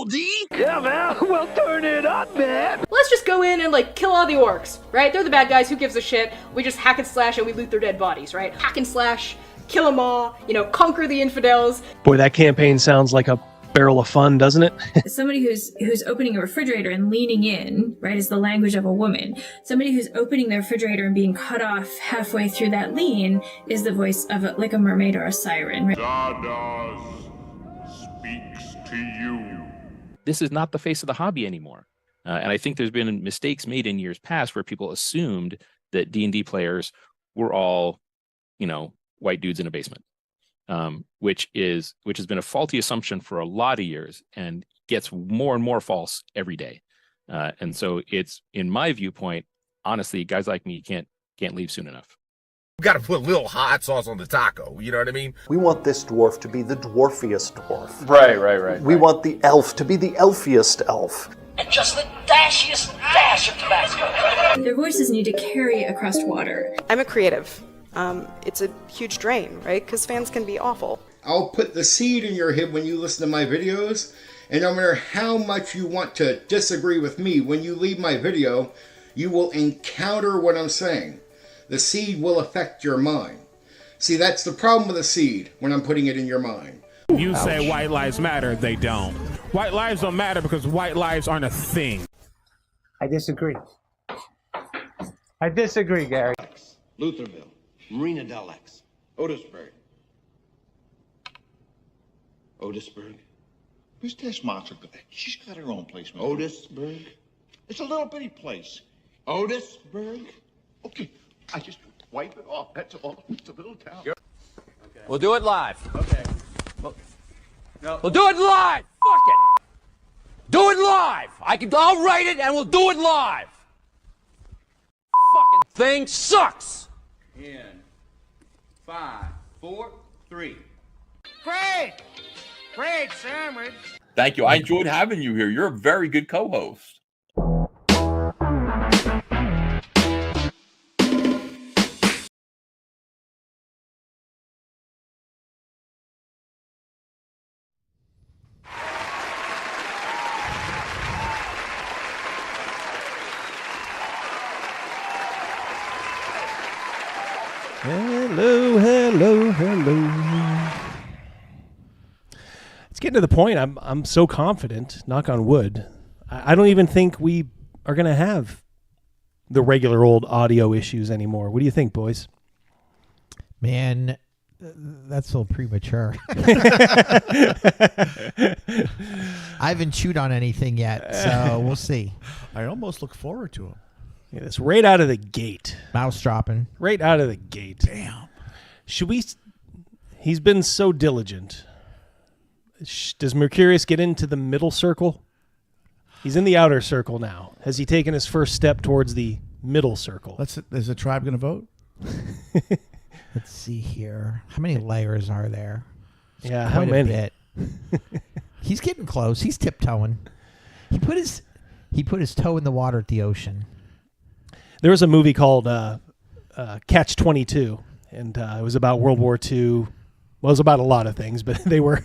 D? Yeah, man. Well, turn it up, man. Let's just go in and, like, kill all the orcs, right? They're the bad guys, who gives a shit? We just hack and slash and we loot their dead bodies, right? Hack and slash, kill them all, you know, conquer the infidels. Boy, that campaign sounds like a barrel of fun, doesn't it? Somebody who's opening a refrigerator and leaning in, right, is the language of a woman. Somebody who's opening their refrigerator and being cut off halfway through that lean is the voice of like a mermaid or a siren. Right? Stardust speaks to you. This is not the face of the hobby anymore. And I think there's been mistakes made in years past where people assumed that D&D players were all, you know, white dudes in a basement. Which has been a faulty assumption for a lot of years and gets more and more false every day. And so it's, in my viewpoint, honestly, guys like me can't leave soon enough. We got to put a little hot sauce on the taco, you know what I mean? We want this dwarf to be the dwarfiest dwarf. Right. We want the elf to be the elfiest elf. And just the dashiest dash of Tabasco. Their voices need to carry across water. I'm a creative. It's a huge drain, right? Because fans can be awful. I'll put the seed in your head when you listen to my videos, and no matter how much you want to disagree with me, when you leave my video, you will encounter what I'm saying. The seed will affect your mind. See, that's the problem with the seed when I'm putting it in your mind. You say white lives matter, they don't. White lives don't matter because white lives aren't a thing. I disagree. I disagree, Gary. Lutherville, Marina Del X, Otisburg. Otisburg? Where's this monster? She's got her own place, man. Otisburg? It's a little bitty place. Otisburg? Okay, I just wipe it off. That's all. It's a little town. Okay. We'll do it live. Okay. We'll do it live. Fuck it. Do it live. I'll write it and we'll do it live. Fucking thing sucks. In 5, 4, 3. Great sandwich. Thank you. I enjoyed having you here. You're a very good co-host. Hello. It's getting to the point. I'm so confident, knock on wood. I don't even think we are going to have the regular old audio issues anymore. What do you think, boys? Man, that's a little premature. I haven't chewed on anything yet, so we'll see. I almost look forward to him. Yeah, that's right out of the gate. Mouse dropping. Right out of the gate. Damn. Should we... He's been so diligent. Does Mercurius get into the middle circle? He's in the outer circle now. Has he taken his first step towards the middle circle? Is the tribe going to vote? Let's see here. How many layers are there? Yeah, how many? A bit. He's getting close. He's tiptoeing. He put his toe in the water at the ocean. There was a movie called Catch-22, and it was about World War II. Well, it was about a lot of things, but they were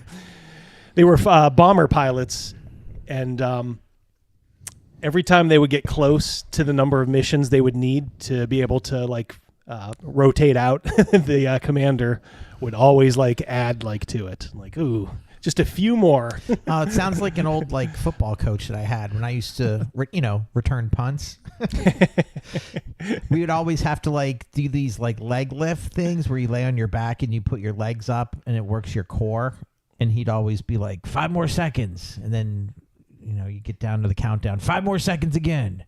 bomber pilots, and every time they would get close to the number of missions they would need to be able to rotate out, the commander would always add to it, ooh, just a few more. It sounds like an old football coach that I had when I used to return punts. We would always have to do these leg lift things where you lay on your back and you put your legs up and it works your core, and he'd always be 5 more seconds, and then you get down to the countdown, 5 more seconds again.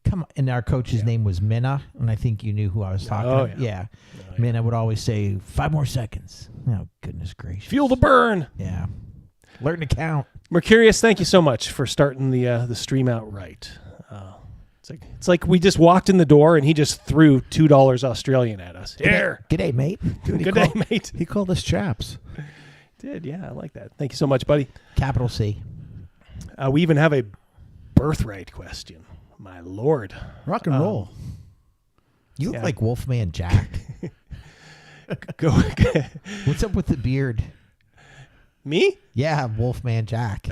Come on. And our coach's name was Minna, and I think you knew who I was talking about. Yeah. Minna would always say 5 more seconds. Oh, goodness gracious. Feel the burn. Yeah. Learn to count. Mercurius, thank you so much for starting the stream out right. It's like we just walked in the door and he just threw $2 Australian at us. Here. G'day, mate. Dude, Good day, mate. He called us chaps. Did, yeah, I like that. Thank you so much, buddy. Capital C. We even have a birthright question. My lord. Rock and roll. You look like Wolfman Jack. Go. What's up with the beard? Me? Yeah, Wolfman Jack.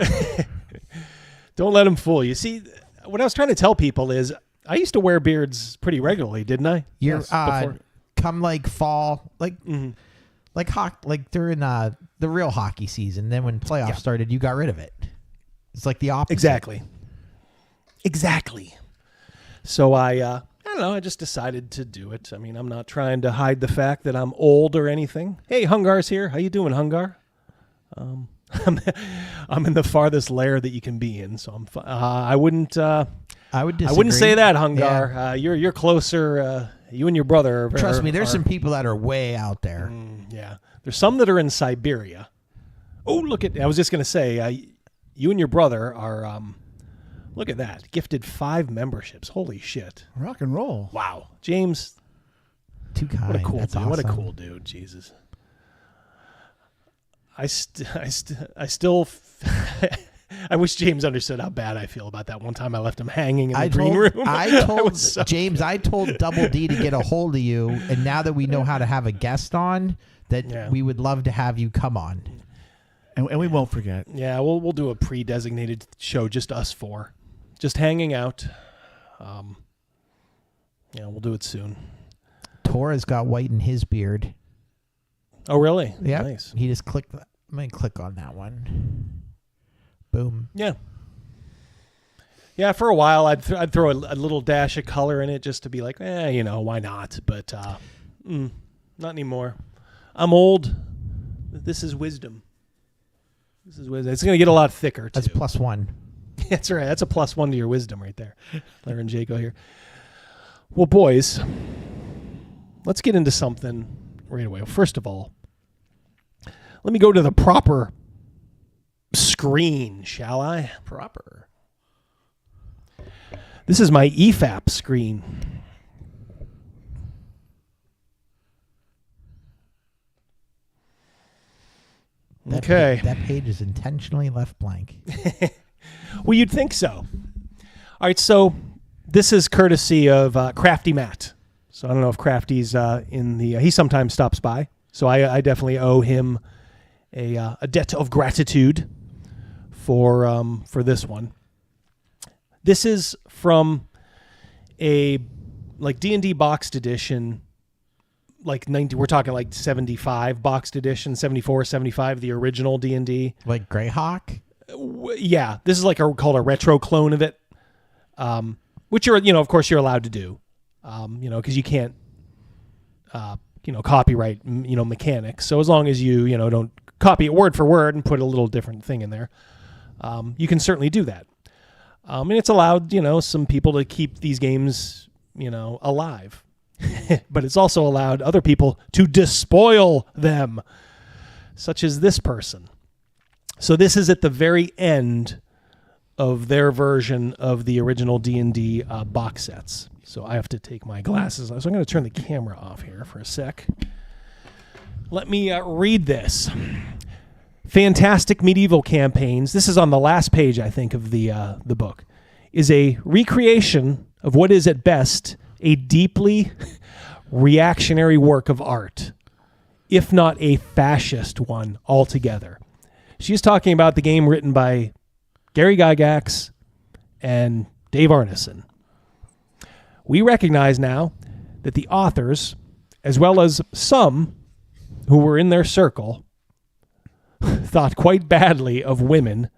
Don't let them fool you. See, what I was trying to tell people is I used to wear beards pretty regularly, didn't I? You're Before. come like fall, like like during the real hockey season. Then when playoffs started, you got rid of it. It's like the opposite. Exactly. So I don't know. I just decided to do it. I mean, I'm not trying to hide the fact that I'm old or anything. Hey, Hungar's here. How you doing, Hungar? I'm in the farthest lair that you can be in, so I'm. I wouldn't disagree. I wouldn't say that, Hungar. Yeah. You're closer. You and your brother. Trust me, there's some people that are way out there. Yeah, there's some that are in Siberia. Oh, look at! I was just gonna say, you and your brother are. Look at that! Gifted 5 memberships. Holy shit! Rock and roll. Wow, James. Too kind. What a cool That's dude! awesome. What a cool dude! Jesus. I still. I wish James understood how bad I feel about that one time I left him hanging in the green room. I told James, I told Double D to get a hold of you, and now that we know how to have a guest on, that we would love to have you come on. And we won't forget. Yeah, we'll do a pre-designated show, just us 4. Just hanging out. Yeah, we'll do it soon. Tora's got white in his beard. Oh, really? Yeah. Nice. He just clicked. Let me click on that one. Boom. Yeah. Yeah, for a while I'd throw a little dash of color in it just to be like, why not? But not anymore. I'm old. This is wisdom. This is wisdom. It's going to get a lot thicker, too. That's +1. That's right. That's a +1 to your wisdom right there. Larry and Jaco here. Well, boys, let's get into something right away. First of all, let me go to the proper screen, shall I? Proper. This is my EFAP screen. Okay. That page is intentionally left blank. Well, you'd think so. All right, so this is courtesy of Crafty Matt. So I don't know if Crafty's in the... he sometimes stops by, so I definitely owe him a debt of gratitude for this one. This is from a D&D boxed edition, we're talking like 75 boxed edition, 74, 75, the original D&D. Like Greyhawk? Yeah, this is called a retro clone of it, which of course you're allowed to do, because you can't, copyright, mechanics. So as long as you, don't copy it word for word and put a little different thing in there, you can certainly do that. And it's allowed, some people to keep these games, alive. But it's also allowed other people to despoil them, such as this person. So this is at the very end of their version of the original D&D box sets. So I have to take my glasses off. So I'm going to turn the camera off here for a sec. Let me read this. Fantastic Medieval Campaigns, this is on the last page, I think, of the book, is a recreation of what is at best a deeply reactionary work of art, if not a fascist one altogether. She's talking about the game written by Gary Gygax and Dave Arneson. We recognize now that the authors, as well as some who were in their circle, thought quite badly of women.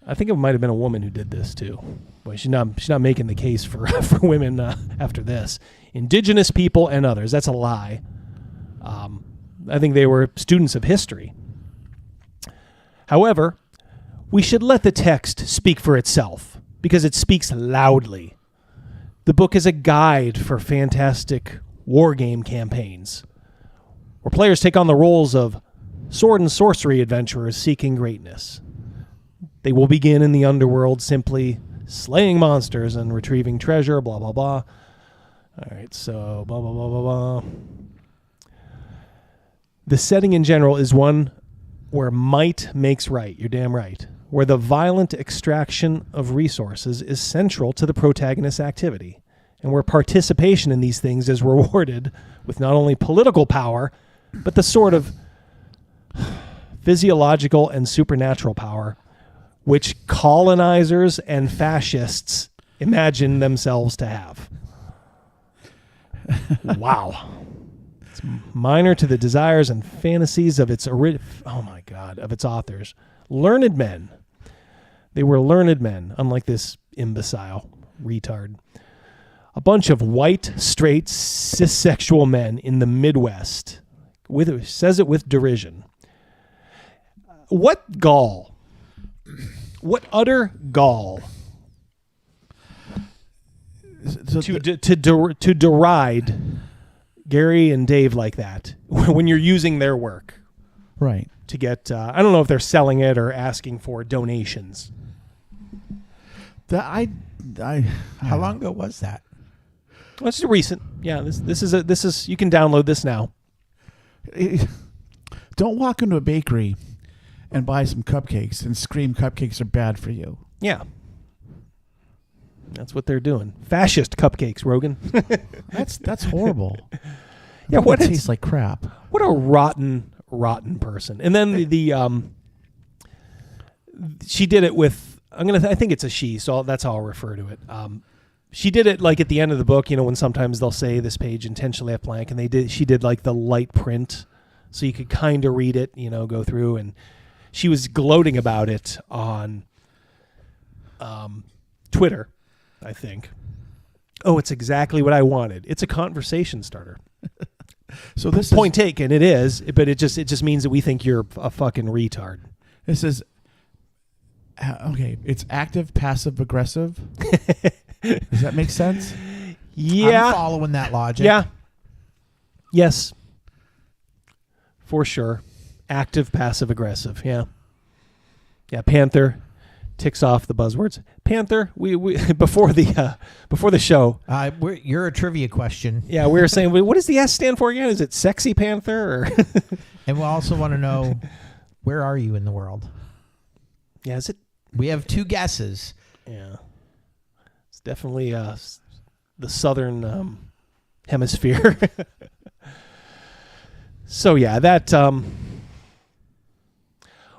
I think it might have been a woman who did this too. Boy, she's not making the case for women after this. Indigenous people and others. That's a lie. I think they were students of history. However, we should let the text speak for itself because it speaks loudly. The book is a guide for fantastic wargame campaigns where players take on the roles of sword and sorcery adventurers seeking greatness. They will begin in the underworld simply slaying monsters and retrieving treasure, blah, blah, blah. All right, so blah, blah, blah, blah, blah. The setting in general is one where might makes right, you're damn right, where the violent extraction of resources is central to the protagonist's activity, and where participation in these things is rewarded with not only political power, but the sort of physiological and supernatural power which colonizers and fascists imagine themselves to have. Wow. It's minor to the desires and fantasies of its of its authors. Learned men. They were learned men, unlike this imbecile retard. A bunch of white, straight, cissexual men in the Midwest. Says it with derision. What gall? What utter gall to deride Gary and Dave like that when you're using their work, right? To get I don't know if they're selling it or asking for donations. How long ago was that? Well, it's recent. Yeah, this is you can download this now. Don't walk into a bakery and buy some cupcakes and scream cupcakes are bad for you. Yeah. That's what they're doing. Fascist cupcakes, Rogan. That's horrible. Yeah, what it tastes like crap. What a rotten person. And then the she did it with I think it's a she, so that's how I'll refer to it. She did it like at the end of the book, when sometimes they'll say this page intentionally left blank, and she did like the light print so you could kind of read it, go through, and she was gloating about it on Twitter, I think. Oh, it's exactly what I wanted. It's a conversation starter. So this point taken, it is, but it just means that we think you're a fucking retard. This is okay. It's active, passive, aggressive. Does that make sense? Yeah, I'm following that logic. Yeah. Yes. For sure. Active, passive, aggressive. Yeah. Yeah. Panther ticks off the buzzwords. Panther. We before the show. You're a trivia question. Yeah, we were saying, what does the S stand for again? Is it Sexy Panther? Or and we also want to know, where are you in the world? Yeah, is it? We have 2 guesses. Yeah, it's definitely the southern hemisphere. So yeah, that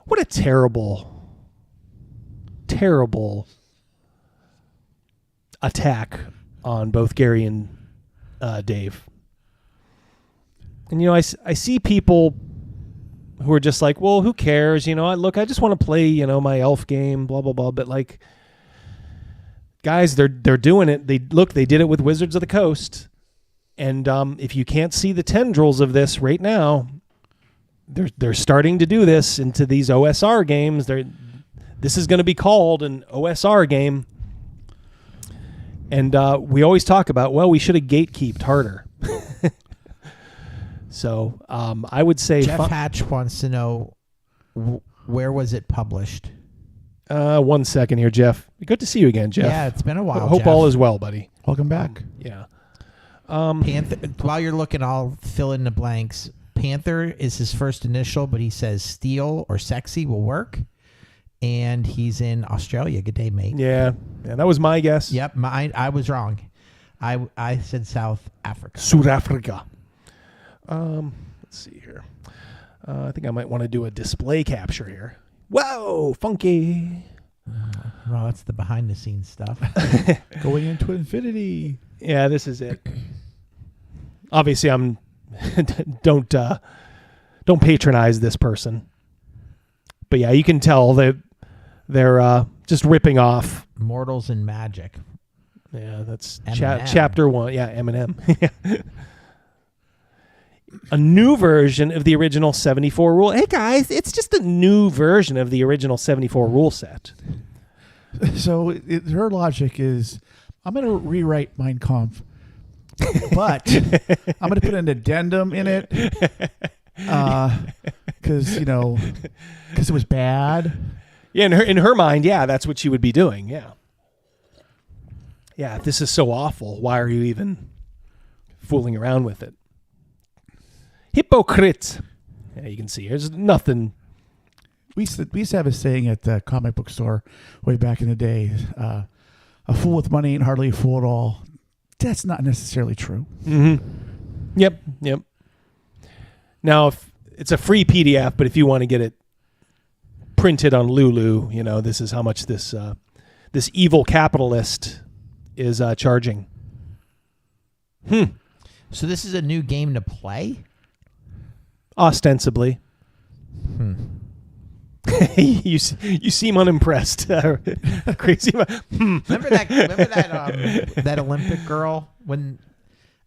what a terrible attack on both Gary and Dave. And I see people who are just like, well, who cares? I just want to play, my elf game, blah blah blah. But like, guys, they're doing it. They did it with Wizards of the Coast, and if you can't see the tendrils of this right now, they're starting to do this into these OSR games. This is going to be called an OSR game. And we always talk about, well, we should have gatekeeped harder. So I would say... Jeff Hatch wants to know, where was it published? 1 second here, Jeff. Good to see you again, Jeff. Yeah, it's been a while, Hope Jeff. all is well, buddy. Welcome back. Yeah. Panther, while you're looking, I'll fill in the blanks. Panther is his first initial, but he says Steel or Sexy will work. And he's in Australia. Good day, mate. Yeah, that was my guess. Yep, I was wrong. I said South Africa. South Africa. Let's see here. I think I might want to do a display capture here. Whoa, funky. Well, that's the behind the scenes stuff. Going into infinity. Yeah, this is it. Obviously, I'm don't patronize this person. But yeah, you can tell that they're just ripping off Mortals and Magic. Yeah, that's M&M. chapter 1. Yeah, M&M. A new version of the original 74 rule. Hey guys, it's just a new version of the original 74 rule set. So her logic is, I'm going to rewrite Mein Kampf, but I'm going to put an addendum in it because it was bad. Yeah, in her mind, yeah, that's what she would be doing. Yeah. Yeah, if this is so awful, why are you even fooling around with it? Hypocrite. Yeah, you can see there's nothing. We used to have a saying at the comic book store way back in the day, a fool with money ain't hardly a fool at all. That's not necessarily true. Mm-hmm. Yep. Now, if it's a free PDF, but if you want to get it printed on Lulu. You know, this is how much this this evil capitalist is charging. So this is a new game to play? Ostensibly. you seem unimpressed. Crazy. Remember that that Olympic girl? When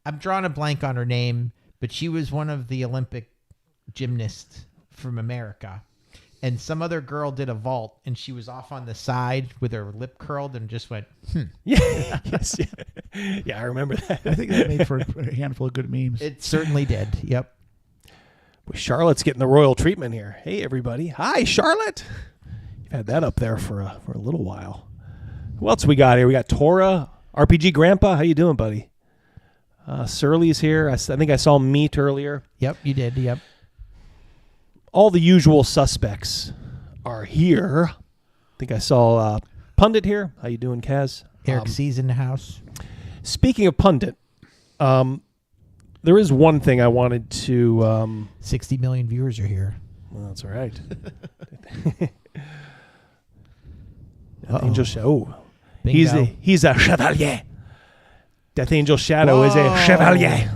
I'm drawing a blank on her name, but she was one of the Olympic gymnasts from America. And some other girl did a vault, and she was off on the side with her lip curled and just went, Yes. Yeah, I remember that. I think that made for a handful of good memes. It certainly did. Yep. Boy, Charlotte's getting the royal treatment here. Hey, everybody. Hi, Charlotte. You've had that up there for a little while. Who else we got here? We got Tora, RPG Grandpa. How you doing, buddy? Surly's here. I think I saw Meat earlier. Yep, you did. Yep. All the usual suspects are here. I think I saw Pundit here. How you doing, Kaz? Eric C's in the house. Speaking of Pundit, there is one thing I wanted to... 60 million viewers are here. Well, that's all right. Angel Shadow. He's a chevalier. Death Angel Shadow is a chevalier.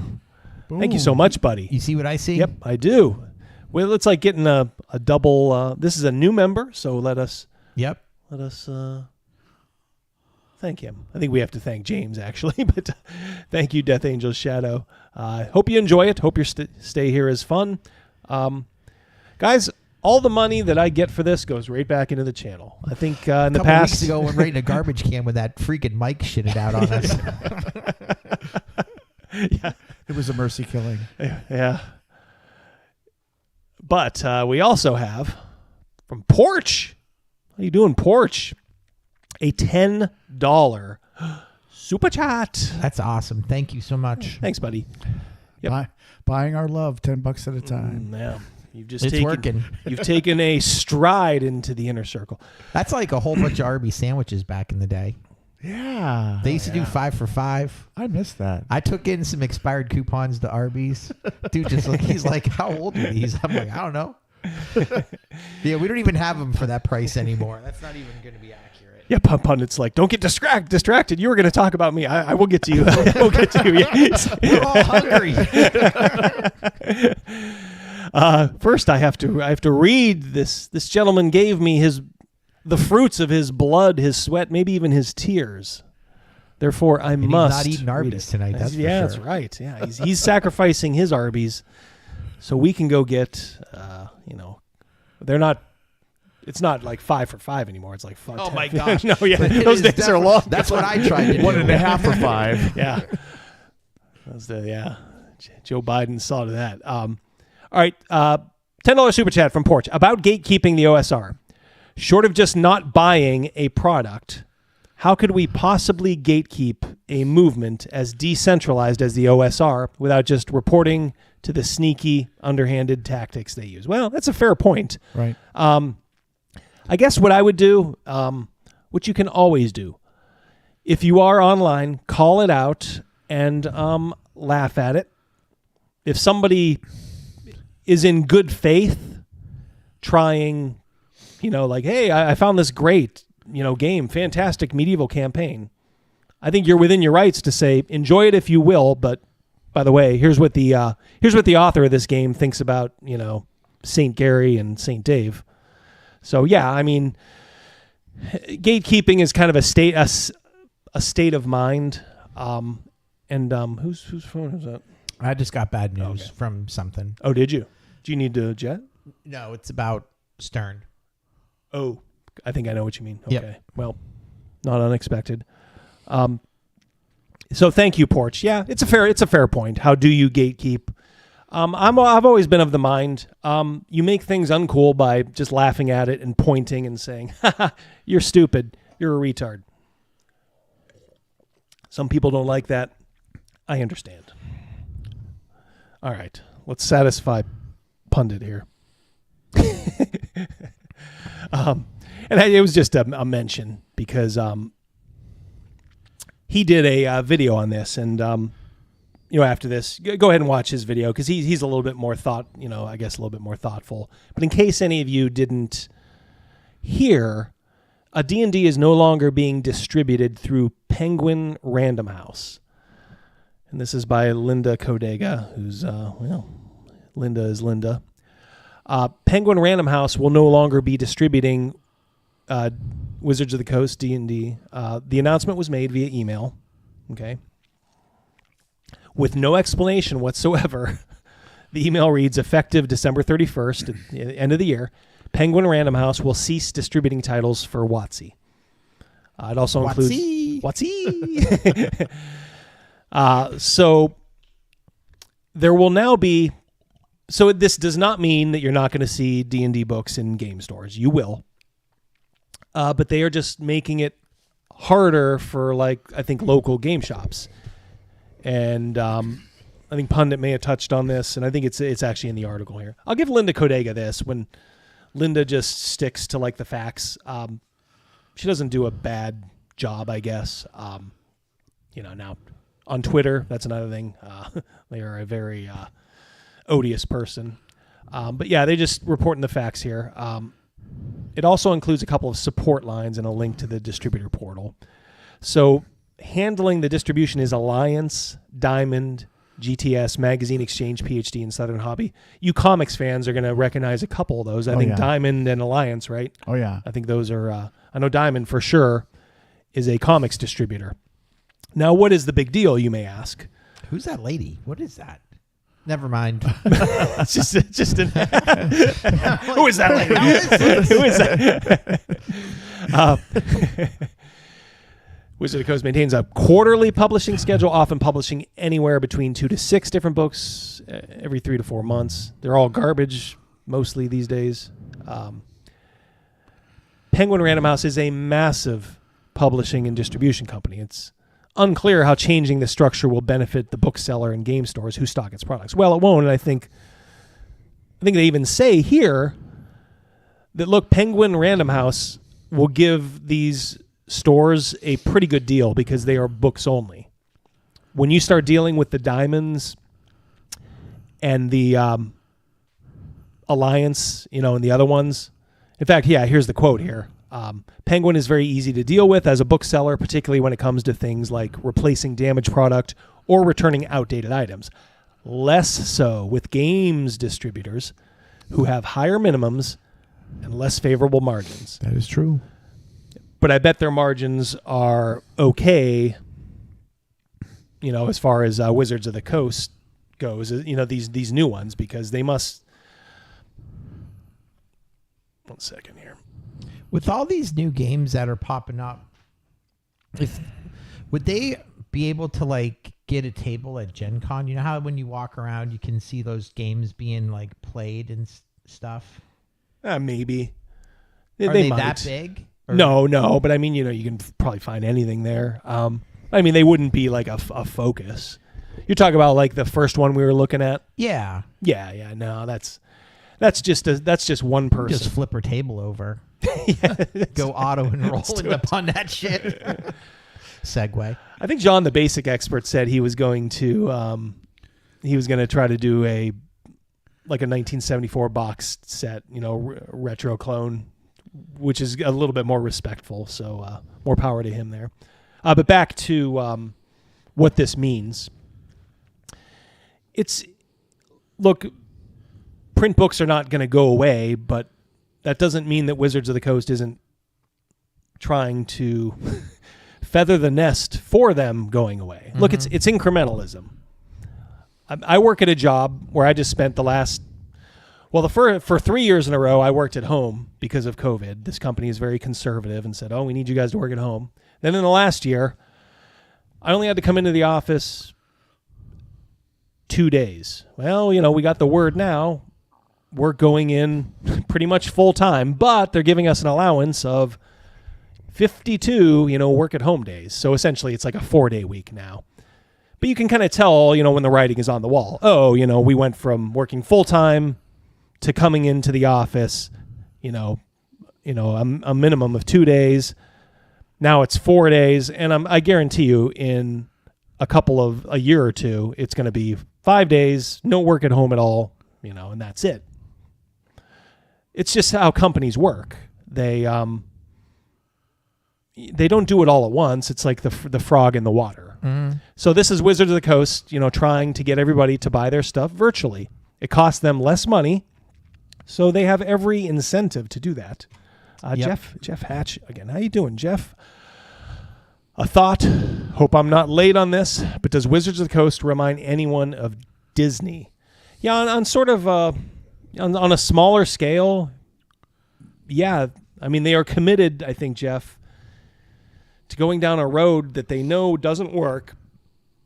Boom. Thank you so much, buddy. You see what I see? Yep, I do. Well, it's like getting a double. This is a new member, so let us. Yep. Let us thank him. I think we have to thank James actually, but thank you, Death Angel Shadow. Hope you enjoy it. Hope your stay here is fun, guys. All the money that I get for this goes right back into the channel. I think in the past weeks ago, went right in a garbage can when that freaking Mike shitted out on us. Yeah, it was a mercy killing. Yeah. But we also have from Porch. How you doing, Porch? A $10 super chat. That's awesome. Thank you so much. Thanks, buddy. Yep. Buying our love 10 bucks at a time. Yeah. It's working. You've taken a stride into the inner circle. That's like a whole bunch of Arby's sandwiches back in the day. Yeah. They used to do 5 for $5. I missed that. I took in some expired coupons to Arby's. Dude, he's like, how old are these? I'm like, I don't know. Yeah, we don't even have them for that price anymore. That's not even going to be accurate. Yeah, Pundit's like, don't get distracted. You were going to talk about me. I will get to you. I will get to you. Yeah. We're all hungry. First, I have to read this. This gentleman gave me the fruits of his blood, his sweat, maybe even his tears. Therefore, I must. He's not eating Arby's tonight. That's for sure. That's right. Yeah, he's sacrificing his Arby's so we can go get. They're not. It's not like 5 for $5 anymore. It's like 5. Oh my gosh! No, yeah, those days are long. That's what I tried to do. 1.5 for $5. Yeah. Joe Biden saw to that. All right, $10 super chat from Porch about gatekeeping the OSR. Short of just not buying a product, how could we possibly gatekeep a movement as decentralized as the OSR without just reporting to the sneaky, underhanded tactics they use? Well, that's a fair point. Right. I guess what I would do, what you can always do, if you are online, call it out and laugh at it. If somebody is in good faith trying, like, hey, I found this great, game, fantastic medieval campaign, I think you're within your rights to say, enjoy it if you will, but by the way, here's what the author of this game thinks about, St. Gary and St. Dave. So yeah, I mean, gatekeeping is kind of a state of mind. Whose phone is that? I just got bad news from something. Oh, did you? Do you need to jet? No, it's about Stern. Oh, I think I know what you mean. Okay. Yep. Well, not unexpected. So thank you, Porch. Yeah, it's a fair point. How do you gatekeep? I've always been of the mind, you make things uncool by just laughing at it and pointing and saying, you're stupid. You're a retard. Some people don't like that. I understand. All right, let's satisfy Pundit here. And it was just a mention because he did a video on this, and after this, go ahead and watch his video because he's a little bit more thoughtful. But in case any of you didn't Here, a D&D is no longer being distributed through Penguin Random House. And this is by Linda Codega, who's, Linda is Linda. Penguin Random House will no longer be distributing Wizards of the Coast D&D. The announcement was made via email, okay? With no explanation whatsoever. The email reads, effective December 31st, at the end of the year, Penguin Random House will cease distributing titles for WotC. It also includes WotC. So there will now be. So this does not mean that you're not going to see D&D books in game stores. You will, but they are just making it harder for, like, I think, local game shops. And I think Pundit may have touched on this, and I think it's actually in the article here. I'll give Linda Codega this. When Linda just sticks to, like, the facts, she doesn't do a bad job, I guess. Now on Twitter, that's another thing. They are a very odious person. But yeah, they just reporting the facts here. It also includes a couple of support lines and a link to the distributor portal. So handling the distribution is Alliance, Diamond, GTS, Magazine Exchange, PhD, and Southern Hobby. You comics fans are going to recognize a couple of those. I think Diamond and Alliance, right? Oh, yeah. I think those are, I know Diamond for sure is a comics distributor. Now, what is the big deal, you may ask? Who's that lady? What is that? Never mind. It's just an who is that lady? Who is that? Wizard of the Coast maintains a quarterly publishing schedule, often publishing anywhere between 2 to 6 different books every 3 to 4 months. They're all garbage mostly these days. Penguin Random House is a massive publishing and distribution company. It's unclear how changing the structure will benefit the bookseller and game stores who stock its products. Well, it won't, and I think they even say here that, look, Penguin Random House will give these stores a pretty good deal because they are books only. When you start dealing with the Diamonds and the Alliance, and the other ones, in fact, yeah, here's the quote here. Penguin is very easy to deal with as a bookseller, particularly when it comes to things like replacing damaged product or returning outdated items. Less so with games distributors who have higher minimums and less favorable margins. That is true. But I bet their margins are okay, as far as Wizards of the Coast goes, these new ones, because they must. 1 second here. With all these new games that are popping up, would they be able to, like, get a table at Gen Con? You know how when you walk around you can see those games being, like, played and stuff? Maybe. Are they that big? Or? No, but I mean, you can probably find anything there. I mean, they wouldn't be like a focus. You're talking about, like, the first one we were looking at? Yeah. Yeah. No, that's just one person. Just flip her table over. Go auto enroll upon that shit. Segue. I think John, the basic expert, said he was going to try to do a 1974 box set, retro clone, which is a little bit more respectful. So more power to him there. But back to what this means. Look, print books are not going to go away, but that doesn't mean that Wizards of the Coast isn't trying to feather the nest for them going away. Mm-hmm. Look, it's incrementalism. I work at a job where I just spent for 3 years in a row, I worked at home because of COVID. This company is very conservative and said, we need you guys to work at home. Then in the last year, I only had to come into the office 2 days. Well, we got the word now. We're going in pretty much full time, but they're giving us an allowance of 52, work at home days. So essentially it's like a 4-day week now. But you can kind of tell, when the writing is on the wall. We went from working full time to coming into the office, a minimum of 2 days. Now it's 4 days, and I guarantee you in a year or two, it's going to be 5 days, no work at home at all, and that's it. It's just how companies work. they don't do it all at once. It's like the frog in the water. Mm. So this is Wizards of the Coast, trying to get everybody to buy their stuff virtually. It costs them less money, so they have every incentive to do that. Yep. Jeff Hatch again. How you doing, Jeff? A thought. Hope I'm not late on this, but does Wizards of the Coast remind anyone of Disney? Yeah, on sort of on a smaller scale. Yeah, I mean they are committed. I think, Jeff, to going down a road that they know doesn't work,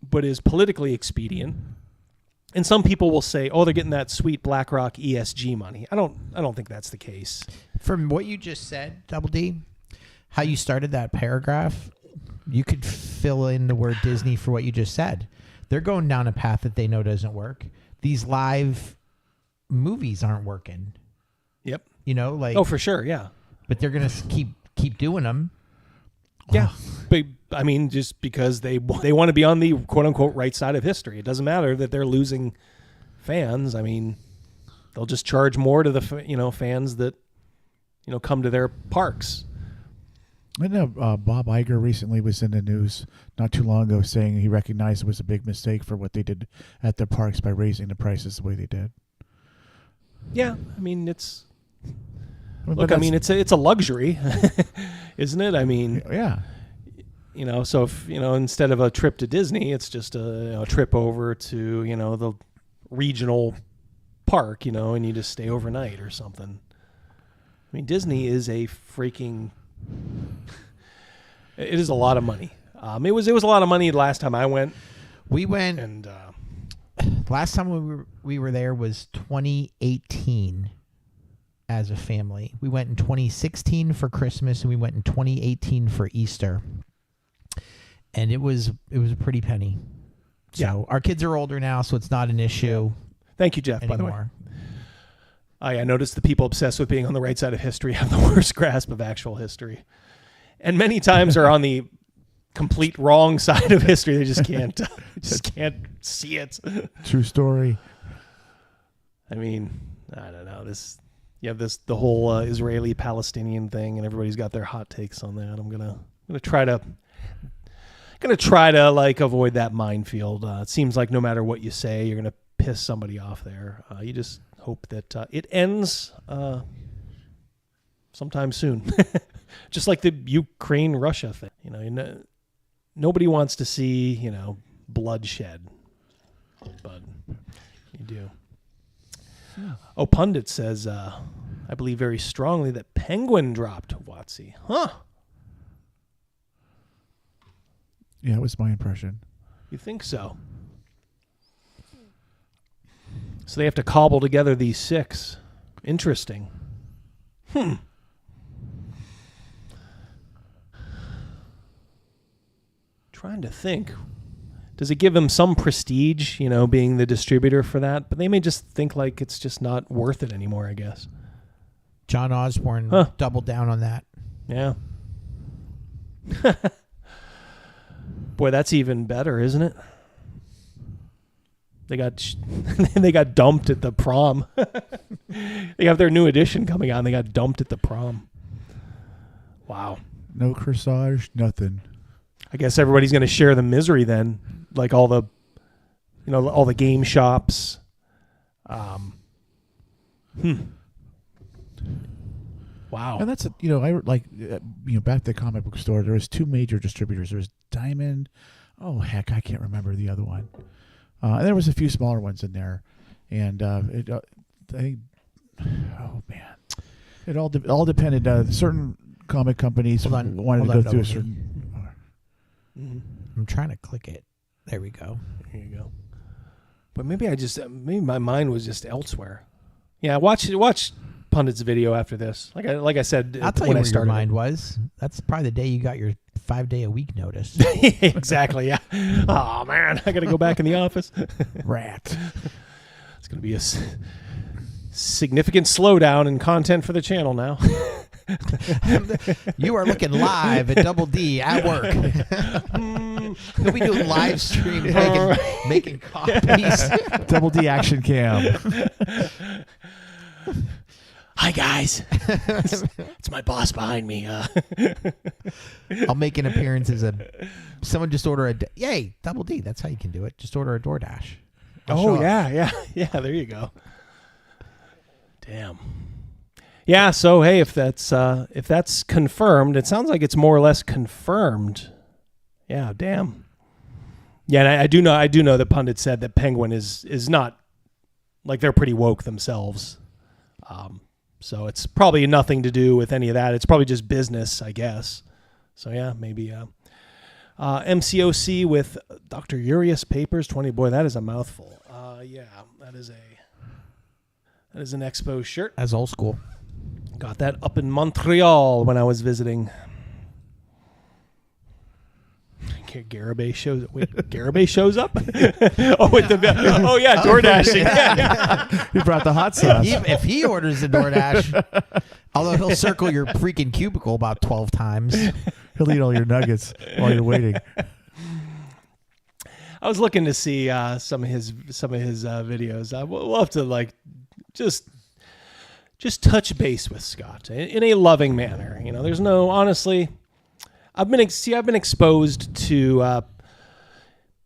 but is politically expedient. And some people will say, "Oh, they're getting that sweet BlackRock ESG money." I don't think that's the case. From what you just said, Double D, how you started that paragraph, you could fill in the word Disney for what you just said. They're going down a path that they know doesn't work. These live movies aren't working. Yep. Oh, for sure, yeah. But they're gonna keep doing them. Yeah, but I mean, just because they want to be on the quote unquote right side of history, it doesn't matter that they're losing fans. I mean, they'll just charge more to the fans that come to their parks. I know Bob Iger recently was in the news not too long ago saying he recognized it was a big mistake for what they did at the parks by raising the prices the way they did. Yeah, I mean it's. Look, it's a luxury, isn't it? I mean, yeah. So if instead of a trip to Disney, it's just a trip over to the regional park, and you just stay overnight or something. I mean, Disney is a freaking. It is a lot of money. It was a lot of money the last time I went. We went, and last time we were there was 2018. As a family, we went in 2016 for Christmas, and we went in 2018 for Easter, and it was a pretty penny. So our kids are older now, so it's not an issue. Thank you, Jeff. Anymore. By the way, I noticed the people obsessed with being on the right side of history have the worst grasp of actual history, and many times are on the complete wrong side of history. They just can't see it. True story. I mean, I don't know this. You have the whole Israeli-Palestinian thing, and everybody's got their hot takes on that. I'm gonna try to like avoid that minefield. It seems like no matter what you say, you're gonna piss somebody off there. You just hope that it ends sometime soon, just like the Ukraine-Russia thing. Nobody wants to see bloodshed, but you do. Oh, Pundit says, I believe very strongly that Penguin dropped WotC. Huh. Yeah, it was my impression. You think so? So they have to cobble together these 6. Interesting. Trying to think. Does it give them some prestige, being the distributor for that? But they may just think like it's just not worth it anymore, I guess. John Osborne doubled down on that. Yeah. Boy, that's even better, isn't it? They got dumped at the prom. They have their new edition coming out, and they got dumped at the prom. Wow. No corsage, nothing. I guess everybody's going to share the misery then, like all the game shops. Wow. And that's back at the comic book store. There was 2 major distributors. There was Diamond. Oh heck, I can't remember the other one. And there was a few smaller ones in there, and oh man, it all depended. Certain comic companies wanted to go through a certain. I'm trying to click it. There we go. Here you go. But maybe my mind was just elsewhere. Yeah, watch Pundit's video after this. Like I said, I'll tell you where your mind was. That's probably the day you got your 5-day-a-week notice. Exactly. Yeah. Oh man, I got to go back in the office. Rat. It's going to be a significant slowdown in content for the channel now. You are looking live at Double D at work. He'll be doing live streams, making copies. Double D action cam. Hi guys, it's my boss behind me. I'll make an appearance as someone just order yay, Double D. That's how you can do it. Just order a DoorDash. Yeah. There you go. Damn. Yeah. So hey, if that's confirmed, it sounds like it's more or less confirmed. Yeah. Damn. Yeah, and I do know that Pundit said that Penguin is not, like, they're pretty woke themselves. So it's probably nothing to do with any of that. It's probably just business, I guess. So yeah, maybe MCOC with Dr. Urias Papers 20. Boy, that is a mouthful. Yeah, that is an Expo shirt. That's old school. Got that up in Montreal when I was visiting. Garibay shows up. Wait, Garibay shows up? DoorDashing. He brought the hot sauce. If he orders the DoorDash, although he'll circle your freaking cubicle about 12 times. He'll eat all your nuggets while you're waiting. I was looking to see some of his videos. We'll have to just touch base with Scott in a loving manner. You know, there's no, honestly. I've been exposed to.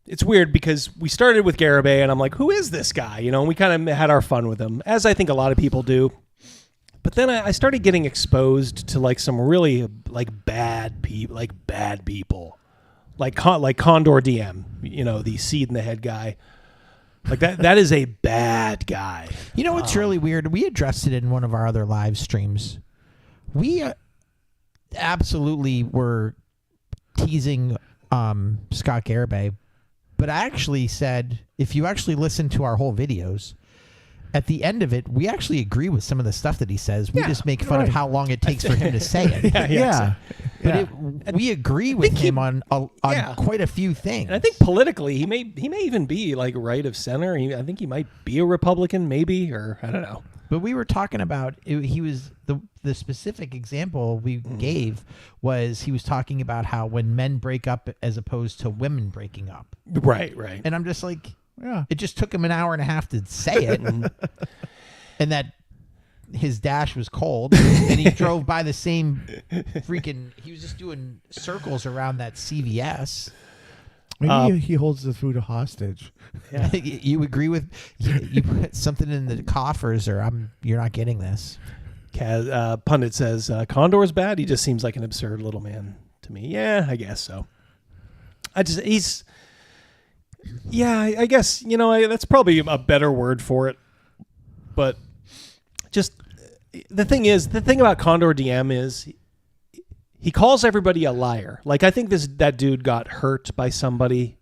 It's weird because we started with Garibay, and I'm like, who is this guy? You know, and we kind of had our fun with him, as I think a lot of people do. But then I started getting exposed to like some really bad people, like Condor DM. You know, the seed in the head guy. Like that is a bad guy. You know what's really weird? We addressed it in one of our other live streams. We absolutely were teasing Scott Garibay, but I actually said, if you actually listen to our whole videos, at the end of it, we actually agree with some of the stuff that he says. We just make fun of how long it takes for him to say it. We agree with him on quite a few things. And I think politically, he may even be like right of center. I think he might be a Republican, maybe, or I don't know. But we were talking about he was the specific example we gave was he was talking about how when men break up as opposed to women breaking up. Right. And I'm just like, yeah, it just took him an hour and a half to say it, and that his dash was cold, and he drove by the same freaking. He was just doing circles around that CVS. Maybe he holds the food hostage. Yeah. You agree with you put something in the coffers, or you're not getting this. Pundit says Condor's bad. He just seems like an absurd little man to me. Yeah, I guess so. I guess that's probably a better word for it. But just the thing about Condor DM is he calls everybody a liar. Like, I think that dude got hurt by somebody.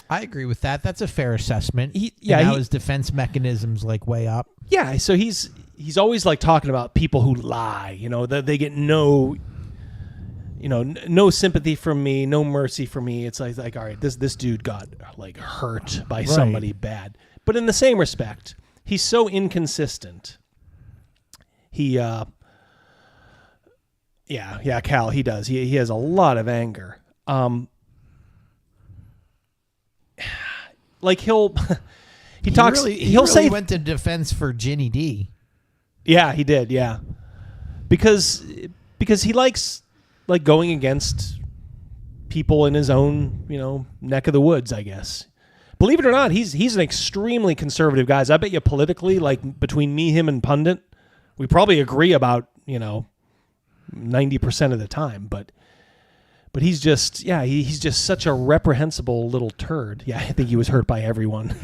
I agree with that. That's a fair assessment. Now his defense mechanism's like way up. Yeah, so he's always like talking about people who lie. You know, that they get no sympathy from me, no mercy from me. It's like all right, this dude got like hurt by somebody bad. But in the same respect, he's so inconsistent. Cal, he does. He has a lot of anger. Like he'll say he went to defense for Ginny D. Yeah, he did. Yeah, because he likes like going against people in his own neck of the woods, I guess. Believe it or not, he's an extremely conservative guy. I bet you politically, like between me, him, and Pundit, we probably agree about 90% of the time, but he's just he's just such a reprehensible little turd. Yeah, I think he was hurt by everyone.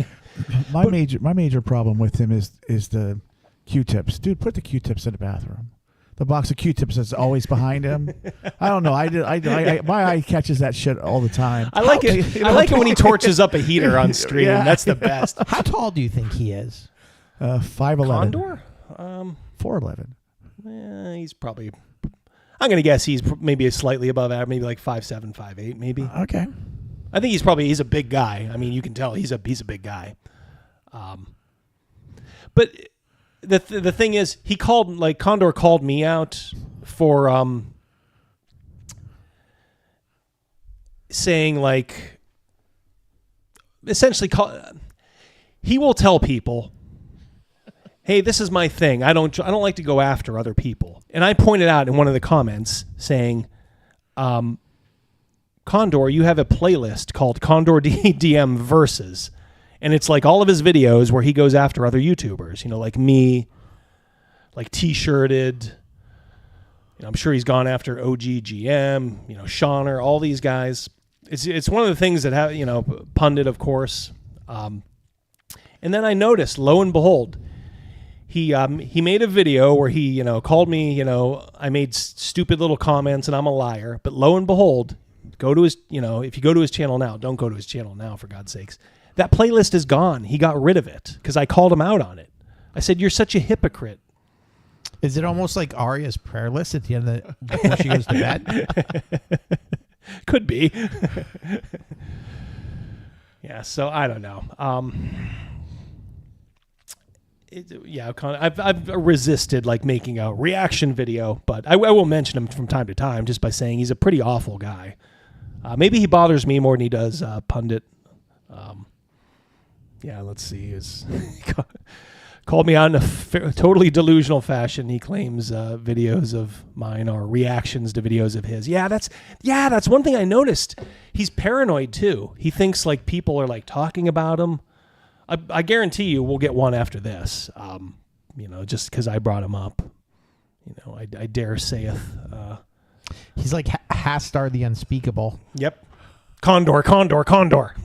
My major problem with him is the Q-tips. Dude, put the Q-tips in the bathroom. The box of Q-tips is always behind him. I don't know. My eye catches that shit all the time. I like it. I like it when he torches up a heater on stream. Yeah. That's the best. How tall do you think he is? 5'11". Condor? 4'11". He's probably. I'm gonna guess he's maybe slightly above average, maybe like 5'7", 5'8", maybe. Okay. I think he's a big guy. I mean, you can tell he's a big guy. But the thing is, Condor called me out for saying like essentially he will tell people, hey, this is my thing. I don't like to go after other people. And I pointed out in one of the comments saying, Condor, you have a playlist called Condor DM Versus. And it's like all of his videos where he goes after other YouTubers, like me, like T-shirted. I'm sure he's gone after OGGM, Shauner, all these guys. It's one of the things that have, Pundit, of course. And then I noticed, lo and behold, he made a video where he, called me, I made stupid little comments and I'm a liar. But lo and behold, go to his, if you go to his channel now, don't go to his channel now, for God's sakes. That playlist is gone. He got rid of it because I called him out on it. I said, you're such a hypocrite. Is it almost like Arya's prayer list at the end of before she goes to bed? Could be. Yeah, so I don't know. I've resisted like making a reaction video, but I will mention him from time to time just by saying he's a pretty awful guy. Maybe he bothers me more than he does Pundit. Let's see. Called me out in a totally delusional fashion. He claims videos of mine are reactions to videos of his. That's one thing I noticed. He's paranoid too. He thinks like people are like talking about him. I guarantee you we'll get one after this. Just because I brought him up. I dare saith. He's like Hastar the Unspeakable. Yep. Condor.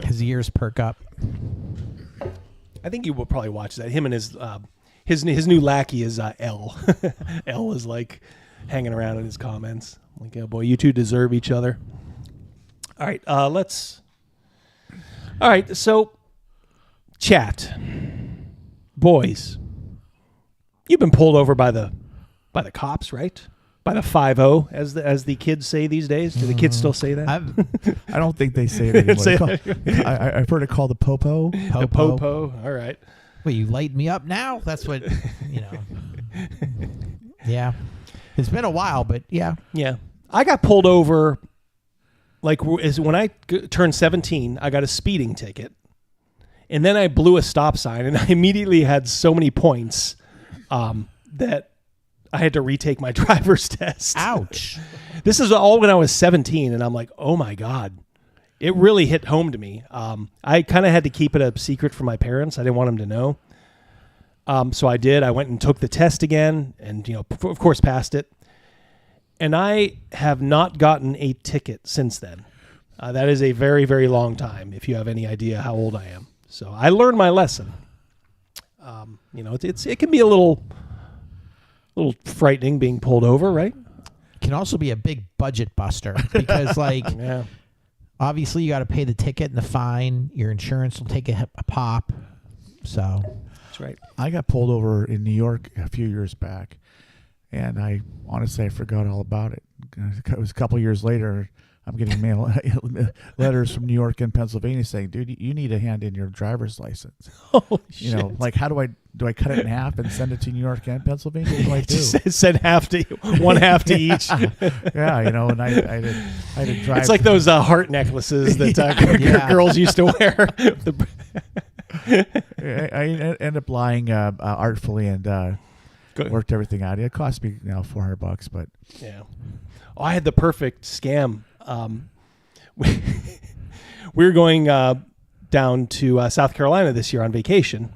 His ears perk up. I think you will probably watch that. Him and his new lackey is L. L is like hanging around in his comments. Like, oh boy, you two deserve each other. All right, All right, so chat, boys, you've been pulled over by the cops, right? By the 5-0, as the kids say these days. Do the kids still say that? I don't think they say it anymore. I've heard it called the popo. The popo. All right. Wait, you light me up now? That's what, Yeah. It's been a while, but yeah. Yeah. I got pulled over, when I turned 17, I got a speeding ticket. And then I blew a stop sign, and I immediately had so many points that I had to retake my driver's test. Ouch. This is all when I was 17, and I'm like, oh my God. It really hit home to me. I kind of had to keep it a secret from my parents. I didn't want them to know. So I did. I went and took the test again and, of course, passed it. And I have not gotten a ticket since then. That is a very, very long time, if you have any idea how old I am. So I learned my lesson. It can be a little frightening being pulled over, right? It can also be a big budget buster because, obviously you got to pay the ticket and the fine. Your insurance will take a pop. So that's right. I got pulled over in New York a few years back, and I honestly forgot all about it. It was a couple years later. I'm getting letters from New York and Pennsylvania saying, "Dude, you need to hand in your driver's license." Holy shit. How do I cut it in half and send it to New York and Pennsylvania? What do I do? Send one half to each. Yeah, and I had to drive. It's like those heart necklaces that girls used to wear. I ended up lying artfully and worked everything out. It cost me $400, but yeah. Oh, I had the perfect scam. We were going down to South Carolina this year on vacation,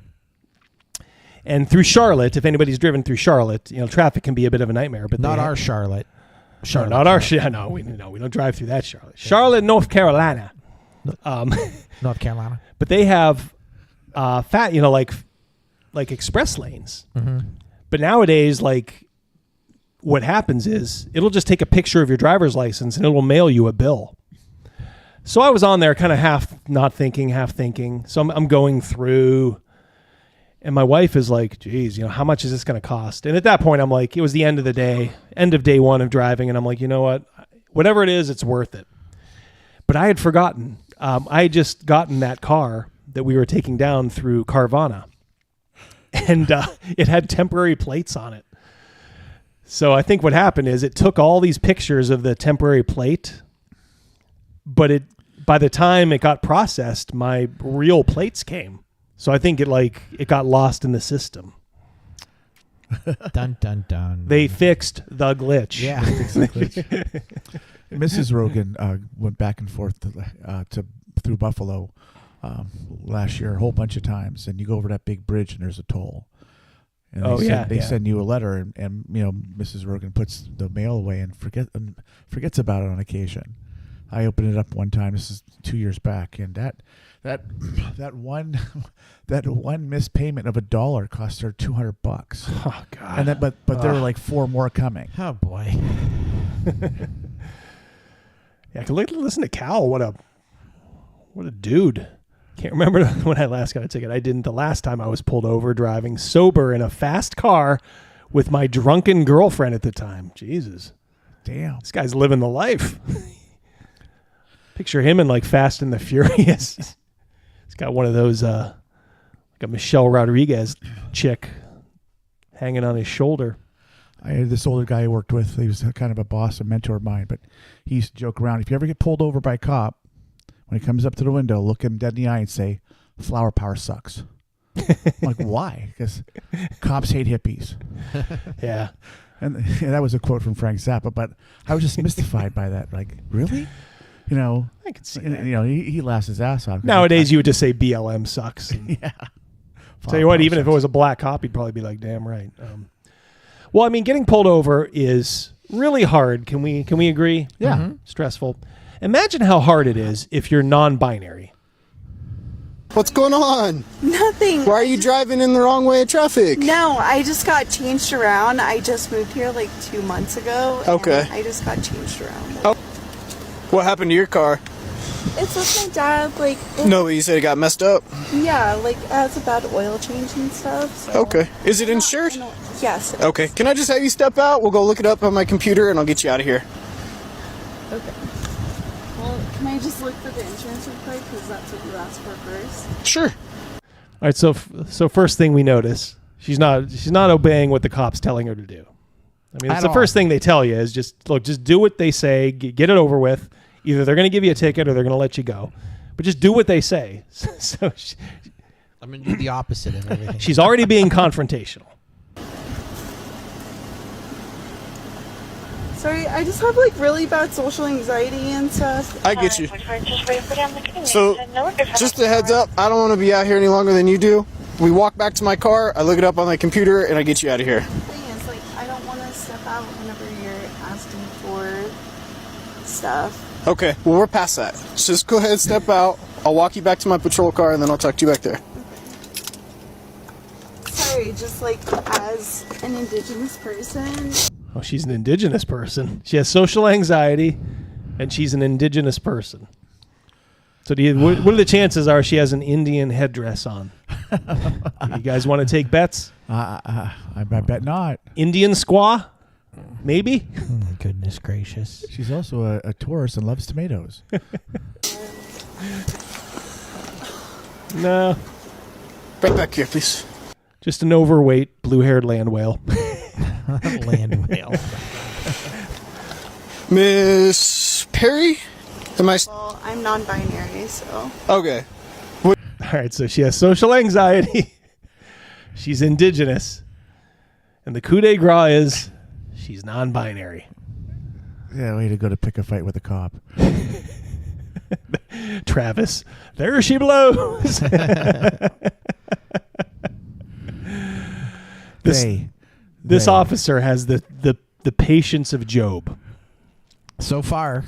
and through Charlotte. If anybody's driven through Charlotte, traffic can be a bit of a nightmare. But not our Charlotte. Charlotte, not our Charlotte. No, we don't drive through that Charlotte. Charlotte, North Carolina. North Carolina. But they have like express lanes. Mm-hmm. But nowadays, what happens is it'll just take a picture of your driver's license and it'll mail you a bill. So I was on there kind of half not thinking, half thinking. So I'm going through, and my wife is like, geez, how much is this going to cost? And at that point, I'm like, it was the end of the day, end of day one of driving. And I'm like, you know what? Whatever it is, it's worth it. But I had forgotten. I had just gotten that car that we were taking down through Carvana. And it had temporary plates on it. So I think what happened is it took all these pictures of the temporary plate, but by the time it got processed, my real plates came. So I think it got lost in the system. Dun dun dun. They fixed the glitch. Yeah. Mrs. Rogan went back and forth through Buffalo last year a whole bunch of times, and you go over that big bridge and there's a toll. And they send you a letter, and Mrs. Rogan puts the mail away and forgets about it on occasion. I opened it up one time. This is 2 years back, and that one missed payment of $1 cost her $200. Oh God! And but there were like 4 more coming. Oh boy! Yeah, listen to Cal. What a dude. Can't remember when I last got a ticket. I didn't the last time I was pulled over driving sober in a fast car with my drunken girlfriend at the time. Jesus, damn! This guy's living the life. Picture him in like Fast and the Furious. He's got one of those, like a Michelle Rodriguez chick hanging on his shoulder. I had this older guy I worked with. He was kind of a boss, a mentor of mine, but he used to joke around. If you ever get pulled over by a cop, when he comes up to the window, look him dead in the eye and say, "Flower power sucks." I'm like, why? Because cops hate hippies. Yeah. And that was a quote from Frank Zappa, but I was just mystified by that. Like, really? I could see that. He laughs his ass off. Nowadays, you would just say BLM sucks. Yeah. Tell you what, even if it was a black cop, he'd probably be like, "Damn right." Well, I mean, getting pulled over is really hard. Can we agree? Yeah. Mm-hmm. Stressful. Imagine how hard it is if you're non-binary. What's going on? Nothing. Why are you driving in the wrong way of traffic? No, I just got changed around. I just moved here like 2 months ago. Okay. I just got changed around. Oh. What happened to your car? It's with my dad, No, you said it got messed up? Yeah, it has a bad oil change and stuff. So. Okay. Is it insured? Yes. Okay. Can I just have you step out? We'll go look it up on my computer and I'll get you out of here. Okay. Well, can I just look for the insurance real quick? Because that's what you asked for first. Sure. All right, so first thing we notice, she's not obeying what the cop's telling her to do. I mean, that's the first thing they tell you is just do what they say, get it over with. Either they're going to give you a ticket or they're going to let you go. But just do what they say. So I'm going to do the opposite of everything. She's already being confrontational. Sorry, I just have really bad social anxiety and stuff. I get you. So, just a heads up, I don't want to be out here any longer than you do. We walk back to my car, I look it up on my computer, and I get you out of here. The thing is, I don't want to step out whenever you're asking for stuff. Okay, well, we're past that. Just go ahead and step out. I'll walk you back to my patrol car, and then I'll talk to you back there. Sorry, just as an Indigenous person. Oh, she's an Indigenous person. She has social anxiety, and she's an Indigenous person. So what are the chances are she has an Indian headdress on? You guys want to take bets? I bet not. Indian squaw? Maybe? Oh my goodness gracious. She's also a tourist and loves tomatoes. No. Right back here, please. Just an overweight, blue-haired land whale. Land whale. Miss Perry? Well, I'm non-binary, so. Okay. All right, so she has social anxiety. She's Indigenous. And the coup de grace is she's non-binary. Yeah, way to go to pick a fight with a cop. Travis, there she blows. This officer has the patience of Job. So far.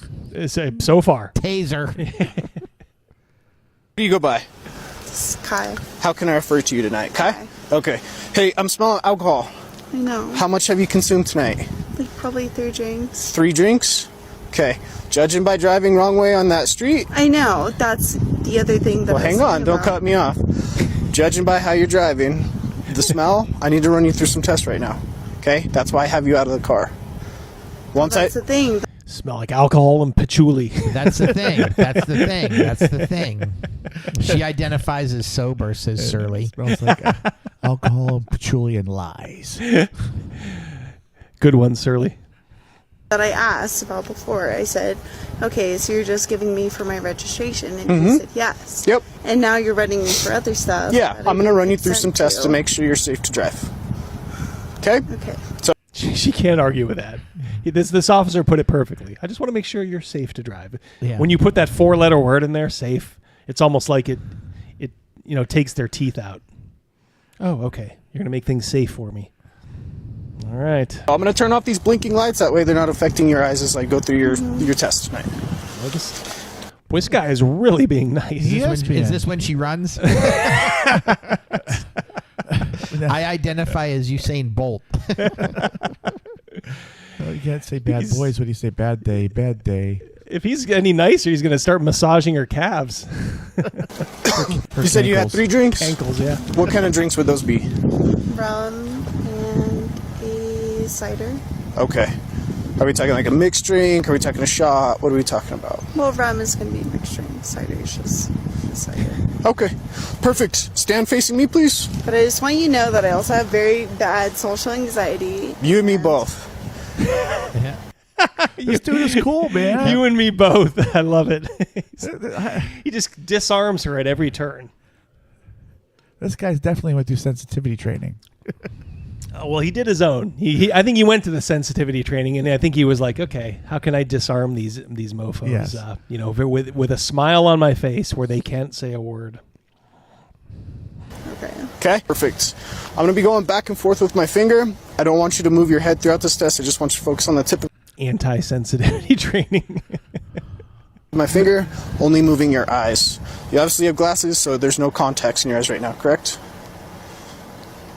So far. Taser. Who do you go by? Kai. How can I refer to you tonight? Kai? Okay. Hey, I'm smelling alcohol. I know. How much have you consumed tonight? Probably 3 drinks. 3 drinks? Okay. Judging by driving wrong way on that street. I know. That's the other thing that Well, hang on. Don't cut me off. Judging by how you're driving, the smell, I need to run you through some tests right now. Okay? That's why I have you out of the car. That's the thing. Smell like alcohol and patchouli. That's the thing. That's the thing. That's the thing. She identifies as sober, says Surly. Smells like alcohol, patchouli, and lies. Good one, Surly. that I asked about before. I said, okay, so you're just giving me for my registration, and he said yes. Yep. And now you're running me for other stuff. Yeah, that I'm going to run you through consent some tests to make sure you're safe to drive. Okay? Okay. So she can't argue with that. This officer put it perfectly. I just want to make sure you're safe to drive. Yeah. When you put that 4-letter word in there, safe, it's almost like it takes their teeth out. Oh, okay. You're going to make things safe for me. All right. I'm going to turn off these blinking lights. That way they're not affecting your eyes as I go through your test tonight. Well, this guy is really being nice. Is this when she runs? I identify as Usain Bolt. Well, you can't say bad boys when you say bad day, bad day. If he's any nicer, he's going to start massaging her calves. You said you had 3 drinks? Ankles, yeah. What kind of drinks would those be? Rum and a cider. Okay. Are we talking like a mixed drink? Are we talking a shot? What are we talking about? Well, rum is going to be a mixed drink. Cider is just cider. Okay. Perfect. Stand facing me, please. But I just want you to know that I also have very bad social anxiety. You and me both. This dude is cool, man. You and me both. I love it. He just disarms her at every turn. This guy's definitely went through sensitivity training. Well, he did his own. I think he went to the sensitivity training, and I think he was like, okay, how can I disarm these mofos? Yes. With a smile on my face where they can't say a word. Okay, perfect. I'm going to be going back and forth with my finger. I don't want you to move your head throughout this test. I just want you to focus on the tip of Anti-sensitivity training. my finger, only moving your eyes. You obviously have glasses, so there's no contacts in your eyes right now, correct?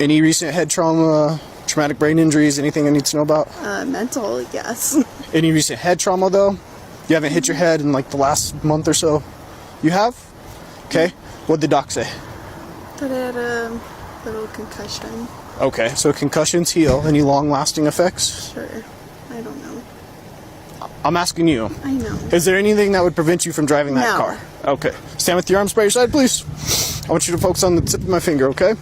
Any recent head trauma, traumatic brain injuries, anything I need to know about? Mental, yes. Any recent head trauma, though? You haven't hit your head in like the last month or so? You have? Okay. What'd the doc say? That I had a little concussion. Okay, so concussions heal. Any long-lasting effects? Sure. I don't know. I'm asking you. I know. Is there anything that would prevent you from driving that No. car? Okay. Stand with your arms by your side, please. I want you to focus on the tip of my finger, okay?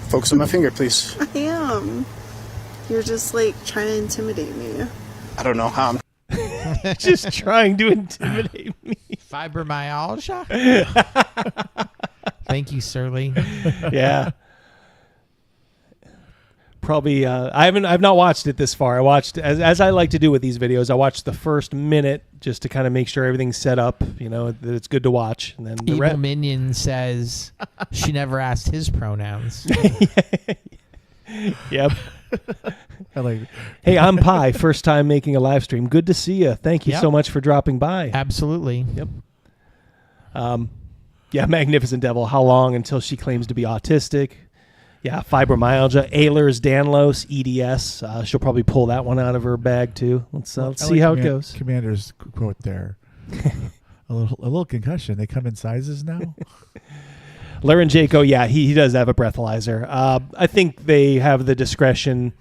Focus on my finger, please. I am. You're just like trying to intimidate me. I don't know how I'm just trying to intimidate me. Fibromyalgia? Thank you, Surly. Yeah. Probably I've not watched it this far. I watched as I like to do with these videos, I watched the first minute just to kind of make sure everything's set up, that it's good to watch. And then the Evil Minion says she never asked his pronouns. Yep. I like it. Hey, I'm Pi. First time making a live stream. Good to see you. Thank you so much for dropping by. Absolutely. Yep. Yeah, Magnificent Devil. How long until she claims to be autistic? Yeah, fibromyalgia, Ehlers, Danlos, EDS. She'll probably pull that one out of her bag too. Let's see how it goes. Commander's quote there. a little concussion. They come in sizes now. Larynjaco, yeah, he does have a breathalyzer. I think they have the discretion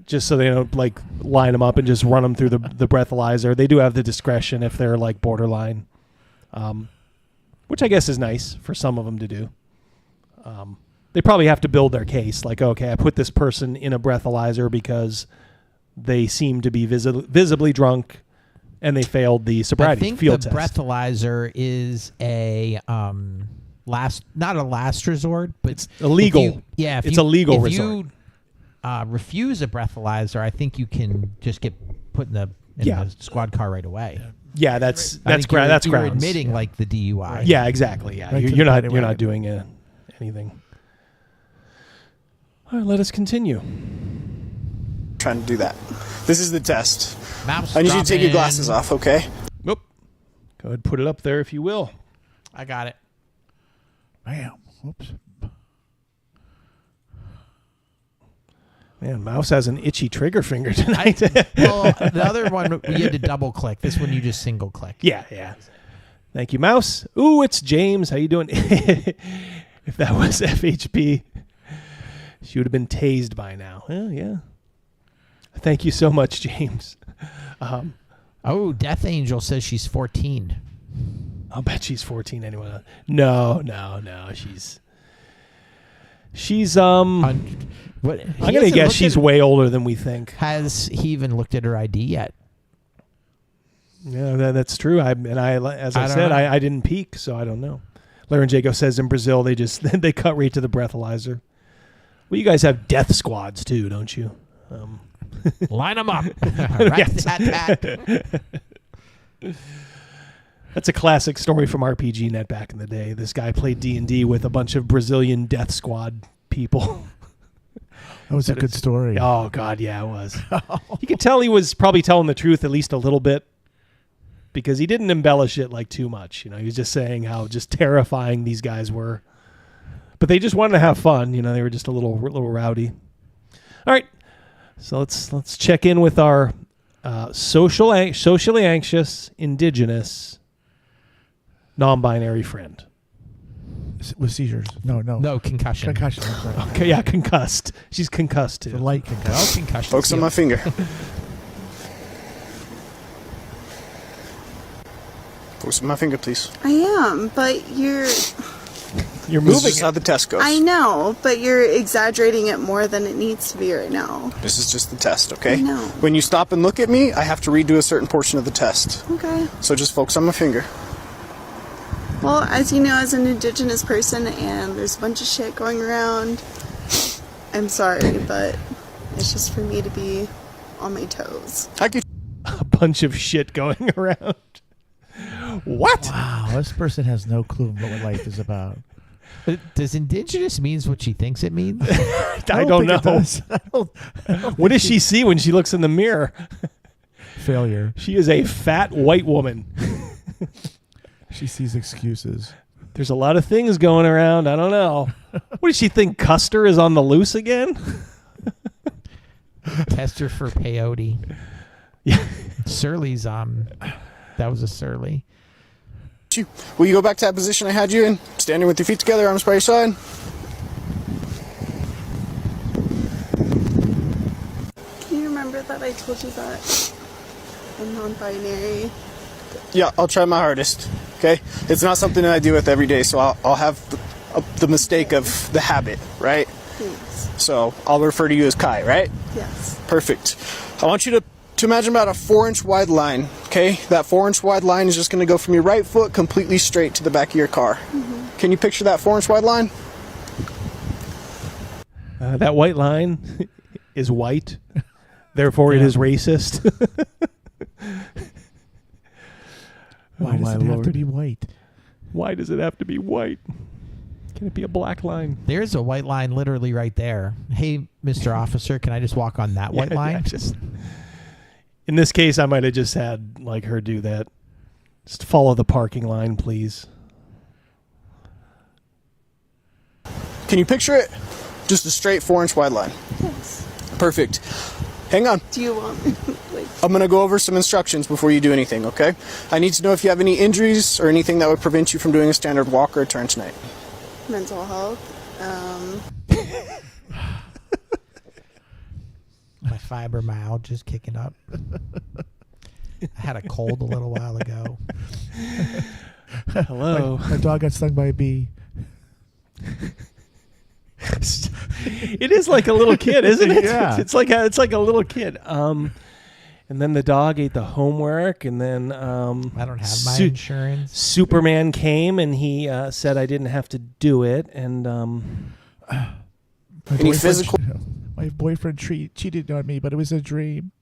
just so they don't like line them up and just run them through the breathalyzer. They do have the discretion if they're like borderline, which I guess is nice for some of them to do. They probably have to build their case. Like, okay, I put this person in a breathalyzer because they seem to be visibly drunk and they failed the sobriety field test. I think the breathalyzer is a not a last resort, but it's illegal. It's a legal resort. If you refuse a breathalyzer, I think you can just get put in the squad car right away. Yeah, that's you're grounds. admitting like the DUI. Yeah, exactly. Yeah, you're not doing anything. All right, let us continue. trying to do that. This is the test. Mouse I need you to take your glasses off, okay? Nope. Go ahead and put it up there if you will. I got it. Bam. Whoops. Man, Mouse has an itchy trigger finger tonight. Well, the other one, you had to double click. This one, you just single click. Yeah. Thank you, Mouse. Ooh, it's James. How you doing? If that was FHP, she would have been tased by now. Oh, yeah. Thank you so much, James. Death Angel says she's 14. I'll bet she's 14 anyway. No. She's What, I'm gonna guess she's way older than we think. Has he even looked at her ID yet? Yeah, that's true. As I said, I didn't peek, so I don't know. Laranjago says in Brazil they cut right to the breathalyzer. Well, you guys have death squads too, don't you? Line them up. That's a classic story from RPGNet back in the day. This guy played D&D with a bunch of Brazilian death squad people. That was a good story. Oh, God, yeah, it was. You could tell he was probably telling the truth at least a little bit because he didn't embellish it like too much. You know, he was just saying how just terrifying these guys were. But they just wanted to have fun. You know, they were just a little rowdy. All right, so let's check in with our socially anxious, indigenous, non-binary friend. With seizures. No, concussion. Concussion. That's right. Okay, yeah, concussed. She's concussed too. The light concussion. Oh, concussion. Focus on my finger. Focus on my finger, please. I am, but you're moving. This is how the test goes. I know, but you're exaggerating it more than it needs to be right now. This is just the test, okay? I know. When you stop and look at me, I have to redo a certain portion of the test. Okay. So just focus on my finger. Well, as you know, as an indigenous person, and there's a bunch of shit going around, I'm sorry, but it's just for me to be on my toes. A bunch of shit going around. What? Wow, this person has no clue what life is about. Does indigenous means what she thinks it means? I don't know. What does she see when she looks in the mirror? Failure. She is a fat white woman. She sees excuses. There's a lot of things going around. I don't know. What does she think? Custer is on the loose again? Test her for peyote. Yeah. Surly's that was a surly. Will you go back to that position I had you in? Standing with your feet together, arms by your side. Can you remember that I told you that I'm non-binary? Yeah, I'll try my hardest. Okay, it's not something that I deal with every day, so I'll have the mistake of the habit, right? Thanks. So I'll refer to you as Kai, right? Yes. Perfect. I want you to imagine about a 4-inch wide line. Okay, that 4-inch wide line is just going to go from your right foot completely straight to the back of your car. Mm-hmm. Can you picture that 4-inch wide line? That white line is white, therefore it is racist. Why does it have to be white? Why does it have to be white? Can it be a black line? There's a white line literally right there. Hey, Mr. Officer, can I just walk on that white line? Yeah, in this case, I might have just had like her do that. Just follow the parking line, please. Can you picture it? Just a straight 4-inch wide line. Yes. Perfect. Hang on. Do you want me, I'm going to go over some instructions before you do anything, okay? I need to know if you have any injuries or anything that would prevent you from doing a standard walk or a turn tonight. mental health? My fibromyalgia's kicking up. I had a cold a little while ago. Hello. My dog got stung by a bee. It is like a little kid, isn't it? Yeah. It's like a little kid. And then the dog ate the homework, and then I don't have my insurance. Superman came, and he said I didn't have to do it, and my boyfriend cheated on me, but it was a dream.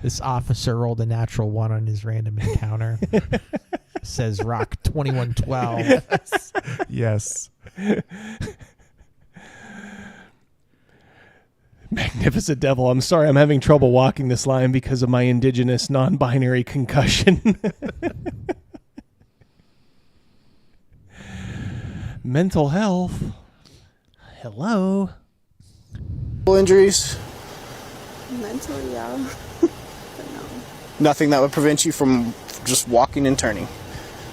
This officer rolled a natural 1 on his random encounter. Says Rock 2112. Yes. Magnificent Devil, I'm sorry, I'm having trouble walking this line because of my indigenous non-binary concussion. Mental health. Hello. Injuries? Mentally, yeah. Nothing that would prevent you from just walking and turning.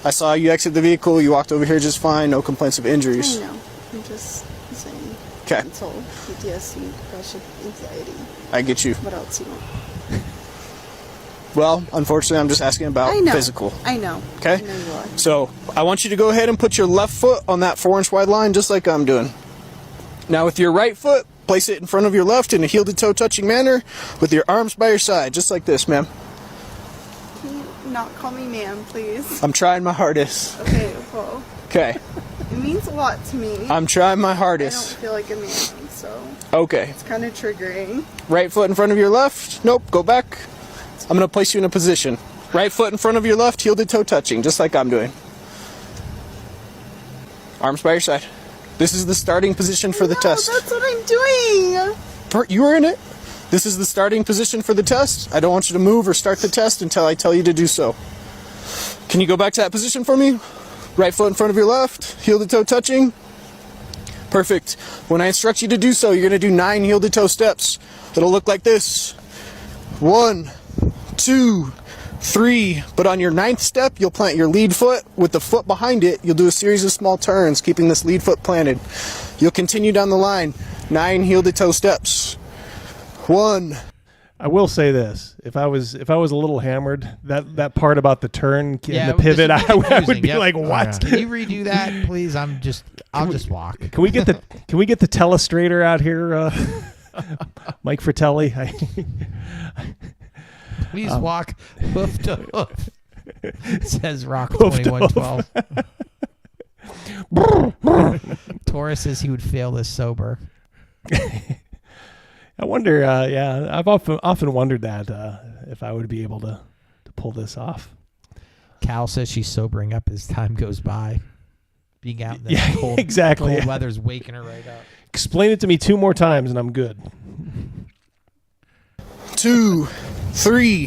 I saw you exit the vehicle, you walked over here just fine, no complaints of injuries. I know. I'm just saying. Okay. Mental PTSD, depression, anxiety. I get you. What else you want? Well, unfortunately, I'm just asking about I know. physical. I know. Okay? I know you are. So, I want you to go ahead and put your left foot on that 4-inch wide line, just like I'm doing. Now, with your right foot, place it in front of your left in a heel-to-toe touching manner, with your arms by your side, just like this, ma'am. Can you not call me ma'am, please? I'm trying my hardest. Okay, well, Okay. it means a lot to me. I'm trying my I hardest. don't feel like a man, so Okay. it's kind of triggering. Right foot in front of your left. Nope, go back. I'm going to place you in a position. Right foot in front of your left, heel-to-toe touching, just like I'm doing. Arms by your side. This is the starting position for the test. That's what I'm doing. You were in it. This is the starting position for the test. I don't want you to move or start the test until I tell you to do so. Can you go back to that position for me? Right foot in front of your left, heel-to-toe touching. Perfect. When I instruct you to do so, you're going to do 9 heel-to-toe steps. It'll look like this. 1, 2, 3. But on your 9th step, you'll plant your lead foot. With the foot behind it, you'll do a series of small turns, keeping this lead foot planted. You'll continue down the line. 9 heel-to-toe steps. 1. I will say this: if I was a little hammered, that part about the turn Yeah, and the pivot, this I would be would be confusing. like, Yep. what? Can you redo that, please? I'll just walk. Can we get the telestrator out here, Mike Fratelli? Please walk hoof to hoof. Says Rock Hoof to 2112. Taurus says he would fail this sober. I wonder. Yeah, I've often wondered that if I would be able to pull this off. Cal says she's sobering up as time goes by. Being out in the Yeah, cold, exactly. cold weather's waking her right up. Explain it to me 2 more times, and I'm good. 2, 3.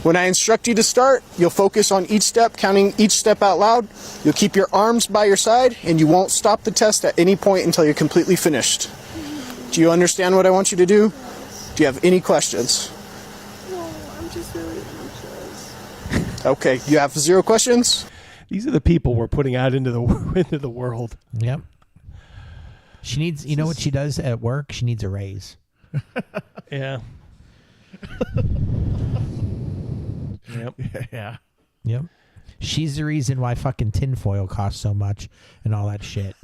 When I instruct you to start, you'll focus on each step, counting each step out loud. You'll keep your arms by your side, and you won't stop the test at any point until you're completely finished. Do you understand what I want you to do? Do you have any questions? No, I'm just really anxious. Okay, you have 0 questions? These are the people we're putting out into the world. Yep. She needs, you know what she does at work? She needs a raise. Yeah. Yep. Yeah. Yep. She's the reason why fucking tinfoil costs so much and all that shit.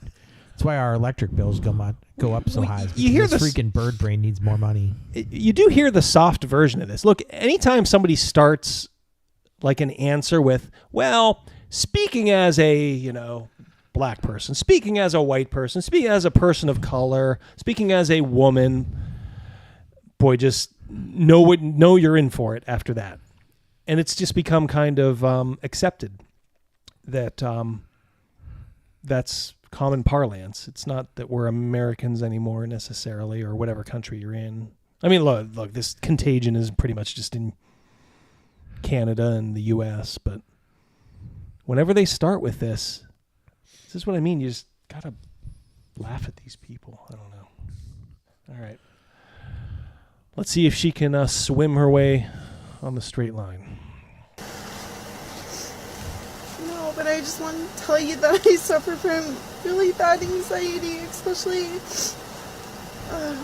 That's why our electric bills go up so high. You hear this this freaking bird brain needs more money. You do hear the soft version of this. Look, anytime somebody starts like an answer with, well, speaking as a, black person, speaking as a white person, speaking as a person of color, speaking as a woman, boy, just know you're in for it after that. And it's just become kind of accepted that that's common parlance. It's not that we're Americans anymore necessarily, or whatever country you're in. I mean, look, this contagion is pretty much just in Canada and the U.S., but whenever they start with this is what I mean. You just gotta laugh at these people. I don't know. All right. Let's see if she can swim her way on the straight line. No, but I just want to tell you that I suffer from really bad anxiety, especially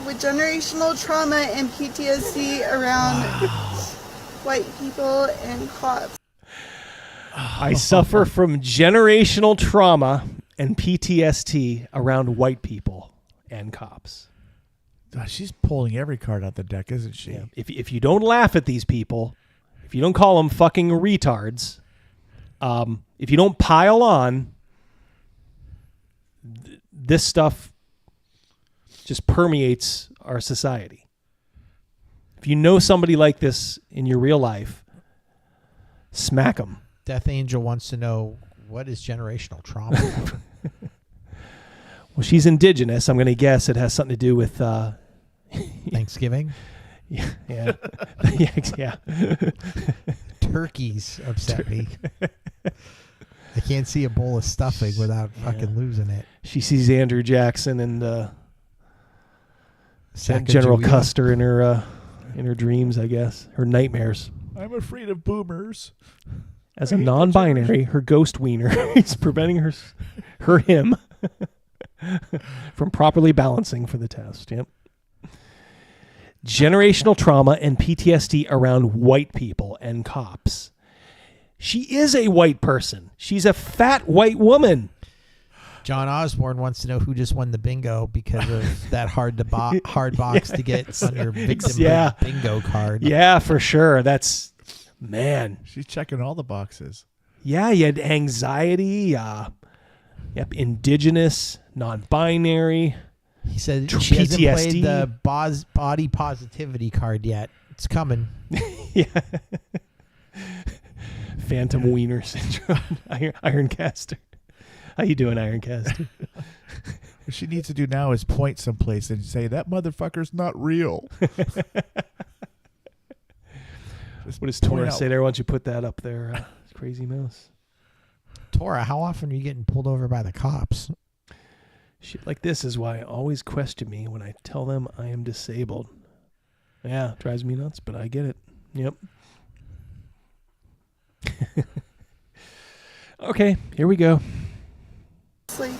with generational trauma and PTSD around white people and cops. I suffer from generational trauma and PTSD around white people and cops. She's pulling every card out the deck, isn't she? Yeah. If you don't laugh at these people, if you don't call them fucking retards, if you don't pile on, this stuff just permeates our society. If you know somebody like this in your real life, smack them. Death Angel wants to know, what is generational trauma? Well, she's indigenous. I'm going to guess it has something to do with Thanksgiving? Yeah. Yeah. Turkeys upset me. I can't see a bowl of stuffing without fucking losing it. She sees Andrew Jackson and Sacagawea. General Custer in her dreams, I guess. Her nightmares. I'm afraid of boomers. As a non-binary, her ghost wiener is preventing him from properly balancing for the test. Yep. generational trauma and PTSD around white people and cops. She is a white person. She's a fat white woman. John Osborne wants to know who just won the bingo because of that hard box to get on your victim bingo card. Yeah, for sure. That's, man. She's checking all the boxes. Yeah, you had anxiety, indigenous, non-binary. He said she hasn't PTSD. played the body positivity card yet. It's coming. Yeah. Phantom Wiener Syndrome. Ironcaster. How you doing, Ironcaster? What she needs to do now is point someplace and say, that motherfucker's not real. What does Tora say there? Why don't you put that up there, Crazy Mouse? Tora, how often are you getting pulled over by the cops? Shit like this is why I always question me when I tell them I am disabled. Yeah, it drives me nuts, but I get it. Yep. Okay, here we go. It's like,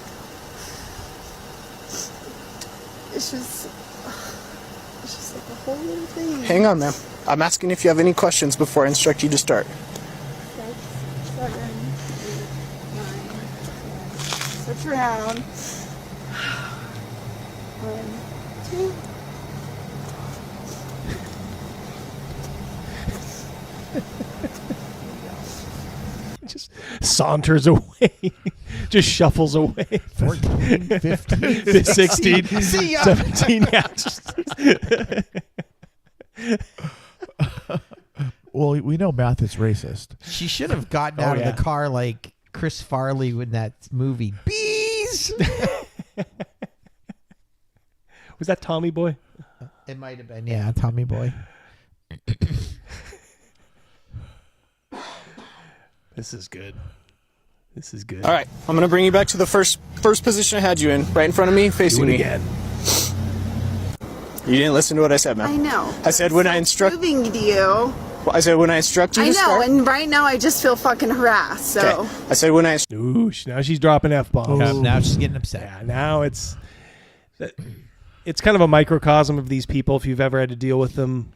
it's just like a whole little thing. Hang on, ma'am. I'm asking if you have any questions before I instruct you to start. 6, 7, 8, 9, 10. Switch around. 1, 2. Just saunters away. Just shuffles away. 14, 15, 16, See ya. 17. Yeah. Well, we know math is racist. She should have gotten out of the car like Chris Farley in that movie. Bees! Was that Tommy Boy? It might have been, yeah, Tommy Boy. This is good. This is good. All right, I'm going to bring you back to the first position I had you in, right in front of me, facing me. Again. You didn't listen to what I said, man. I know. I said when I instruct. Moving to you. I said when I instruct you I to know, start. and right now I just feel fucking harassed. So. Okay. I said when I. Ooh, now she's dropping F-bombs. Now she's getting upset. Yeah, now it's kind of a microcosm of these people. If you've ever had to deal with them,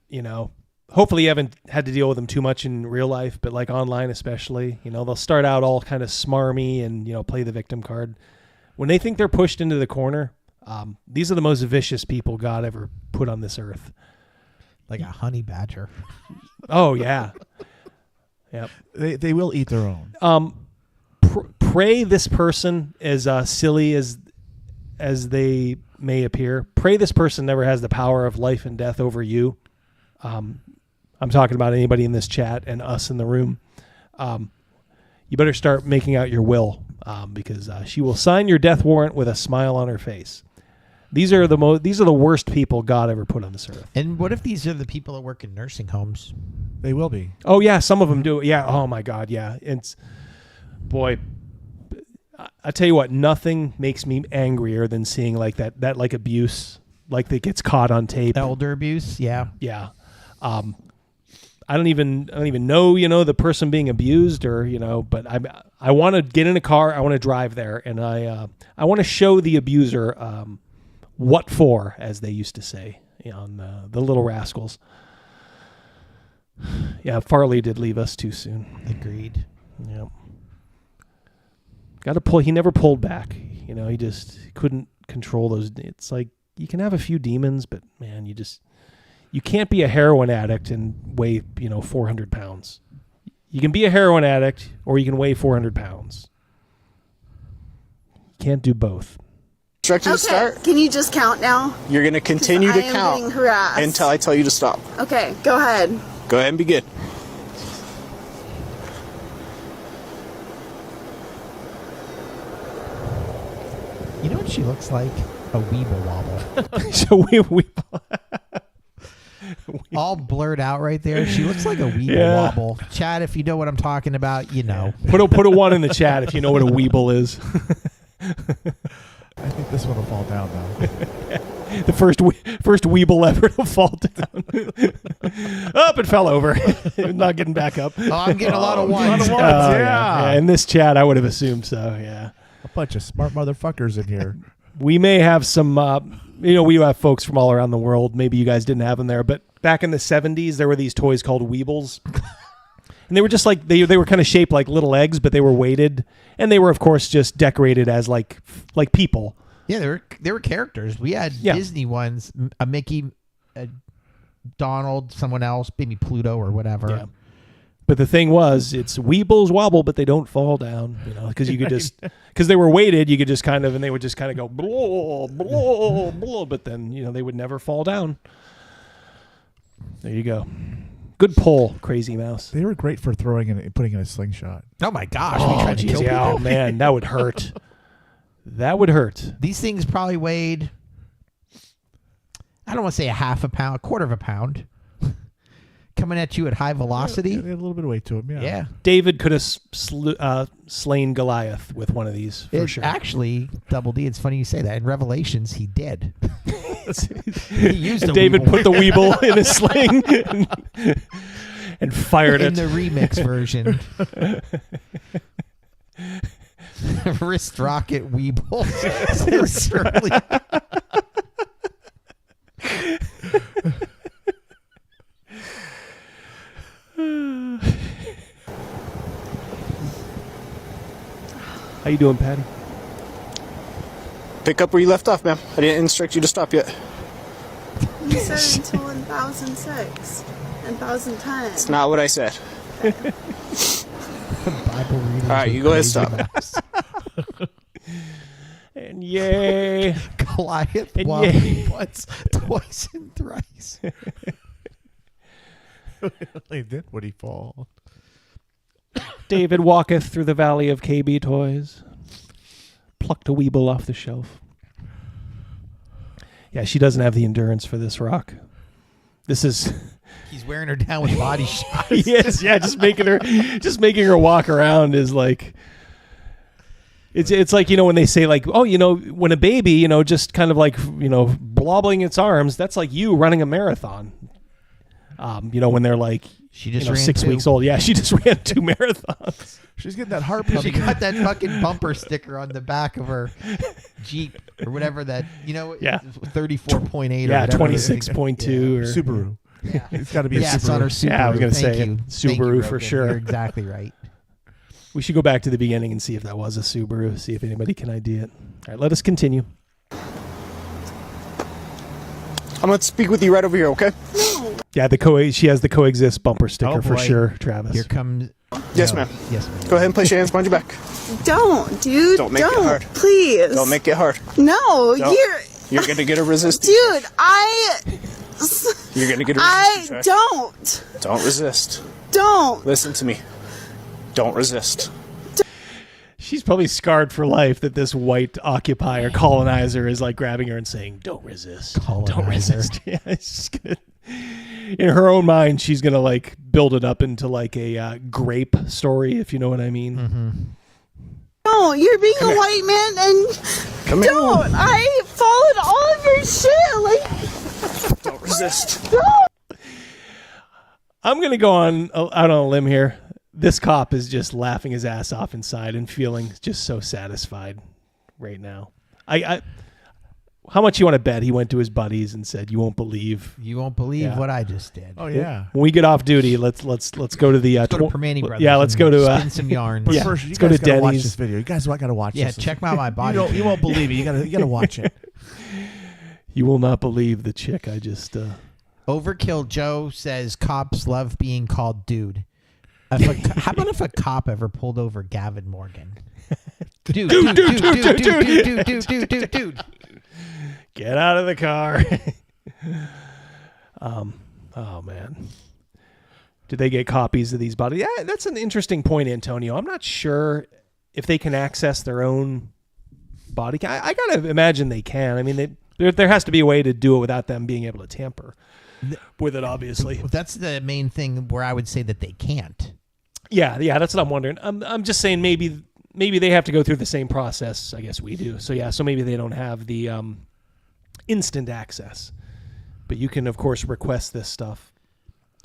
you know, hopefully you haven't had to deal with them too much in real life, but like online especially, you know, they'll start out all kind of smarmy and, you know, play the victim card. When they think they're pushed into the corner, these are the most vicious people God ever put on this earth. Like a honey badger. Oh, yeah. Yep. They will eat their own. Pray this person, as silly as they may appear, pray this person never has the power of life and death over you. I'm talking about anybody in this chat and us in the room. You better start making out your will, because she will sign your death warrant with a smile on her face. These are the worst people God ever put on this earth. And what if these are the people that work in nursing homes? They will be. Oh yeah, some of them do. Yeah. Oh my God. Yeah. Boy, I tell you what, nothing makes me angrier than seeing like that like abuse, like that gets caught on tape. Elder abuse. Yeah. Yeah. I don't even know, you know, the person being abused or, you know, but I want to get in a car. I want to drive there, and I want to show the abuser what for, as they used to say on the Little Rascals. Yeah, Farley did leave us too soon. Agreed. Yeah. Got to pull. He never pulled back. You know, he just couldn't control those. It's like you can have a few demons, but man, you can't be a heroin addict and weigh, you know, 400 pounds. You can be a heroin addict or you can weigh 400 pounds. You can't do both. Instruct you to start. Can you just count now? You're going to continue to I am count getting harassed. until I tell you to stop. Okay, go ahead. Go ahead and begin. You know what she looks like? A weeble wobble. So weeble. All blurred out right there. She looks like a weeble wobble. Chad, if you know what I'm talking about, you know. Put a 1 in the chat if you know what a weeble is. I think this one will fall down now. The first weeble ever to fall down. Up, it fell over. Not getting back up. Oh, I'm getting a lot of ones. Yeah. In this chat, I would have assumed so. Yeah. A bunch of smart motherfuckers in here. We may have some, we have folks from all around the world. Maybe you guys didn't have them there, but back in the 70s, there were these toys called Weebles. And they were just like, they were kind of shaped like little eggs, but they were weighted. And they were, of course, just decorated as like people. Yeah, they were characters. We had Disney ones, a Mickey, a Donald, someone else, maybe Pluto or whatever. Yeah. But the thing was, it's Weebles wobble, but they don't fall down, because you could just, because they were weighted, you could just kind of, and they would just kind of go, blah, blah, blah, but then, they would never fall down. There you go. Good pull, Crazy Mouse. They were great for throwing and putting in a slingshot. Oh my gosh. Oh, we tried to kill people. Oh man, that would hurt. That would hurt. These things probably weighed, I don't want to say a quarter of a pound. Coming at you at high velocity. Yeah, they had a little bit of weight to them, yeah. Yeah. David could have slain Goliath with one of these, for sure. Actually, Double D, it's funny you say that. In Revelations, he did. He used and David Weeble. put the Weeble in a sling and fired it. In the remix version. Wrist rocket Weeble. How you doing, Patty? Pick up where you left off, ma'am. I didn't instruct you to stop yet. You said until 1006 and 1010. It's not what I said. Bible readers. All right, you go ahead and stop. And yay. Goliath and won yay. once, twice, and thrice. Then would he fall? David walketh through the valley of KB toys. Plucked a Weeble off the shelf. Yeah, she doesn't have the endurance for this rock. This is... He's wearing her down with body shots. Yes, yeah, just making her walk around is like... It's like, when they say like, oh, when a baby, just kind of like, blobbling its arms, that's like you running a marathon. When they're like, she just ran 6 2. weeks old. Yeah, she just ran 2 marathons. She's getting that heart pump. She got that fucking bumper sticker on the back of her Jeep or whatever that, yeah. 34.8 yeah, or whatever. 26.2 or Subaru. Yeah. It's got to be a Subaru. It's on her Subaru. Yeah, I was going to say Thank Subaru you, for Rogan. sure. You're exactly right. We should go back to the beginning and see if that was a Subaru, see if anybody can ID it. All right, let us continue. I'm going to speak with you right over here, okay? Yeah, she has the coexist bumper sticker for sure, Travis. Here comes... Yes, ma'am. Yes, ma'am. Go ahead and place your hands behind your back. Don't, dude. Don't make it hard. Please. Don't make it hard. No, Don't. You're going to get a resistance. Dude, You're going to get a resistance. I don't. Don't resist. Don't. Listen to me. Don't resist. She's probably scarred for life that this white occupier colonizer is like grabbing her and saying, "Don't resist. Don't resist." Yeah, it's just gonna, in her own mind, she's gonna like build it up into like a grape story, if you know what I mean. Mm-hmm. No, you're being a white man and don't. I followed all of your shit. Don't resist. Don't. I'm gonna go out on a limb here. This cop is just laughing his ass off inside and feeling just so satisfied right now. How much you want to bet he went to his buddies and said, "You won't believe what I just did." Oh yeah. When we get off duty, let's go to the Let's go to Permane Brothers. Yeah, let's go to spin some yarns. But yeah, first, you let's go guys to gotta watch Denny's. this video. You guys got to watch this. Yeah, check out my body. You won't believe it. You gotta watch it. You will not believe the chick I just. Overkill Joe says cops love being called dude. How about if a cop ever pulled over Gavin Morgan? Dude. Get out of the car. Oh man. Did they get copies of these bodies? Yeah, that's an interesting point, Antonio. I'm not sure if they can access their own body. I gotta imagine they can. I mean, there has to be a way to do it without them being able to tamper with it, obviously. That's the main thing where I would say that they can't. Yeah, that's what I'm wondering. I'm just saying maybe they have to go through the same process I guess we do. So yeah, so maybe they don't have the instant access. But you can of course request this stuff.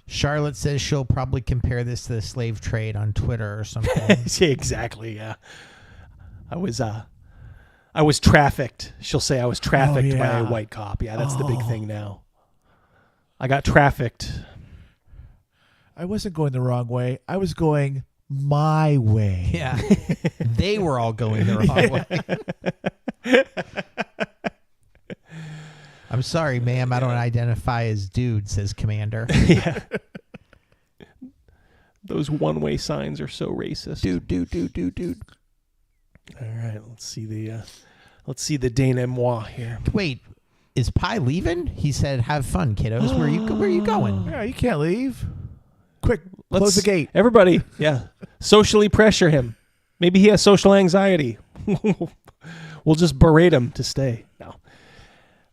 Charlotte says she'll probably compare this to the slave trade on Twitter or something. Yeah, exactly, yeah. I I was trafficked. She'll say I was trafficked by a yeah. white cop. Yeah, that's the big thing now. I got trafficked. I wasn't going the wrong way. I was going my way. Yeah. They were all going the wrong way. I'm sorry, ma'am. I don't identify as dude, says Commander. Yeah. Those one-way signs are so racist. Dude. All right, let's see the denouement here. Wait, is Pi leaving? He said, "Have fun, kiddos." Where are you going? Yeah, you can't leave. Quick, close the gate. Everybody, yeah. Socially pressure him. Maybe he has social anxiety. We'll just berate him to stay. No.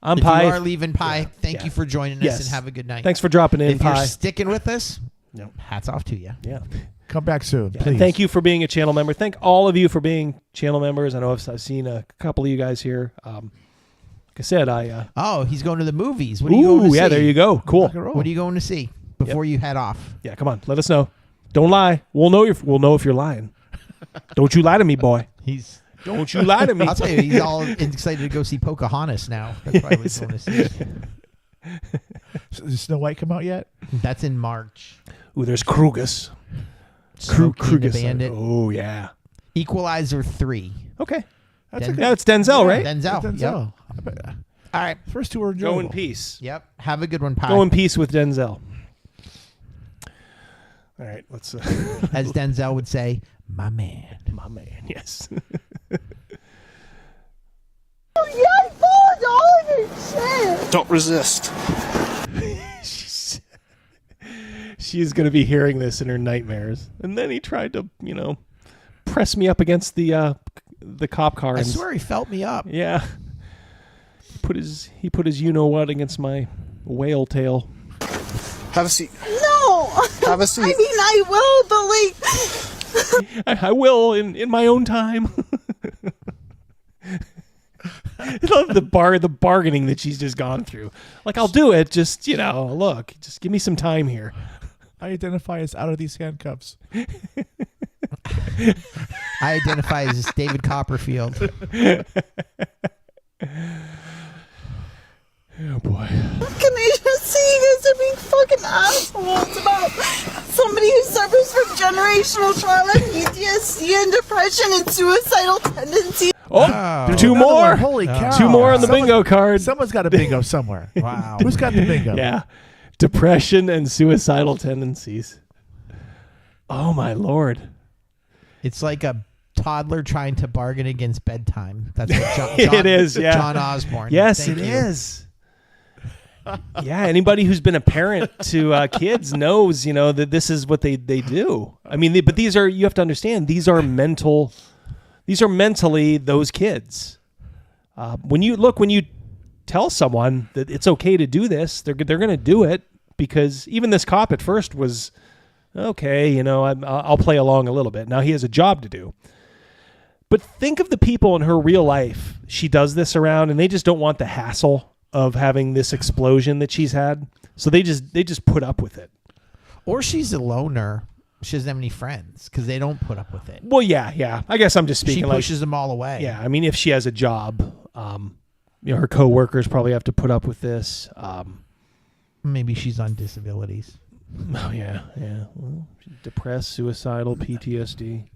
I'm If Pi. you are leaving, Pi, thank Yeah. you for joining us Yes. and have a good night. Thanks for dropping in, If you're Pi. sticking with us, Yep. hats off to you. Yeah. Come back soon, Yeah, please. and thank you for being a channel member. Thank all of you for being channel members. I know I've seen a couple of you guys here. Like I said, Oh, he's going to the movies. What are you going to see? yeah, there you go. Cool. What are you going to see before you head off? Yeah, come on. Let us know. Don't lie. We'll know if you're lying. Don't you lie to me, boy. Don't you lie to me. I'll tell you, he's all excited to go see Pocahontas now. That's probably what he's going to see. So does Snow White come out yet? That's in March. Ooh, there's Krugus. Smokey and the Krugus. Bandit. Oh, yeah. Equalizer 3. Okay. That's Yeah, it's Denzel, right? Denzel. Denzel. Yep. All right. First two were enjoyable. Go in peace. Yep. Have a good one, Pi. Go in peace with Denzel. All right, let's... As Denzel would say, my man. My man, yes. Don't resist. She's going to be hearing this in her nightmares. And then he tried to, press me up against the cop car. I And, swear he felt me up. yeah. He put his you-know-what against my whale tail. Have a seat. No! Have a seat. I mean, I will, but like... I will in my own time. I love the bargaining that she's just gone through. Like, I'll do it. Just, look, just give me some time here. I identify as out of these handcuffs. I identify as David Copperfield. Oh, boy. Can I just say you guys are being fucking assholes about somebody who suffers from generational trauma, PTSD, and depression and suicidal tendencies? Oh, There's two another more. one. Holy cow. Two more on the bingo card. Someone's got a bingo somewhere. Wow. Who's got the bingo? Yeah. Depression and suicidal tendencies. Oh, my Lord. It's like a toddler trying to bargain against bedtime. That's what John It is, yeah. John Osborne. Yes, Thank it you. is. Yeah, anybody who's been a parent to kids knows, that this is what they do. I mean, but you have to understand, these are mentally those kids. When you tell someone that it's okay to do this, they're going to do it, because even this cop at first was, okay, I'll play along a little bit. Now he has a job to do. But think of the people in her real life she does this around, and they just don't want the hassle of having this explosion that she's had. So they just put up with it. Or she's a loner. She doesn't have any friends because they don't put up with it. Well, yeah. I guess I'm just speaking. She pushes them all away. Yeah, I mean, if she has a job, her coworkers probably have to put up with this. Maybe she's on disabilities. Oh yeah. Well, depressed, suicidal, PTSD.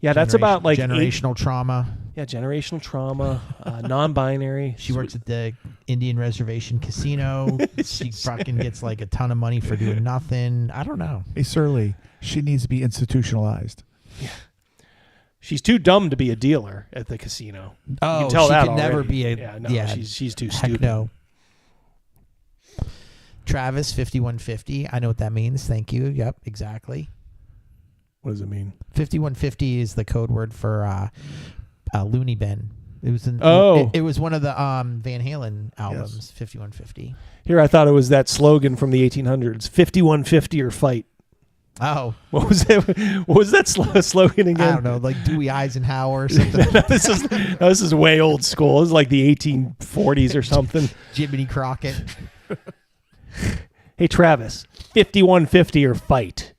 Yeah, that's about like generational trauma. Yeah, generational trauma, non-binary. She works at the Indian Reservation Casino. She fucking gets like a ton of money for doing nothing. I don't know. Hey, Surly, she needs to be institutionalized. Yeah. She's too dumb to be a dealer at the casino. Oh, you can tell she that could never already. be a... Yeah, no, yeah, she's too heck stupid. no. Travis, 5150. I know what that means. Thank you. Yep, exactly. What does it mean? 5150 is the code word for Looney Bin. It was it was one of the Van Halen albums, yes. 5150. Here I thought it was that slogan from the 1800s, 5150 or fight. Oh. What was that slogan again? I don't know, like Dewey Eisenhower or something. This is way old school. This is like the 1840s or something. Jiminy Crockett. Hey Travis, 5150 or fight.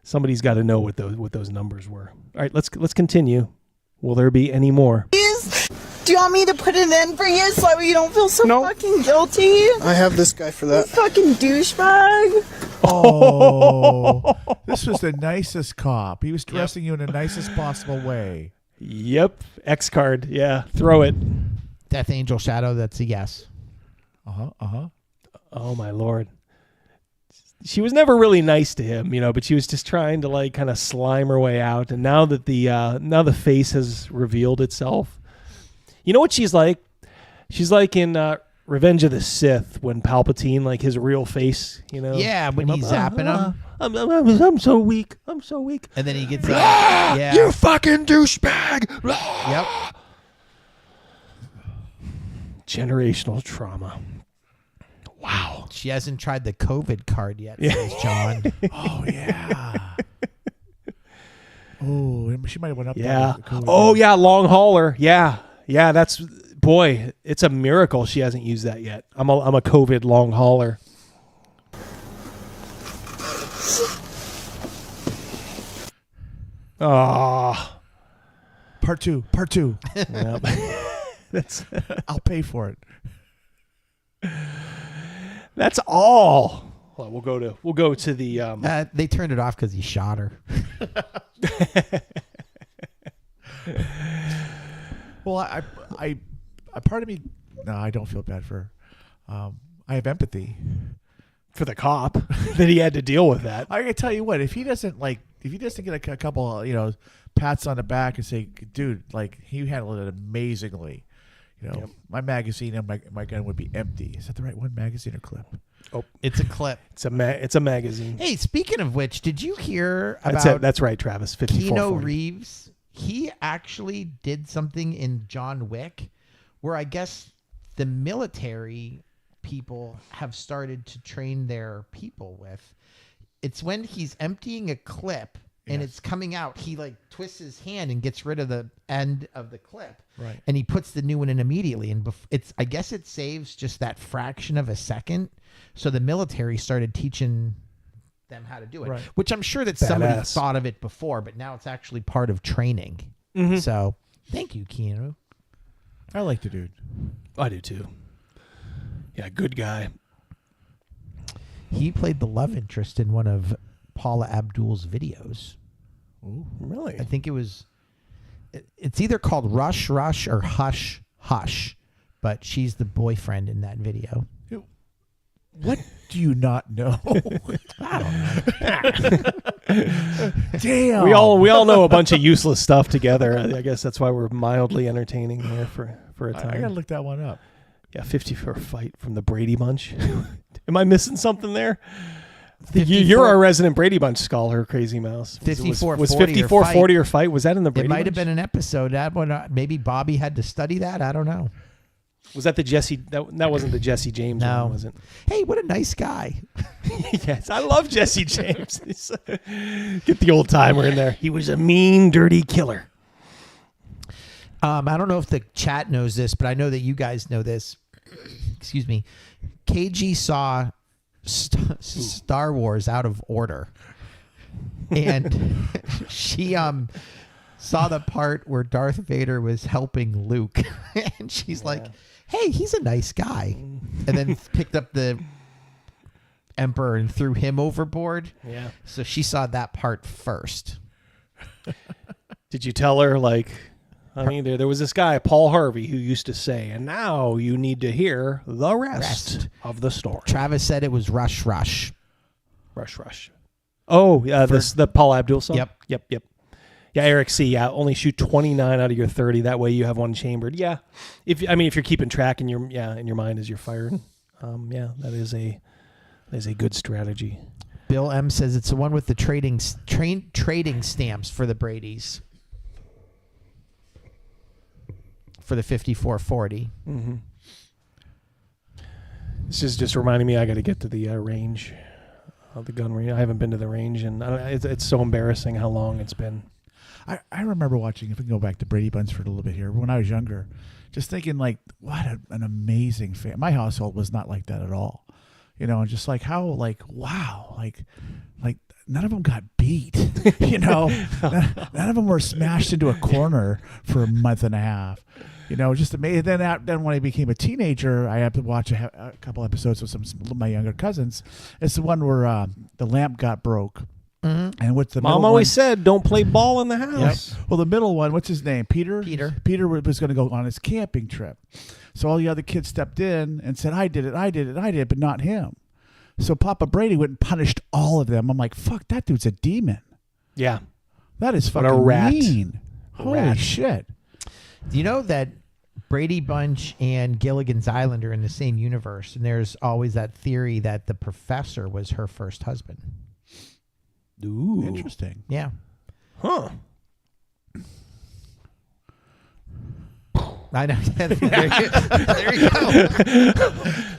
Somebody's got to know what those numbers were. All right, let's continue. Will there be any more? Do you want me to put it in for you so you don't feel so fucking guilty? I have this guy for that. You fucking douchebag. Oh, this was the nicest cop. He was dressing you in the nicest possible way. Yep. X card. Yeah. Throw it. Death Angel Shadow, that's a yes. Oh my lord. She was never really nice to him, but she was just trying to like kind of slime her way out. And now that the face has revealed itself, you know what she's like? She's like in Revenge of the Sith when Palpatine, like his real face, Yeah, when he's zapping him. I'm so weak. I'm so weak. And then he gets yeah. You fucking douchebag. Yep. Generational trauma. Wow. She hasn't tried the COVID card yet, says John. Oh, yeah. Oh, she might have went up there. Yeah. with the COVID. Oh, yeah. Long hauler. Yeah. Yeah. That's, boy, it's a miracle she hasn't used that yet. I'm a COVID long hauler. Ah. Part two. Yep. That's I'll pay for it. That's all. Well, we'll go to the. They turned it off because he shot her. Well, I part of me, no, I don't feel bad for her. I have empathy for the cop that he had to deal with that. I can tell you what, if he doesn't get a couple, pats on the back and say, dude, like he handled it amazingly. My magazine and my gun would be empty. Is that the right one? Magazine or clip? Oh, it's a clip. It's a magazine. Hey, speaking of which, did you hear about? That's right, Travis. 54. Keanu Reeves. He actually did something in John Wick, where I guess the military people have started to train their people with. It's when he's emptying a clip and it's coming out, he like twists his hand and gets rid of the end of the clip. Right. And he puts the new one in immediately. And I guess it saves just that fraction of a second. So the military started teaching them how to do it, which I'm sure that somebody thought of it before, but now it's actually part of training. Mm-hmm. So thank you, Keanu. I like the dude. I do too. Yeah, good guy. He played the love interest in one of Paula Abdul's videos. Ooh, really? I think it was. It's either called Rush Rush or Hush Hush, but she's the boyfriend in that video. What do you not know? I don't know. Damn. We all know a bunch of useless stuff together. I guess that's why we're mildly entertaining here for a time. I gotta look that one up. Yeah, 50 for a fight from the Brady Bunch. Am I missing something there? You're our resident Brady Bunch scholar, Crazy Mouse. 54 was 54-40 or fight? Was that in the Brady Bunch? It might have been an episode. That one, maybe Bobby had to study that. I don't know. Was that the Jesse? That wasn't the Jesse James one, was it? Hey, what a nice guy. Yes, I love Jesse James. Get the old timer in there. He was a mean, dirty killer. I don't know if the chat knows this, but I know that you guys know this. Excuse me. KG saw Star Wars Out of Order, and she saw the part where Darth Vader was helping Luke, and she's like, hey, he's a nice guy, and then picked up the Emperor and threw him overboard. Yeah. So she saw that part first. Did you tell her, like, I mean, there was this guy, Paul Harvey, who used to say, and now you need to hear the rest of the story. Travis said it was Rush Rush. Rush Rush. Oh, the Paul Abdul song? Yep. Yeah, Eric C. Yeah, only shoot 29 out of your 30. That way you have one chambered. Yeah, if you're keeping track in your mind as you're firing, that is a good strategy. Bill M says it's the one with the trading stamps for the Bradys for the 5440. Mm-hmm. This is just reminding me I got to get to the range, the gun range. I haven't been to the range, and it's so embarrassing how long it's been. I remember watching, if we can go back to Brady Bunch for a little bit here, when I was younger, just thinking like, what an amazing family. My household was not like that at all. And just like how, like, wow, like like none of them got beat. You know, none of them were smashed into a corner for a month and a half. You know, just amazing. Then when I became a teenager, I had to watch a couple episodes with some of my younger cousins. It's the one where the lamp got broke. And what's the Mom always said, "Don't play ball in the house." Yep. Well, the middle one, what's his name? Peter. Peter was going to go on his camping trip, so all the other kids stepped in and said, "I did it," but not him. So Papa Brady went and punished all of them. I'm like, "Fuck, that dude's a demon." Yeah, that is What fucking a rat. mean. A Holy rat. shit! Do you know that Brady Bunch and Gilligan's Island are in the same universe? And there's always that theory that the professor was her first husband. Ooh. Interesting. Yeah. Huh. I know. There you go.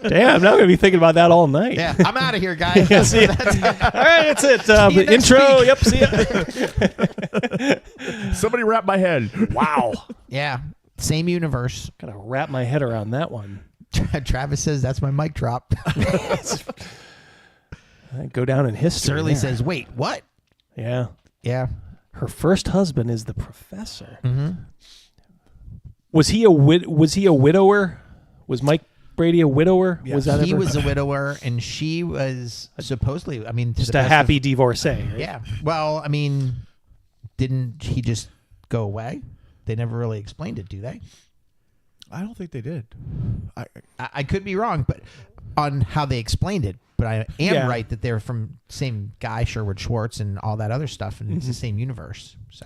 Damn, now I'm gonna be thinking about that all night. Yeah, I'm out of here, guys. Yeah, see ya. All right, that's it. See you next Intro. week. Yep. See ya. Somebody wrap my head. Wow. Yeah. Same universe. Gotta wrap my head around that one. Travis says that's my mic drop. Go down in history. Surly there. says, "Wait, what?" Yeah. Yeah. Her first husband is the professor. Mm-hmm. Was he a widower? Was Mike Brady a widower? Yeah. Was that he ever? was a widower, and she was supposedly, I mean, to Just the a best happy of- divorcee. Right? Yeah. Well, I mean, didn't he just go away? They never really explained it, do they? I don't think they did. I could be wrong, but on how they explained it. But I am right that they're from same guy, Sherwood Schwartz, and all that other stuff, and it's the same universe. So.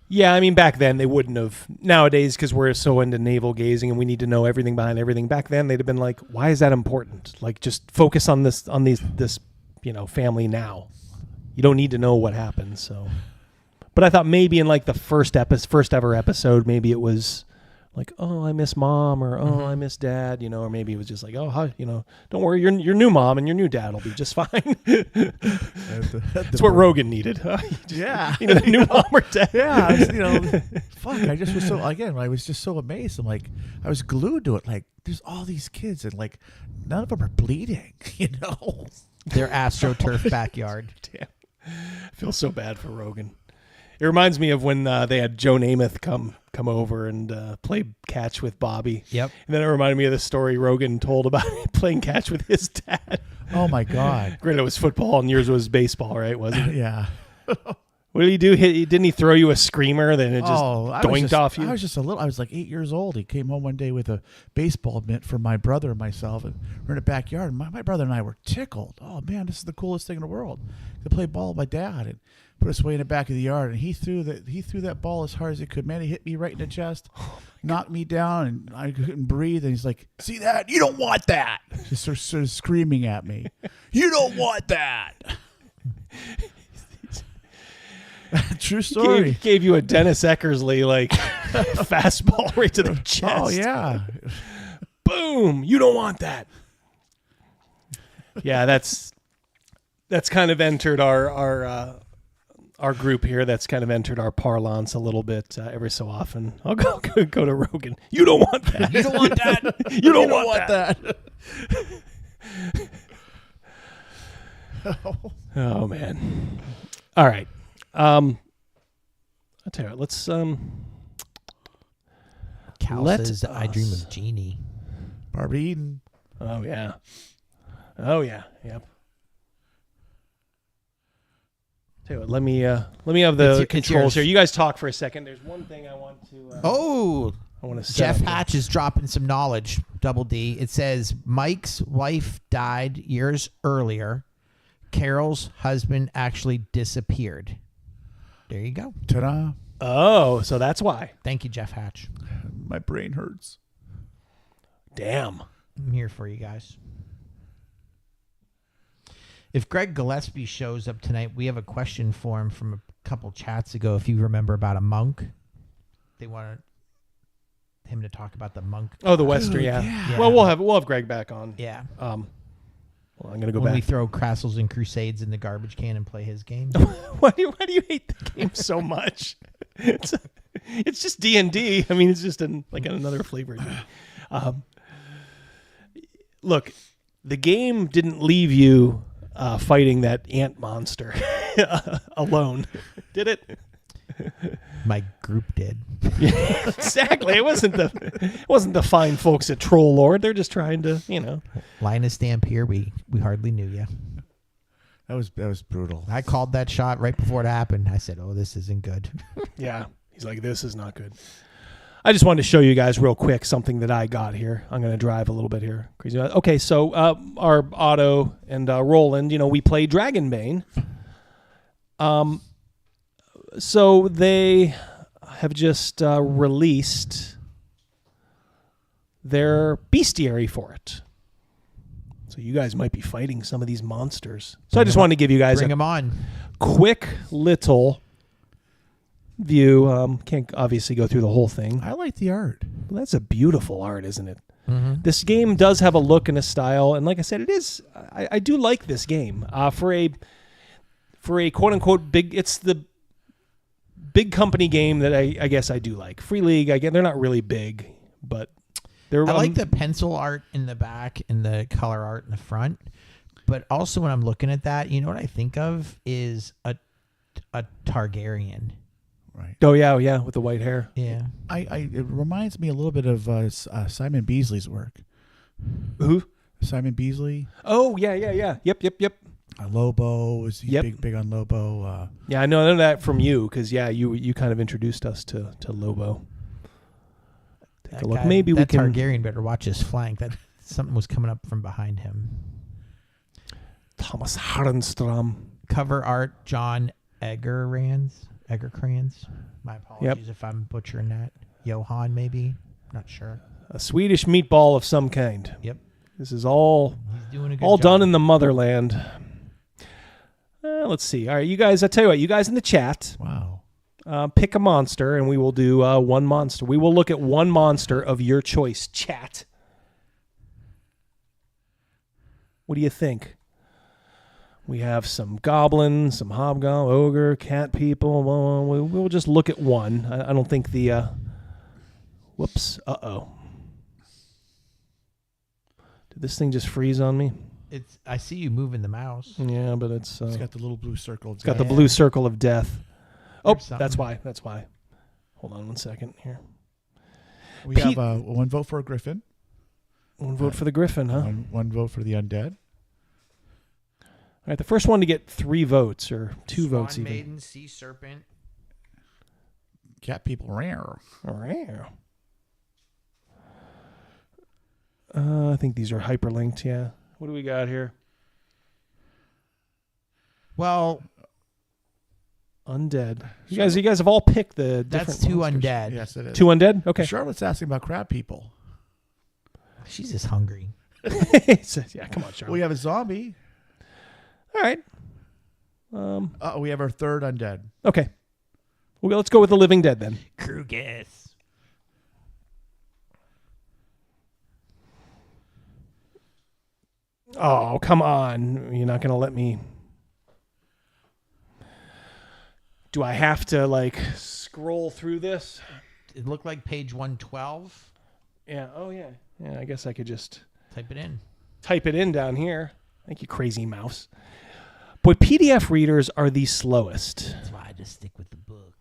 Yeah, I mean, back then they wouldn't have. Nowadays, because we're so into navel gazing and we need to know everything behind everything. Back then, they'd have been like, "Why is that important? Like, just focus on this, family now. You don't need to know what happened." So, but I thought maybe in like the first ever episode, maybe it was like, "Oh, I miss mom," or "Oh, I miss dad," or maybe it was just like, "Oh, hi, don't worry, your new mom and your new dad will be just fine." That's what Rogan needed. Yeah, a new mom or dad. Yeah, fuck. I just was I was just so amazed. I'm like, I was glued to it. Like, there's all these kids, and like, none of them are bleeding. Their AstroTurf backyard. Damn, I feel so bad for Rogan. It reminds me of when they had Joe Namath come over and play catch with Bobby. Yep. And then it reminded me of the story Rogan told about playing catch with his dad. Oh my God! Granted, it was football and yours was baseball, right? Wasn't it? Yeah. What did he do? Didn't he throw you a screamer? Then it just doinked off you. I was just a little. I was like 8 years old. He came home one day with a baseball mitt for my brother and myself, and we're in the backyard. And my brother and I were tickled. Oh man, this is the coolest thing in the world to play ball with my dad. And put us way in the back of the yard, and he threw that ball as hard as he could. Man, he hit me right in the chest, knocked me down, and I couldn't breathe. And he's like, "See that? You don't want that!" Just sort of screaming at me. You don't want that. True story. Gave you a Dennis Eckersley fastball right to the chest. Oh yeah. Boom! You don't want that. Yeah, that's kind of entered our group here. That's kind of entered our parlance a little bit every so often. I'll go to Rogan. You don't want that. You don't want that. You don't want that. Oh man. All right. I'll tell you what, let's Cal says, "I dream of Jeannie." Barbara Eden. Oh yeah. Yep. Tell you what, let me have the controls here. You guys talk for a second. There's one thing I want to. I want to. Jeff Hatch is dropping some knowledge. Double D. It says Mike's wife died years earlier. Carol's husband actually disappeared. There you go. Ta-da. Oh, so that's why. Thank you, Jeff Hatch. My brain hurts. Damn. I'm here for you guys. If Greg Gillespie shows up tonight, we have a question for him from a couple chats ago. If you remember about a monk, they wanted him to talk about the monk. Oh, the Western, yeah. Well, we'll have Greg back on. Yeah. Well, I'm gonna go when back. we throw Castles and Crusades in the garbage can and play his game. Why do you hate the game so much? It's just D&D. I mean, it's just another flavor. Look, the game didn't leave you fighting that ant monster alone. Did it? My group did. Yeah, exactly. It wasn't the fine folks at Troll Lord. They're just trying to, Linus Dampier, we hardly knew you. That was brutal. I called that shot right before it happened. I said, "Oh, this isn't good." Yeah. He's like, this is not good. I just wanted to show you guys real quick something that I got here. I'm going to drive a little bit here. Crazy. Okay, so our Otto and Roland, we play DragonBane. So they have just released their bestiary for it. So you guys might be fighting some of these monsters. So I just wanted to give you guys bring them on. Quick little view. Can't obviously go through the whole thing. I like the art. Well, that's a beautiful art, isn't it? Mm-hmm. This game does have a look and a style, and like I said, it is. I do like this game for a quote unquote big. It's the big company game that I guess I do like. Free League. They're not really big, but they're. I like the pencil art in the back and the color art in the front. But also, when I'm looking at that, you know what I think of is a Targaryen. Right. Oh yeah, with the white hair. Yeah. It reminds me a little bit of Simon Beasley's work. Who? Simon Beasley. Oh yeah. Yep. Lobo was big on Lobo. Yeah, I know that from you because you kind of introduced us to Lobo. Take a look. Maybe we can. Targaryen better watch his flank. That something was coming up from behind him. Thomas Harrenstrom. Cover art John Egerkrans. My apologies if I'm butchering that. Johan, maybe. Not sure. A Swedish meatball of some kind. Yep. This is all done in the motherland. Let's see. All right, you guys. I tell you what. You guys in the chat. Wow. Pick a monster, and we will do one monster. We will look at one monster of your choice. Chat. What do you think? We have some goblins, some hobgoblin, ogre, cat people. Well, we'll just look at one. I don't think the... whoops. Uh-oh. Did this thing just freeze on me? I see you moving the mouse. Yeah, but it's got the little blue circle. It's got the blue circle of death. Oh, that's why. Hold on one second here. We have one vote for a griffin. One vote for the griffin, huh? One vote for the undead. All right, the first one to get 3 votes or 2 votes even. Maiden, sea serpent. Cat people, rare. I think these are hyperlinked. Yeah. What do we got here? Well, undead. You guys have all picked the different. That's 2 monsters. undead. Yes, it is. 2 undead. Okay. Charlotte's asking about crab people. She's just hungry. Yeah, come on, Charlotte. We have a zombie. All right. We have our 3rd undead. Okay. Well, let's go with the living dead then. Krugus. Oh, come on. You're not going to let me... Do I have to, scroll through this? It looked like page 112. Yeah. Oh, yeah. Yeah, I guess I could just... Type it in. Type it in down here. Thank you, crazy mouse. Boy, PDF readers are the slowest. That's why I just stick with the book.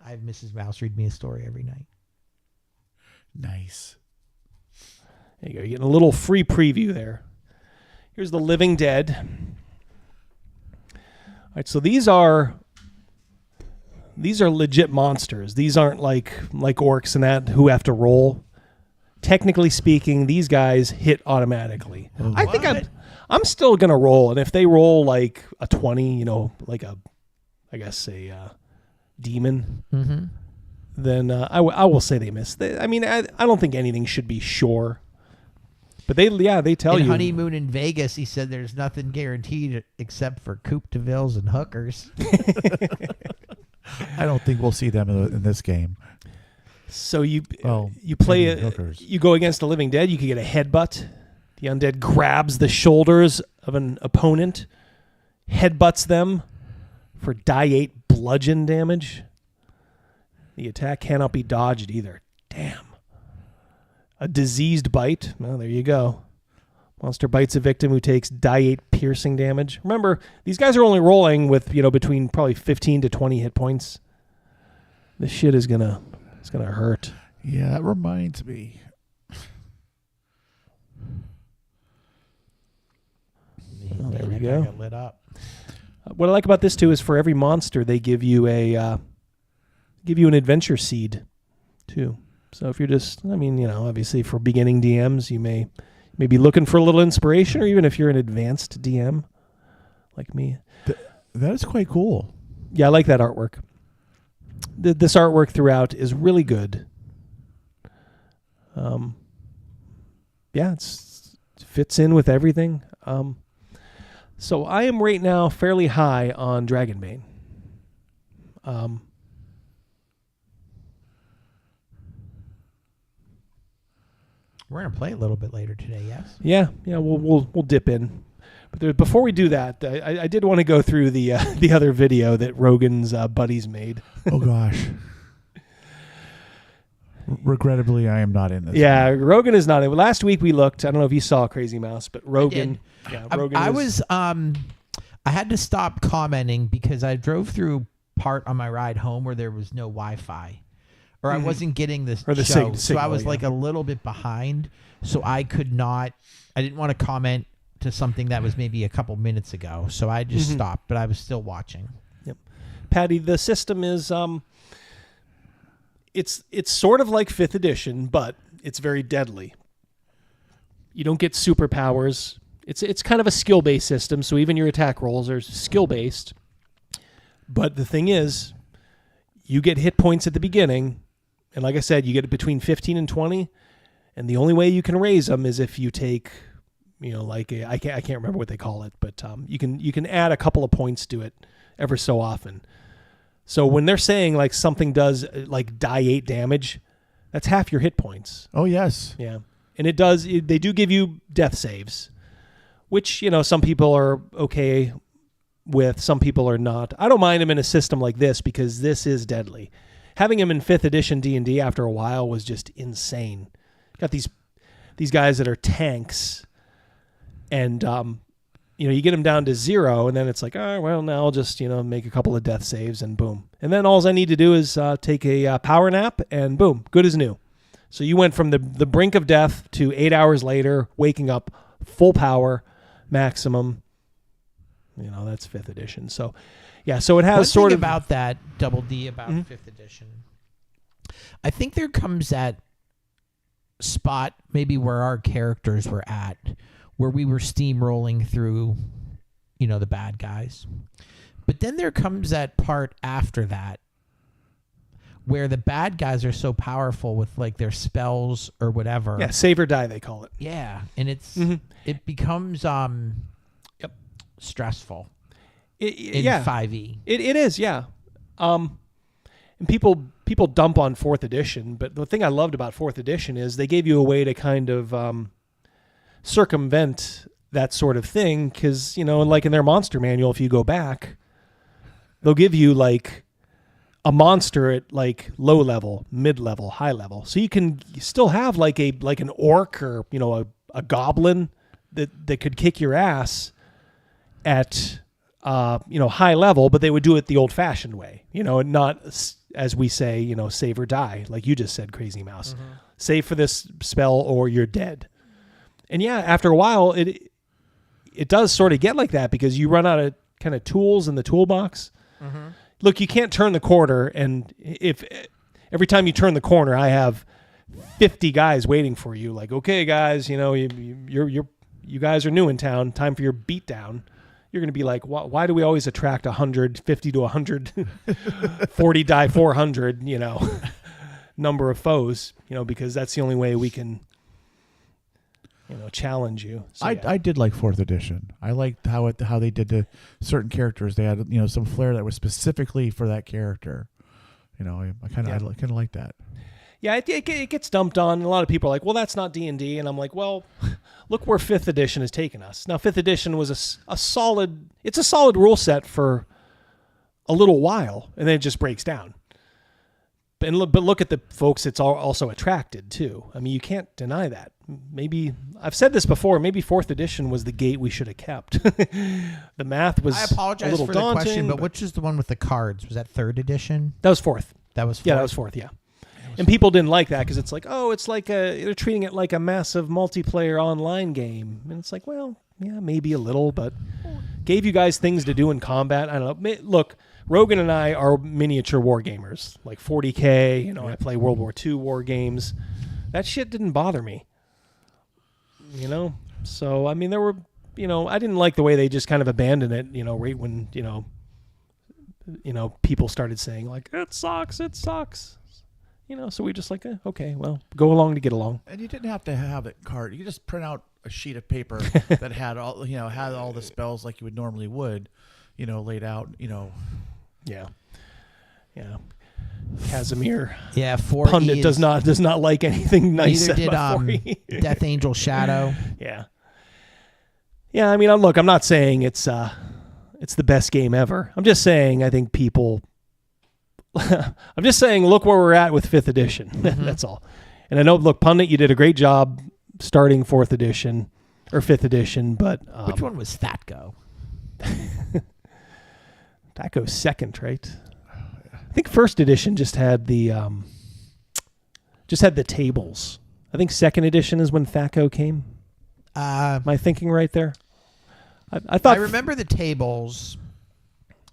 I have Mrs. Mouse read me a story every night. Nice. There you go. You're getting a little free preview there. Here's the Living Dead. All right, so these are legit monsters. These aren't like orcs and that who have to roll. Technically speaking, these guys hit automatically. Oh, I think I'm still gonna roll, and if they roll like a 20, like a demon, then I will say they miss. I don't think anything should be sure, but they tell you. Honeymoon in Vegas, he said there's nothing guaranteed except for coupe de villes and hookers. I don't think we'll see them in this game. So you play you go against the Living Dead. You can get a headbutt. The undead grabs the shoulders of an opponent, headbutts them for die 8 bludgeon damage. The attack cannot be dodged either. Damn. A diseased bite. Well, there you go. Monster bites a victim who takes die 8 piercing damage. Remember, these guys are only rolling with, between probably 15 to 20 hit points. This shit is gonna hurt. Yeah, that reminds me. Oh, there we go. Got lit up. What I like about this too is for every monster they give you an adventure seed too. So if you're just, obviously for beginning DMs, you may be looking for a little inspiration, or even if you're an advanced DM like me. That is quite cool. Yeah, I like that artwork. This artwork throughout is really good. Yeah, it fits in with everything. So I am right now fairly high on DragonBane. We're gonna play a little bit later today, yes? Yeah, we'll dip in. But before we do that, I did want to go through the other video that Rogan's buddies made. Oh gosh. Regrettably, I am not in this. Yeah, Rogan is not in. Last week we looked. I don't know if you saw Crazy Mouse, but Rogan. Yeah, Rogan. I had to stop commenting because I drove through part on my ride home where there was no Wi-Fi, or I wasn't getting this or the show, signal, so I was like a little bit behind. So I didn't want to comment to something that was maybe a couple minutes ago. So I just stopped, but I was still watching. Yep, Patty. The system is It's sort of like 5th edition, but it's very deadly. You don't get superpowers. It's kind of a skill-based system, so even your attack rolls are skill-based. But the thing is, you get hit points at the beginning, and like I said, you get it between 15 and 20, and the only way you can raise them is if you take, I can't remember what they call it, but you can add a couple of points to it ever so often. So when they're saying like something does like die 8 damage, that's half your hit points. Oh yes. Yeah. And they do give you death saves, which, some people are okay with, some people are not. I don't mind them in a system like this because this is deadly. Having him in 5th edition D&D after a while was just insane. Got these guys that are tanks, and you get them down to 0, and then it's like, oh, well, now I'll just, make a couple of death saves, and boom. And then all I need to do is take a power nap, and boom, good as new. So you went from the brink of death to 8 hours later, waking up full power, maximum. That's 5th edition. So, yeah, so it has One sort thing of... about that, Double D, about 5th edition, I think there comes that spot maybe where our characters were at, where we were steamrolling through, the bad guys. But then there comes that part after that where the bad guys are so powerful with like their spells or whatever. Yeah, save or die, they call it. Yeah, and it becomes stressful in 5e. It is, yeah. And people dump on 4th edition, but the thing I loved about 4th edition is they gave you a way to kind of circumvent that sort of thing, because like in their monster manual, if you go back, they'll give you like a monster at like low level, mid level, high level, so you can still have like an orc or a goblin that could kick your ass at high level, but they would do it the old fashioned way, not as we say, save or die, like you just said, Crazy Mouse. Save for this spell or you're dead. And yeah, after a while, it does sort of get like that because you run out of kind of tools in the toolbox. Look, you can't turn the corner, and if every time you turn the corner, I have 50 guys waiting for you. Like, okay, guys, you guys are new in town. Time for your beatdown. You're going to be like, why do we always attract 150 to 140 die 400? Number of foes. Because that's the only way we can. Challenge you. So, I did like 4th edition. I liked how they did to certain characters. They had some flair that was specifically for that character. I kind of like that. Yeah, it gets dumped on. A lot of people are like, well, that's not D&D, and I'm like, well, look where 5th edition has taken us. Now, 5th edition was a solid rule set for a little while, and then it just breaks down. But look at the folks it's also attracted too. I mean, you can't deny that. maybe I've said this before. Maybe 4th edition was the gate we should have kept. The math was. I apologize a little for daunting, the question, but which is the one with the cards? Was that 3rd edition? That was 4th. That was 4th? Yeah, that was 4th. Yeah. And people didn't like that because it's like, oh, it's like they're treating it like a massive multiplayer online game, and it's like, well, yeah, maybe a little, but gave you guys things to do in combat. I don't know. Look, Rogan and I are miniature war gamers, like 40K. You know, I play World War II war games. That shit didn't bother me. You know, so I mean, there were, you know, I didn't like the way they just kind of abandoned it. You know, right when you know, people started saying like, it sucks. You know, so we just like, okay, well, go along to get along. And you didn't have to have it card. You could just print out a sheet of paper that had all, you know, had all the spells like you would normally would, you know, laid out, you know. Yeah. Yeah. Casimir. Yeah, 4E Pundit does not like anything nice. Neither did about 4E. Death Angel Shadow. Yeah. Yeah, I mean, look, I'm not saying it's the best game ever. I'm just saying I think people I'm just saying, look where we're at with 5th edition. That's all. And I know, look, Pundit, you did a great job starting 4th edition or 5th edition, but which one was Thatgo? Thatgo's 2nd, right? I think 1st edition just had the tables. I think 2nd edition is when Thatgo came. Am I thinking right there? I thought I remember the tables.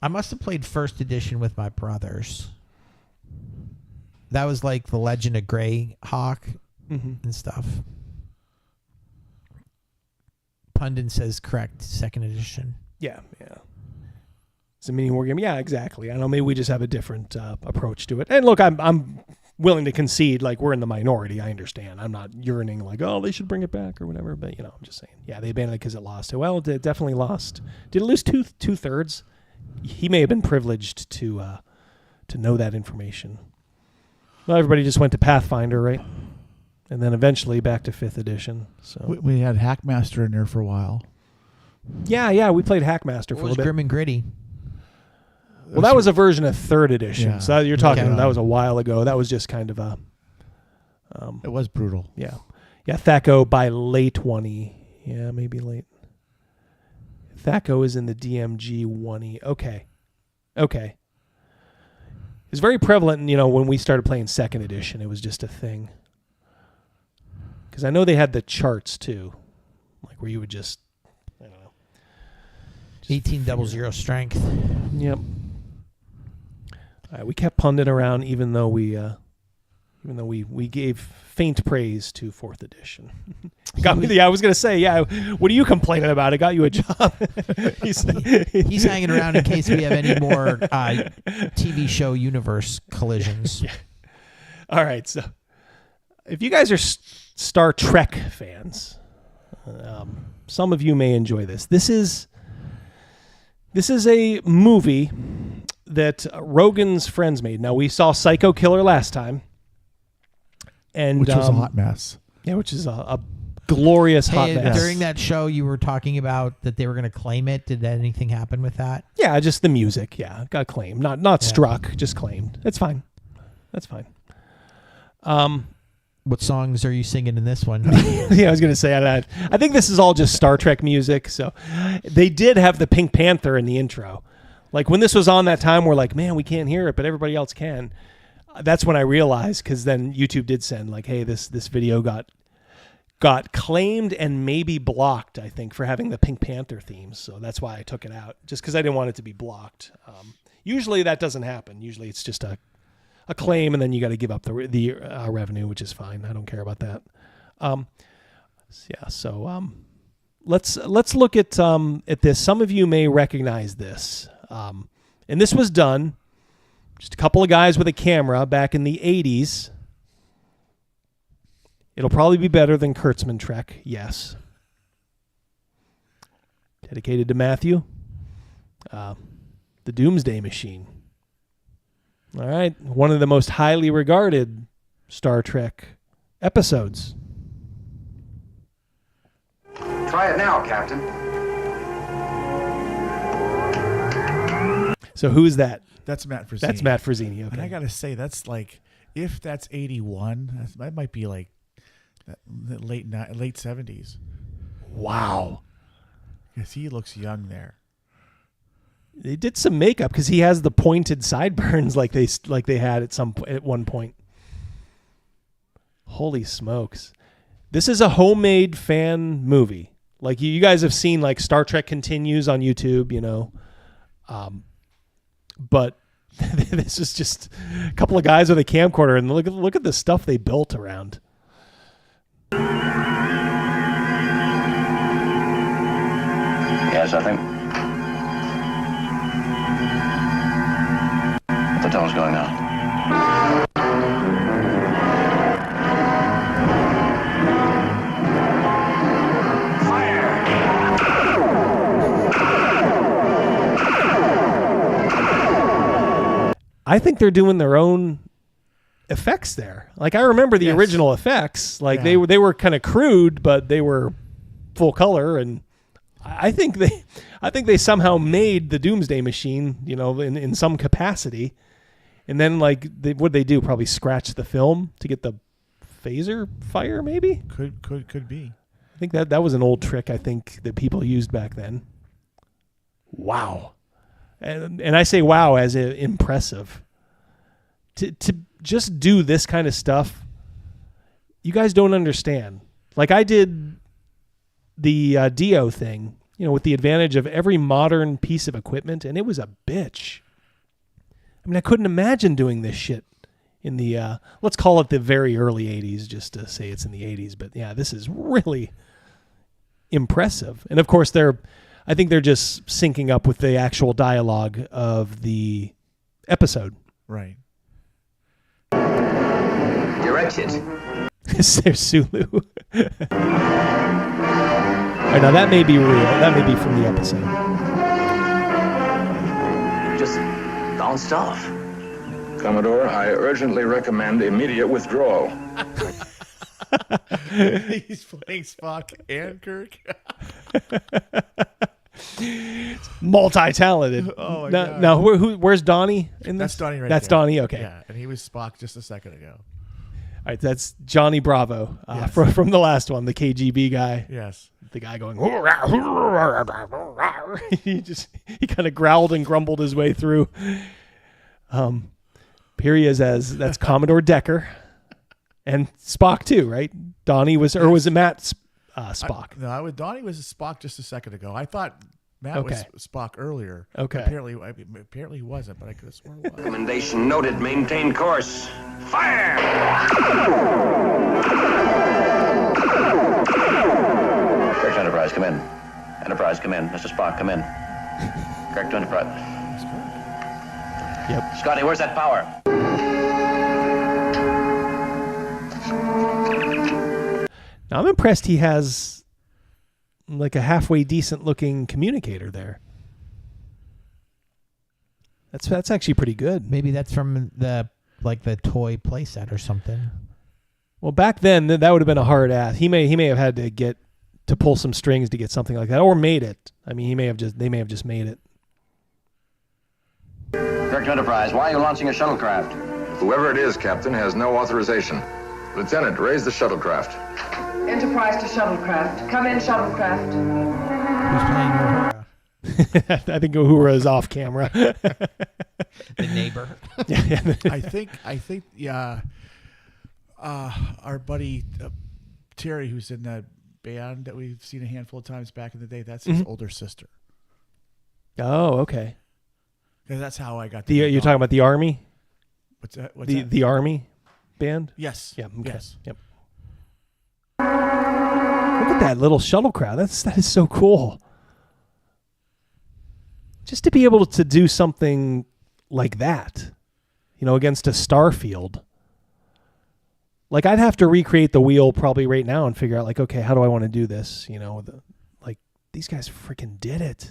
I must have played 1st edition with my brothers. That was like the Legend of Greyhawk and stuff. Pundit says correct, 2nd edition. Yeah. It's a mini war game. Yeah, exactly. I know maybe we just have a different approach to it. And look, I'm willing to concede, like, we're in the minority. I understand. I'm not yearning like, oh, they should bring it back or whatever. But, you know, I'm just saying, yeah, they abandoned it because it lost. Well, it definitely lost. Did it lose two-thirds? He may have been privileged to know that information. Well, everybody just went to Pathfinder, right? And then eventually back to 5th edition. So we had Hackmaster in there for a while. Yeah, we played Hackmaster for a little bit. Grim and Gritty? Well, that was a version of 3rd edition. Yeah. So you're talking that was a while ago. That was just kind of a. It was brutal. Yeah, Thatgo by late 20. Yeah, maybe late. Thatgo is in the DMG 1E. Okay. It's very prevalent, you know, when we started playing 2nd edition. It was just a thing. Because I know they had the charts too, like where you would just, I don't know. 1800 strength. Yep. We kept Pundit around, even though we gave faint praise to 4th edition. Got me. I was gonna say, yeah. What are you complaining about? It got you a job. He's hanging around in case we have any more TV show universe collisions. Yeah. All right. So, if you guys are Star Trek fans, some of you may enjoy this. This is a movie that Rogan's friends made. Now, we saw Psycho Killer last time. And which was a hot mess. Yeah, which is a glorious hot mess. During that show, you were talking about that they were going to claim it. Did anything happen with that? Yeah, just the music. Yeah, got claimed. Not struck, just claimed. That's fine. That's fine. What songs are you singing in this one? Yeah, I was going to say, I think this is all just Star Trek music. So they did have the Pink Panther in the intro. Like when this was on that time, we're like, man, we can't hear it, but everybody else can. That's when I realized, because then YouTube did send like, hey, this video got claimed and maybe blocked, I think, for having the Pink Panther themes. So that's why I took it out, just because I didn't want it to be blocked. Usually that doesn't happen. Usually it's just a claim, and then you got to give up the revenue, which is fine. I don't care about that. Let's look at this. Some of you may recognize this, and this was done. Just a couple of guys with a camera back in the 80s. It'll probably be better than Kurtzman Trek, yes. Dedicated to Matthew. The Doomsday Machine. All right, one of the most highly regarded Star Trek episodes. Try it now, Captain. So who's that? That's Matt Frazzini. That's Matt Frazzini. Okay. And I gotta say, that's like, if that's 81, that might be like The late 70s. Wow. Because he looks young there. They did some makeup because he has the pointed sideburns like they had at one point. Holy smokes. This is a homemade fan movie. Like you guys have seen like Star Trek Continues on YouTube, you know. But this is just a couple of guys with a camcorder, and look at the stuff they built around. Yes, I think. What the hell's going on? I think they're doing their own effects there. Like I remember the original effects. Like they were kind of crude, but they were full color, and I think they somehow made the Doomsday Machine, you know, in some capacity. And then like what'd they do? Probably scratch the film to get the phaser fire, maybe? Could be. I think that was an old trick I think that people used back then. Wow. And I say wow as impressive. To just do this kind of stuff, you guys don't understand. Like I did the Dio thing, you know, with the advantage of every modern piece of equipment, and it was a bitch. I mean, I couldn't imagine doing this shit in the, let's call it the very early 80s, just to say it's in the 80s. But yeah, this is really impressive. And of course, I think they're just syncing up with the actual dialogue of the episode. Right. Your exit. There's Sulu. All right, now that may be real. That may be from the episode. Just bounced off. Commodore, I urgently recommend immediate withdrawal. He's playing Spock and Kirk. Multi-talented. Oh my God. Now where's Donnie in this? That's Donnie right That's there. Donnie, okay. Yeah, and he was Spock just a second ago. All right, that's Johnny Bravo Yes. from the last one, the KGB guy. Yes. The guy going, he kind of growled and grumbled his way through. Here he is that's Commodore Decker. And Spock too, right? Donnie was it Matt Spock? Donnie was Spock just a second ago. I thought Matt was Spock earlier. Okay. Apparently he wasn't, but I could have sworn it was. Recommendation noted. Maintain course. Fire! Correct Enterprise, come in. Enterprise, come in. Mr. Spock, come in. Correct to Enterprise. Yep. Scotty, where's that power? Now I'm impressed he has like a halfway decent looking communicator there. That's actually pretty good. Maybe that's from the toy playset or something. Well, back then that would have been a hard ass. He may have had to pull some strings to get something like that, or made it. I mean, they may have just made it. Correct Enterprise, why are you launching a shuttlecraft? Whoever it is, Captain, has no authorization. Lieutenant, raise the shuttlecraft. Enterprise to shuttlecraft. Come in, shuttlecraft. Who's playing Uhura? I think Uhura is off camera. The neighbor. I think our buddy Terry, who's in that band that we've seen a handful of times back in the day, that's his older sister. Oh, okay. Because that's how I got you're talking about the Army? What's that? The Army band? Yes. Yeah. Okay. Yes. Yep. Look at that little shuttlecraft. That is so cool. Just to be able to do something like that, you know, against a starfield. Like I'd have to recreate the wheel probably right now and figure out like, okay, how do I want to do this? You know, like these guys freaking did it.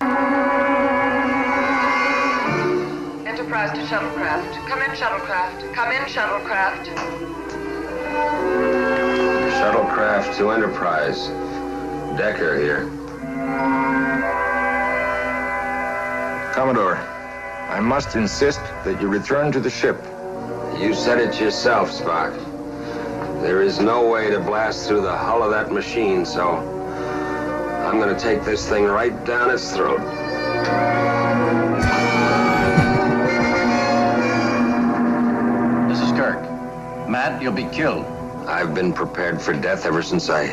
Enterprise to shuttlecraft. Come in, shuttlecraft. Come in, shuttlecraft. Shuttlecraft to Enterprise. Decker here. Commodore, I must insist that you return to the ship. You said it yourself, Spock. There is no way to blast through the hull of that machine, so I'm gonna take this thing right down its throat. This is Kirk. Matt, you'll be killed. I've been prepared for death ever since I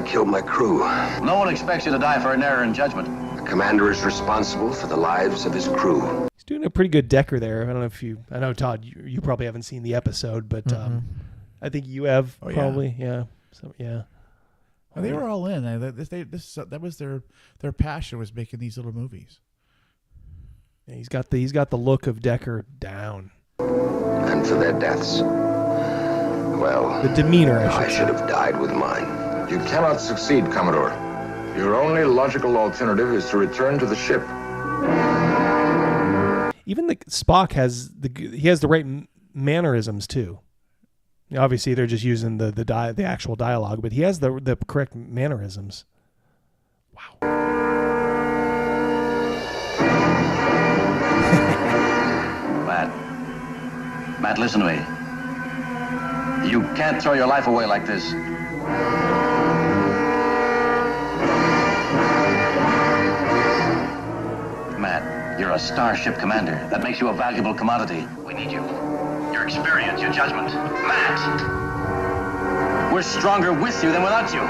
killed my crew. No one expects you to die for an error in judgment. The commander is responsible for the lives of his crew. He's doing a pretty good Decker there. I don't know if I know, Todd, you probably haven't seen the episode, but I think you have probably. Yeah. So, yeah. Well, they were all in. That was their passion, was making these little movies. Yeah, he's got the look of Decker down. And for their deaths, well, the demeanor, I should have died with mine. You cannot succeed, Commodore. Your only logical alternative is to return to the ship. Even the Spock has the right mannerisms too. Obviously, they're just using the actual dialogue, but he has the correct mannerisms. Wow. Matt, listen to me. You can't throw your life away like this. Matt, you're a starship commander. That makes you a valuable commodity. We need you. Your experience, your judgment. Matt! We're stronger with you than without you.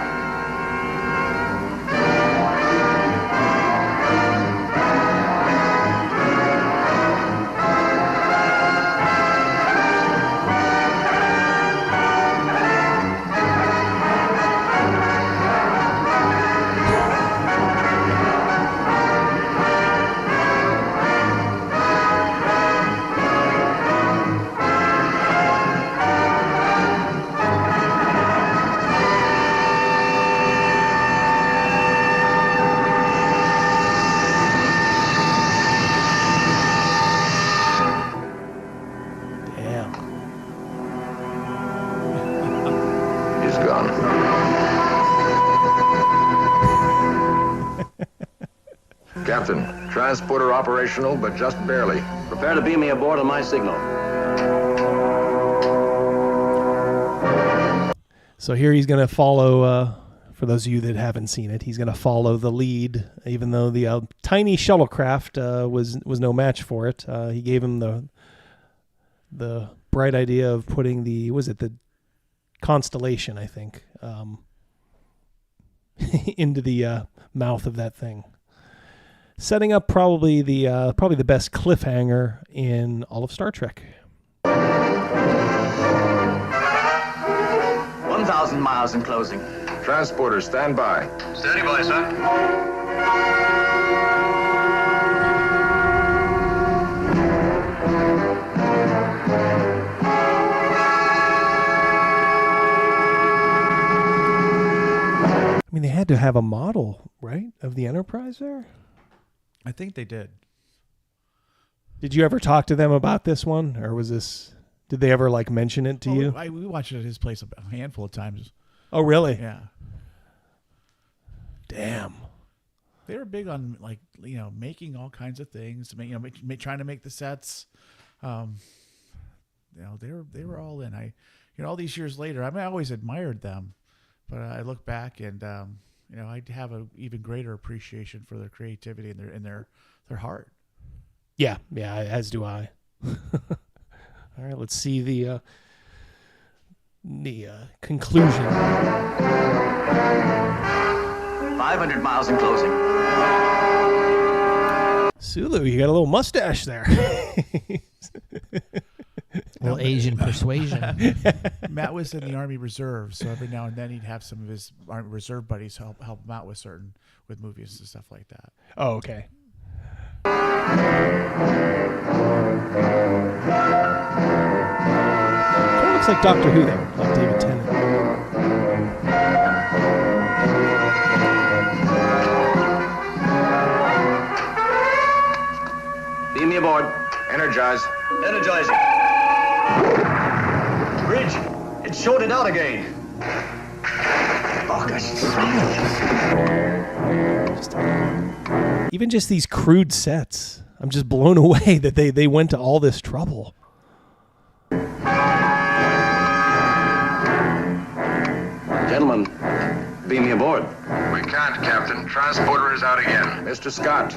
Captain, transporter operational, but just barely. Prepare to beam me aboard on my signal. So here he's going to follow, for those of you that haven't seen it, he's going to follow the lead, even though the tiny shuttlecraft was no match for it. He gave him the bright idea of putting the Constellation, I think, into the mouth of that thing. Setting up probably the best cliffhanger in all of Star Trek. 1,000 miles in closing. Transporter, stand by. Steady by, sir. I mean, they had to have a model, right, of the Enterprise there? I think they did. Did you ever talk to them about this one, or did they ever mention it to you? We watched it at his place a handful of times. Oh, really? Yeah. Damn. They were big on making all kinds of things, trying to make the sets. They were all in. All these years later, I always admired them, but I look back and I have an even greater appreciation for their creativity and their heart. Yeah, as do I. All right, let's see the conclusion. 500 miles in closing. Sulu, you got a little mustache there. Little Asian persuasion. Matt was in the Army Reserve, so every now and then he'd have some of his Army Reserve buddies help him out with movies and stuff like that. Oh, okay. Kind of looks like Doctor Who there, like David Tennant. Beam me aboard. Energize. Energizing. Bridge, it shorted out again. Oh, gosh. Even just these crude sets, I'm just blown away that they went to all this trouble. Gentlemen, beam me aboard. We can't, Captain. Transporter is out again. Mr. Scott,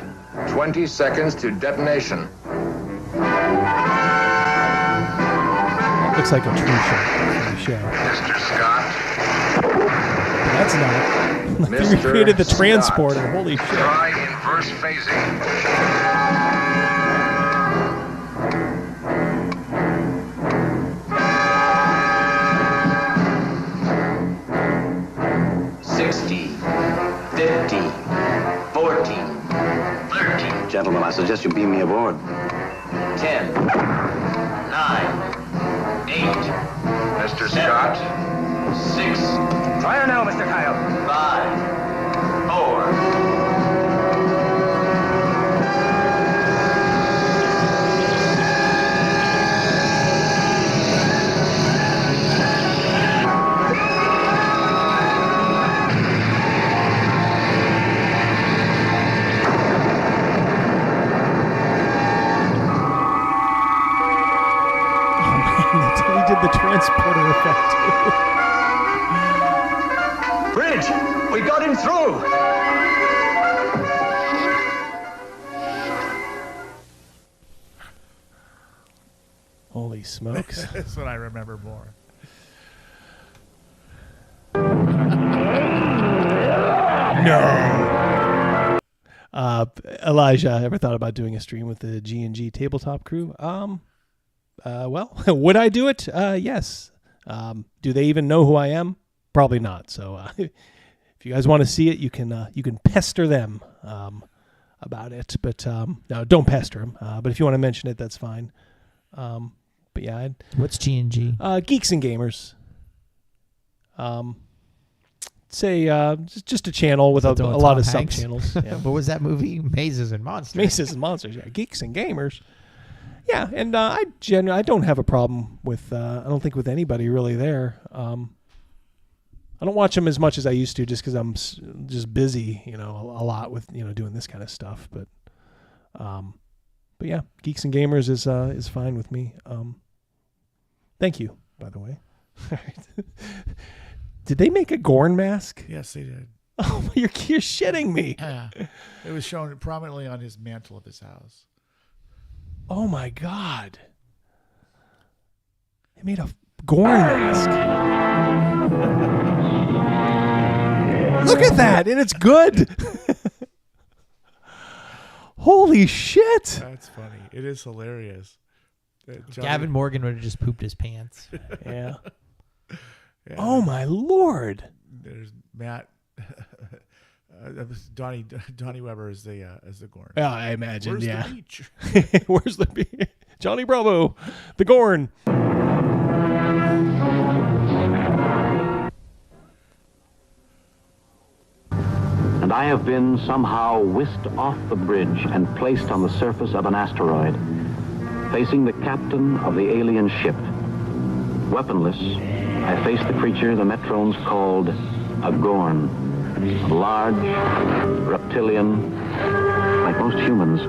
20 seconds to detonation. Looks like a true shot from the show. Mr. Scott. That's not. They recreated the transporter. Holy shit. Try inverse phasing. Gentlemen, I suggest you beam me aboard. 10, 9, 8. Mr. Scott. 6. Fire now, Mr. Kyle. 5, 4. The transporter effect. Bridge! We got him through! Holy smokes. That's what I remember more. No. Elijah, ever thought about doing a stream with the G&G tabletop crew? Well, would I do it? Yes. Do they even know who I am? Probably not. So if you guys want to see it, you can pester them about it. But no, don't pester them. But if you want to mention it, that's fine. But yeah, what's G&G? Geeks and Gamers. Say just a channel with a lot of sub channels. Yeah. What was that movie? Mazes and Monsters. Mazes and Monsters. Yeah, Geeks and Gamers. Yeah, and I don't have a problem with I don't think with anybody really there. I don't watch them as much as I used to, just because I'm just busy, a lot with doing this kind of stuff. But yeah, Geeks and Gamers is fine with me. Thank you, by the way. Did they make a Gorn mask? Yes, they did. Oh, you're shitting me. Yeah, it was shown prominently on his mantle of his house. Oh my God. They made a Gorn mask. Look at that, and it's good. Holy shit. That's funny. It is hilarious. Gavin Morgan would have just pooped his pants. Yeah. Yeah. Oh my Lord. There's Matt. Donnie Weber is the Gorn. Yeah, I imagine. Where's yeah. the beach? Where's the beach? Johnny Bravo, the Gorn. And I have been somehow whisked off the bridge and placed on the surface of an asteroid, facing the captain of the alien ship. Weaponless, I face the creature the Metrones called a Gorn. Large, reptilian, like most humans.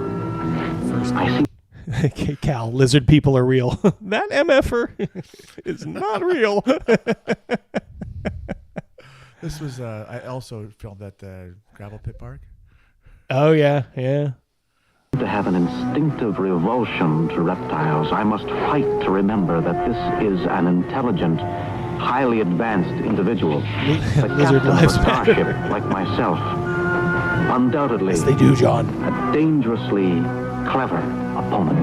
I see. Okay, Cal, lizard people are real. That MFer is not real. This was, I also filmed at the Gravel Pit Park. Oh, yeah, yeah. To have an instinctive revulsion to reptiles, I must fight to remember that this is an intelligent, highly advanced individual. The captain of a starship like myself. Undoubtedly, yes, they do, John. A dangerously clever opponent.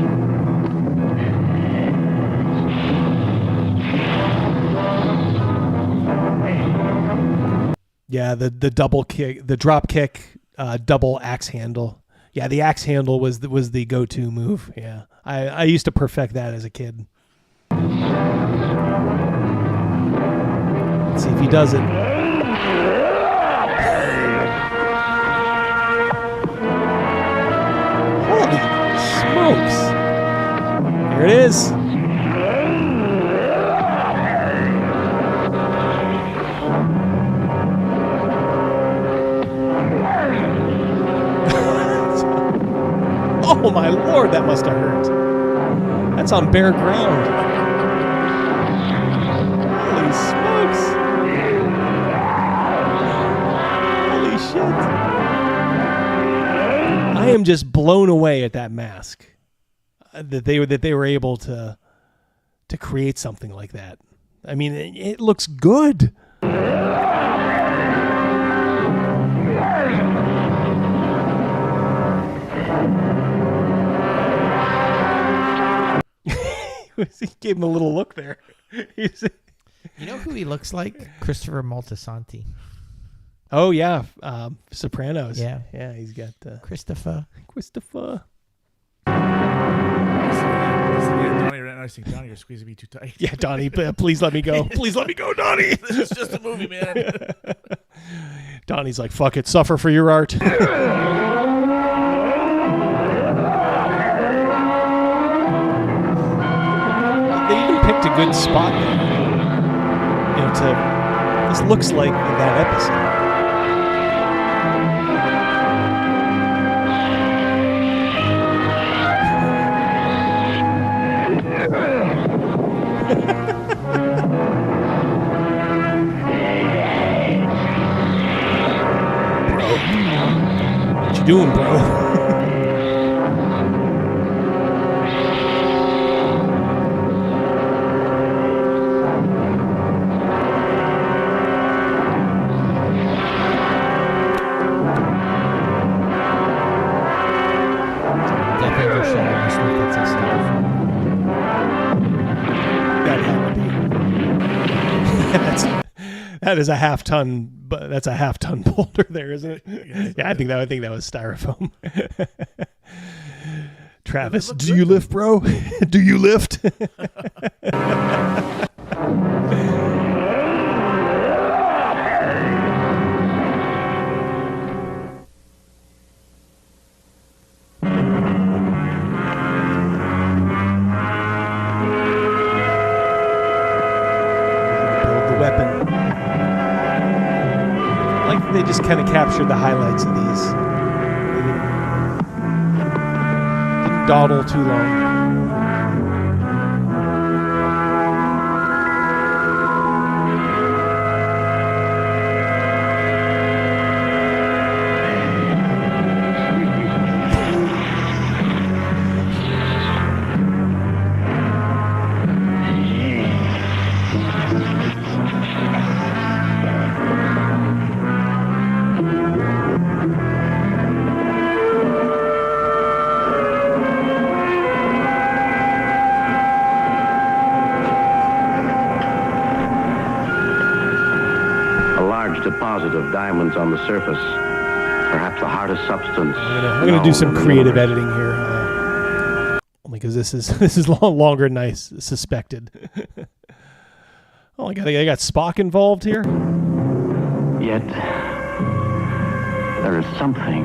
Yeah, the double kick, the drop kick, double axe handle. Yeah, the axe handle was the go-to move. Yeah, I used to perfect that as a kid. Let's see if he does it. Holy smokes! There it is. Oh my Lord, that must have hurt. That's on bare ground. Holy smokes. I am just blown away at that mask that they were able to create something like that. I mean, it looks good. He gave him a little look there. You know who he looks like? Christopher Moltisanti. Oh yeah, Sopranos. Yeah, He's got Christopher. I think Donnie, you're squeezing me too tight. Yeah, Donnie, please let me go. Please let me go, Donnie. This is just a movie, man. Donnie's like, fuck it, suffer for your art. They even picked a good spot there. This looks like that episode. What you doing, bro? That is a half-ton, but that's a half-ton boulder there, isn't it? Yeah, I think that was styrofoam. Travis, do you lift, bro? Do you lift? They just kind of captured the highlights of these. Didn't dawdle too long. Deposit of diamonds on the surface, perhaps the hardest substance. I'm gonna do some creative editing here, only because this is longer than I suspected. Oh, I got Spock involved here. Yet there is something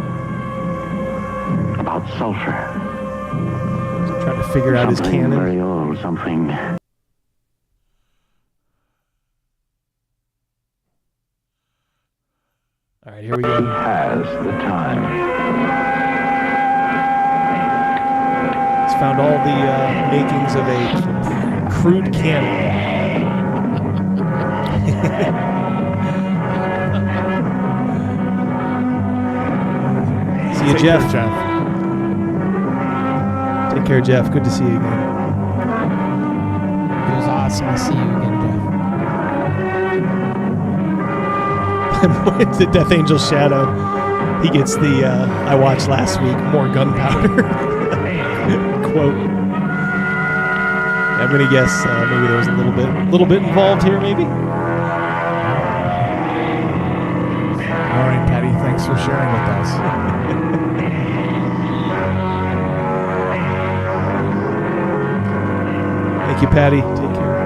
about sulfur. So trying to figure out his canon. Very old, something. All right, here we go. He has the time. He's found all the makings of a crude cannon. See you, Jeff. Take care, Jeff. Good to see you again. It was awesome to see you again, Jeff. It's the Death Angel's shadow. He gets the I watched last week, more gunpowder quote. I'm gonna guess maybe there was a little bit involved here, maybe. All right, Patty, thanks for sharing with us. Thank you, Patty. Take care.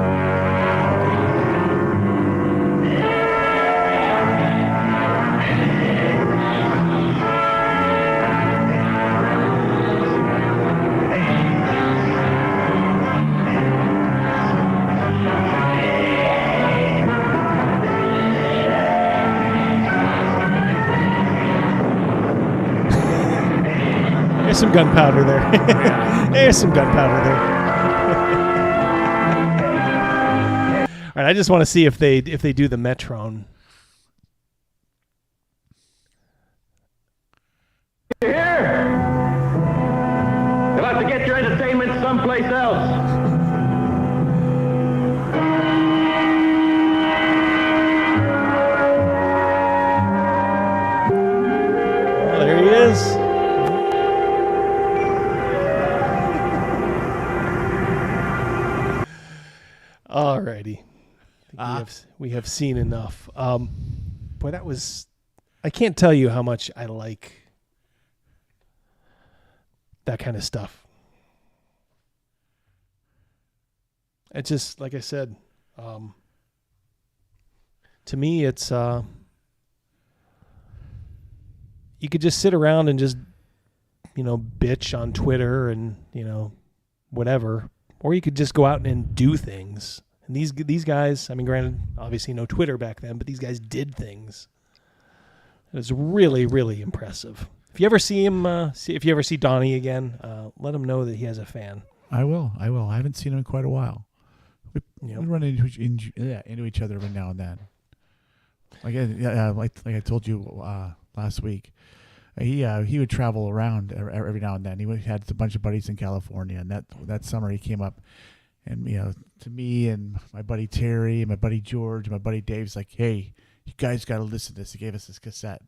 There's some gunpowder there. There's some gunpowder there. All right, I just want to see if they do the Metron. Here. someplace else. There he is. Alrighty. We have seen enough. Boy, that was... I can't tell you how much I like that kind of stuff. It's just, like I said, to me, it's... you could just sit around and just, bitch on Twitter and, whatever. Or you could just go out and do things. And these guys, I mean, granted, obviously no Twitter back then, but these guys did things. It was really, really impressive. If you ever see him, if you ever see Donnie again, let him know that he has a fan. I will. I haven't seen him in quite a while. We run into each other every now and then. Like I told you last week, he would travel around every now and then. He had a bunch of buddies in California, and that summer he came up, and to me and my buddy Terry and my buddy George and my buddy Dave's like, hey, you guys got to listen to this. He gave us this cassette.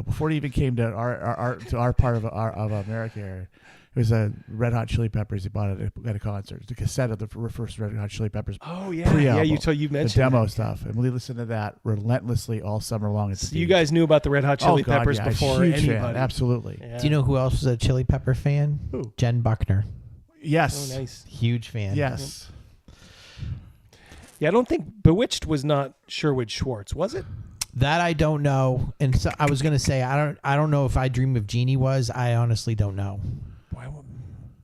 Before he even came to our part of America, it was a Red Hot Chili Peppers. He bought it at a concert. The cassette of the first Red Hot Chili Peppers. Oh yeah, you mentioned the demo that. stuff, and we listened to that relentlessly all summer long. So you guys knew about the Red Hot Chili Peppers before huge anybody. Fan, absolutely. Yeah. Do you know who else was a Chili Pepper fan? Who? Jen Buckner. Yes. Oh, nice. Huge fan. Yes. Yeah, I don't think Bewitched was not Sherwood Schwartz, was it? That I don't know, and so I was gonna say I don't know if I Dream of Jeannie was. I honestly don't know.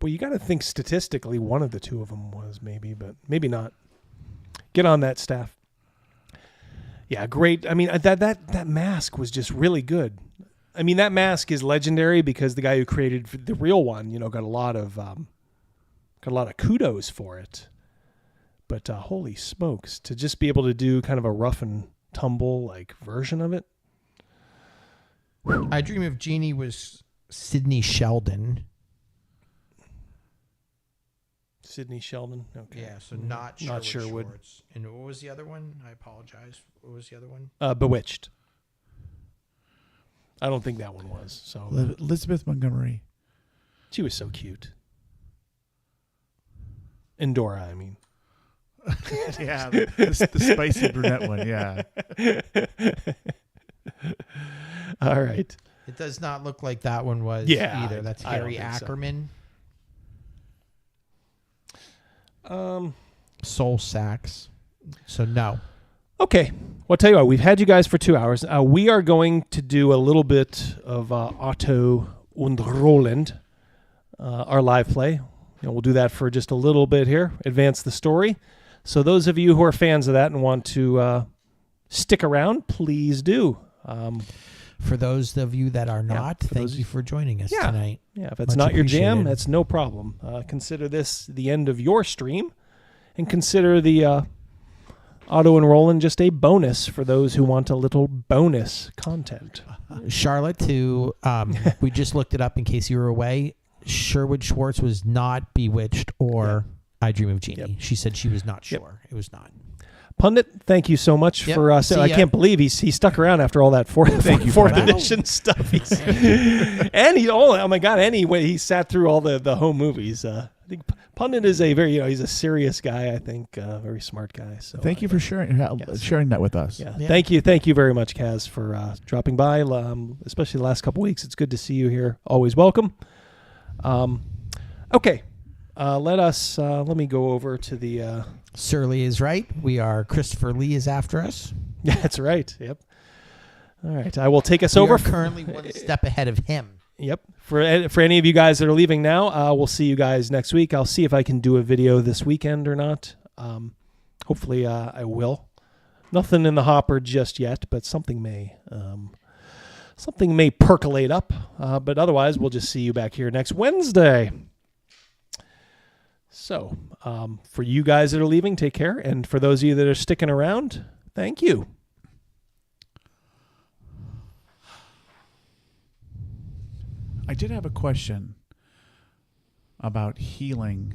Well, you got to think statistically one of the two of them was maybe, but maybe not. Get on that staff. Yeah, great. I mean, that mask was just really good. I mean, that mask is legendary because the guy who created the real one, got a lot of kudos for it. But holy smokes, to just be able to do kind of a rough and tumble like version of it. I Dream of Jeannie was Sidney Sheldon. Sydney Sheldon. Okay. Yeah, so not Sherwood. Schwartz. And what was the other one? I apologize. What was the other one? Bewitched. I don't think that one was. So Elizabeth Montgomery. She was so cute. And Dora, I mean. Yeah, the spicy brunette one. Yeah. All right. It does not look like that one was either. That's Harry Ackerman. Soul Sax. So no. Okay. Well, I'll tell you what. We've had you guys for 2 hours. We are going to do a little bit of Otto und Roland, our live play. We'll do that for just a little bit here. Advance the story. So those of you who are fans of that and want to stick around, please do. For those of you that are not, thank you for joining us tonight. Yeah, if it's not your jam, that's no problem. Consider this the end of your stream, and consider the Otto and Roland just a bonus for those who want a little bonus content. Charlotte, we just looked it up in case you were away. Sherwood Schwartz was not Bewitched or I Dream of Jeannie. Yep. She said she was not sure. It was not. Pundit, thank you so much for us. I can't believe he stuck around after all that fourth edition stuff. And he sat through all the home movies. I think Pundit is a very he's a serious guy. I think very smart guy. So thank you for sharing that with us. Yeah. Thank you very much, Kaz, for dropping by. Especially the last couple weeks. It's good to see you here. Always welcome. Okay. Let me go over to the... Sir Lee is right. Christopher Lee is after us. Yeah, that's right. Yep. All right. I will take us over. We're currently one step ahead of him. Yep. For any of you guys that are leaving now, we'll see you guys next week. I'll see if I can do a video this weekend or not. Hopefully I will. Nothing in the hopper just yet, but something may percolate up. But otherwise, we'll just see you back here next Wednesday. So, for you guys that are leaving, take care. And for those of you that are sticking around, thank you. I did have a question. about healing.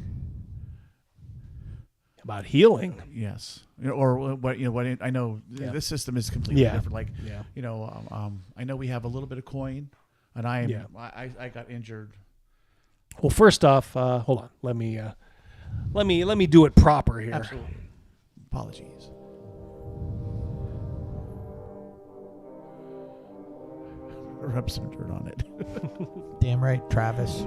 About healing? Yes. Or what I know this system is completely different. Like, I know we have a little bit of coin, and I got injured. Well, first off, hold on. Let me do it proper here. Absolutely. Apologies. Rub some dirt on it. Damn right, Travis.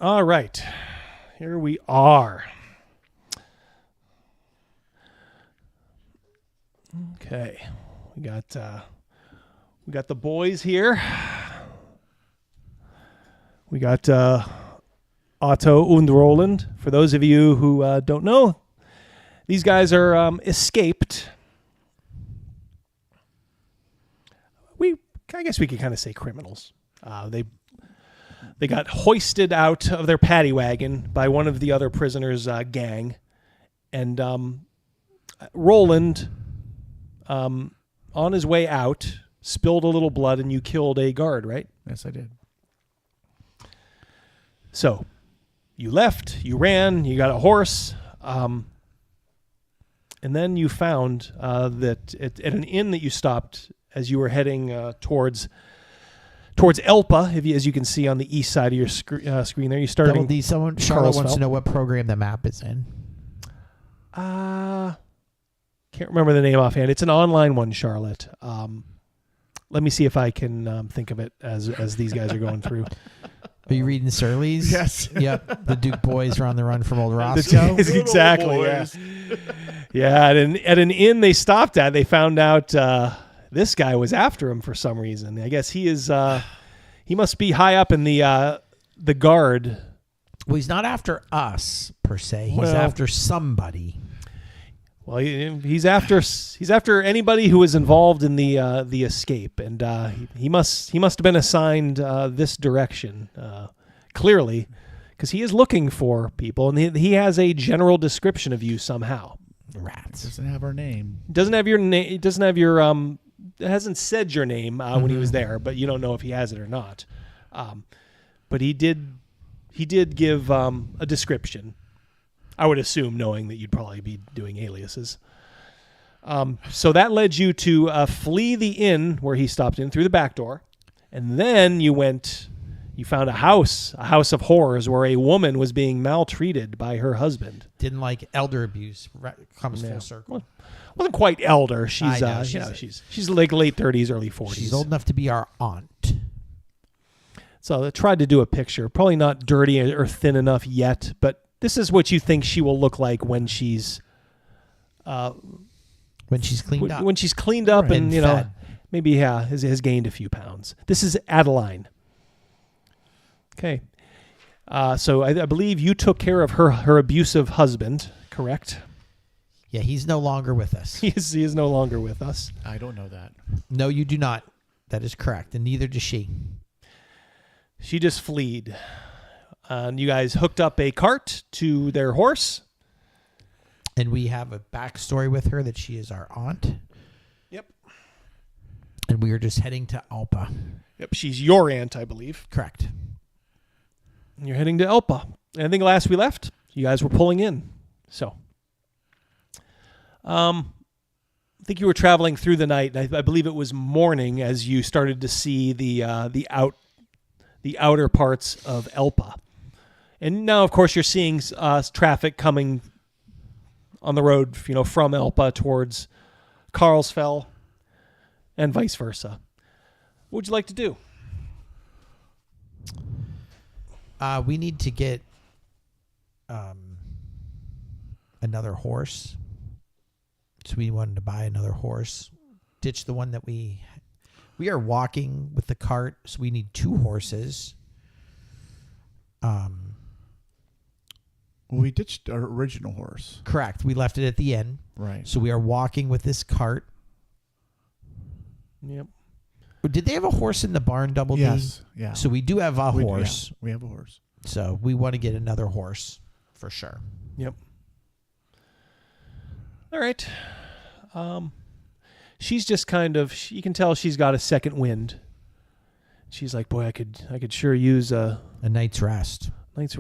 All right, here we are. Okay, we got the boys here. We got Otto und Roland. For those of you who don't know, these guys are escaped. I guess we could kind of say criminals. They got hoisted out of their paddy wagon by one of the other prisoners' gang, and Roland, on his way out, spilled a little blood, and you killed a guard, right? Yes, I did. So, you left, you ran, you got a horse, and then you found that at an inn that you stopped as you were heading towards Elpa, as you can see on the east side of your screen there. You started in Charlotte wants to know what program the map is in. Can't remember the name offhand. It's an online one, Charlotte. Let me see if I can think of it as these guys are going through. Are you reading Surly's? Yes. Yep. The Duke boys are on the run from Old Roscoe. Exactly. Yeah. At an inn they stopped at, they found out this guy was after him for some reason. I guess he is. He must be high up in the guard. Well, he's not after us per se. He's after somebody. Well, he's after anybody who was involved in the escape, and he must have been assigned this direction clearly, because he is looking for people, and he has a general description of you somehow. Rats. Doesn't have our name. Doesn't have your name. It doesn't have your It hasn't said your name when he was there, but you don't know if he has it or not. But he did give a description. I would assume, knowing that you'd probably be doing aliases. So that led you to flee the inn where he stopped in through the back door, and then you found a house of horrors where a woman was being maltreated by her husband. Didn't like elder abuse. Comes full circle. Well, wasn't quite elder. She's she's like late 30s, early 40s. She's old enough to be our aunt. So I tried to do a picture. Probably not dirty or thin enough yet, but this is what you think she will look like when she's cleaned up. When she's cleaned up Right. and fed. maybe has gained a few pounds. This is Adeline. Okay. So I believe you took care of her abusive husband, correct? Yeah, he's no longer with us. He is no longer with us. I don't know that. No, you do not. That is correct, and neither does she. She just fled. And you guys hooked up a cart to their horse. And we have a backstory with her that she is our aunt. Yep. And we are just heading to Alpa. Yep, she's your aunt, I believe. Correct. And you're heading to Elpa. And I think last we left, you guys were pulling in. So, I think you were traveling through the night. And I believe it was morning as you started to see the outer parts of Elpa. And now, of course, you're seeing traffic coming on the road, from Elpa towards Carlsfell and vice versa. What would you like to do? We need to get another horse. So we wanted to buy another horse. Ditch the one that we are walking with the cart, so we need 2 horses. We ditched our original horse. Correct. We left it at the inn. Right. So we are walking with this cart. Yep. Did they have a horse in the barn, Double D? Yes. Yeah. So we do have a horse. Yeah, we have a horse. So we want to get another horse for sure. Yep. All right. She's just kind of, you can tell she's got a second wind. She's like, boy, I could sure use a night's rest. But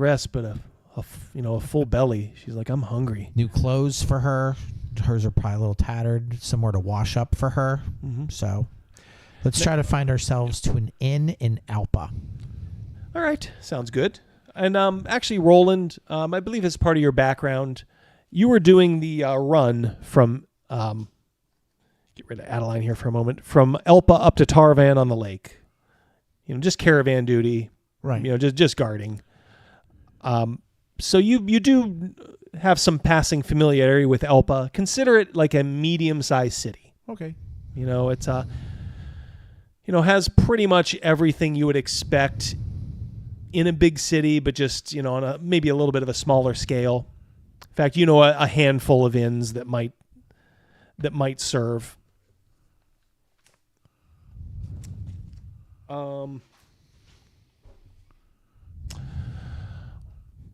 a full belly. She's like, I'm hungry. New clothes for her. Hers are probably a little tattered. Somewhere to wash up for her. Mm-hmm. So let's try to find ourselves to an inn in Alpa. All right. Sounds good. And actually, Roland, I believe as part of your background, you were doing the run from, get rid of Adeline here for a moment, from Elpa up to Tarvan on the lake. Just caravan duty. Right. Just guarding. So you do have some passing familiarity with Elpa. Consider it like a medium-sized city. Okay. It's has pretty much everything you would expect in a big city, but just, on maybe a little bit of a smaller scale. In fact, a handful of inns that might serve.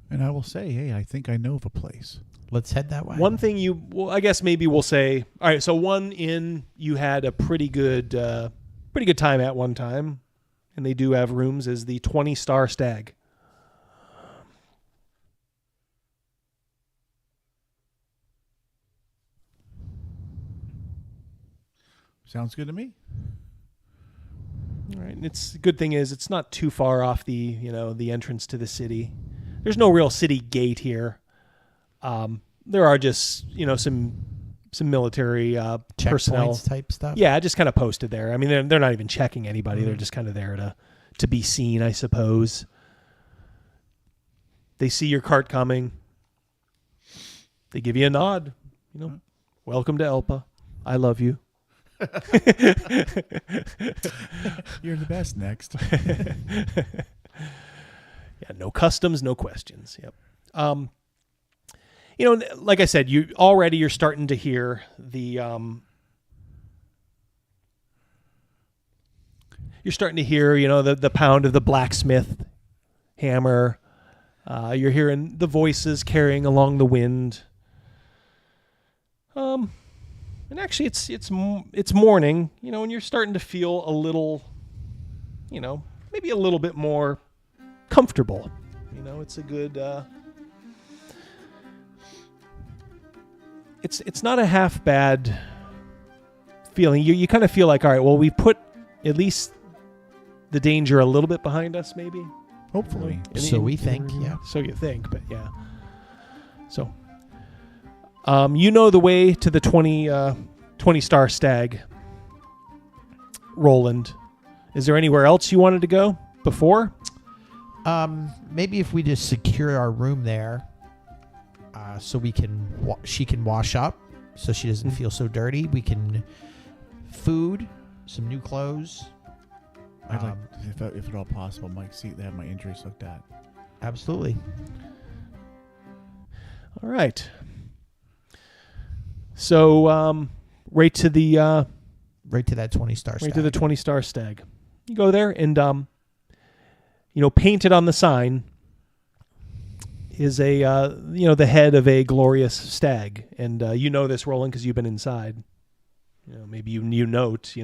And I will say, hey, I think I know of a place. Let's head that way. One thing I guess maybe we'll say, all right, so one inn you had a pretty good time at one time, and they do have rooms, is the 20-Star Stag. Sounds good to me. All right, and good thing is it's not too far off the entrance to the city. There's no real city gate here. There are just some military personnel type stuff. Yeah, just kind of posted there. I mean, they're not even checking anybody. They're just kind of there to be seen, I suppose. They see your cart coming. They give you a nod. Welcome to Elpa. I love you. You're the best. Next. Yeah, no customs, no questions. Yep. Like I said, you're starting to hear the the pound of the blacksmith hammer. You're hearing the voices carrying along the wind. And actually, it's morning, and you're starting to feel a little, maybe a little bit more comfortable. It's a good. It's not a half bad feeling. You kind of feel like, all right, well, we put at least the danger a little bit behind us, maybe. Hopefully. So we think, yeah. So you think, but yeah. So. The way to the 20-Star Stag, Roland. Is there anywhere else you wanted to go before? Maybe if we just secure our room there, so she can wash up, so she doesn't feel so dirty. We can food, some new clothes. I'd like, if at all possible, Mike, see to have my injuries looked at. Absolutely. All right. So, right to that 20-Star Stag. Right to the 20-Star Stag. You go there, and painted on the sign is the head of a glorious stag, and this, Roland, because you've been inside. Maybe you note.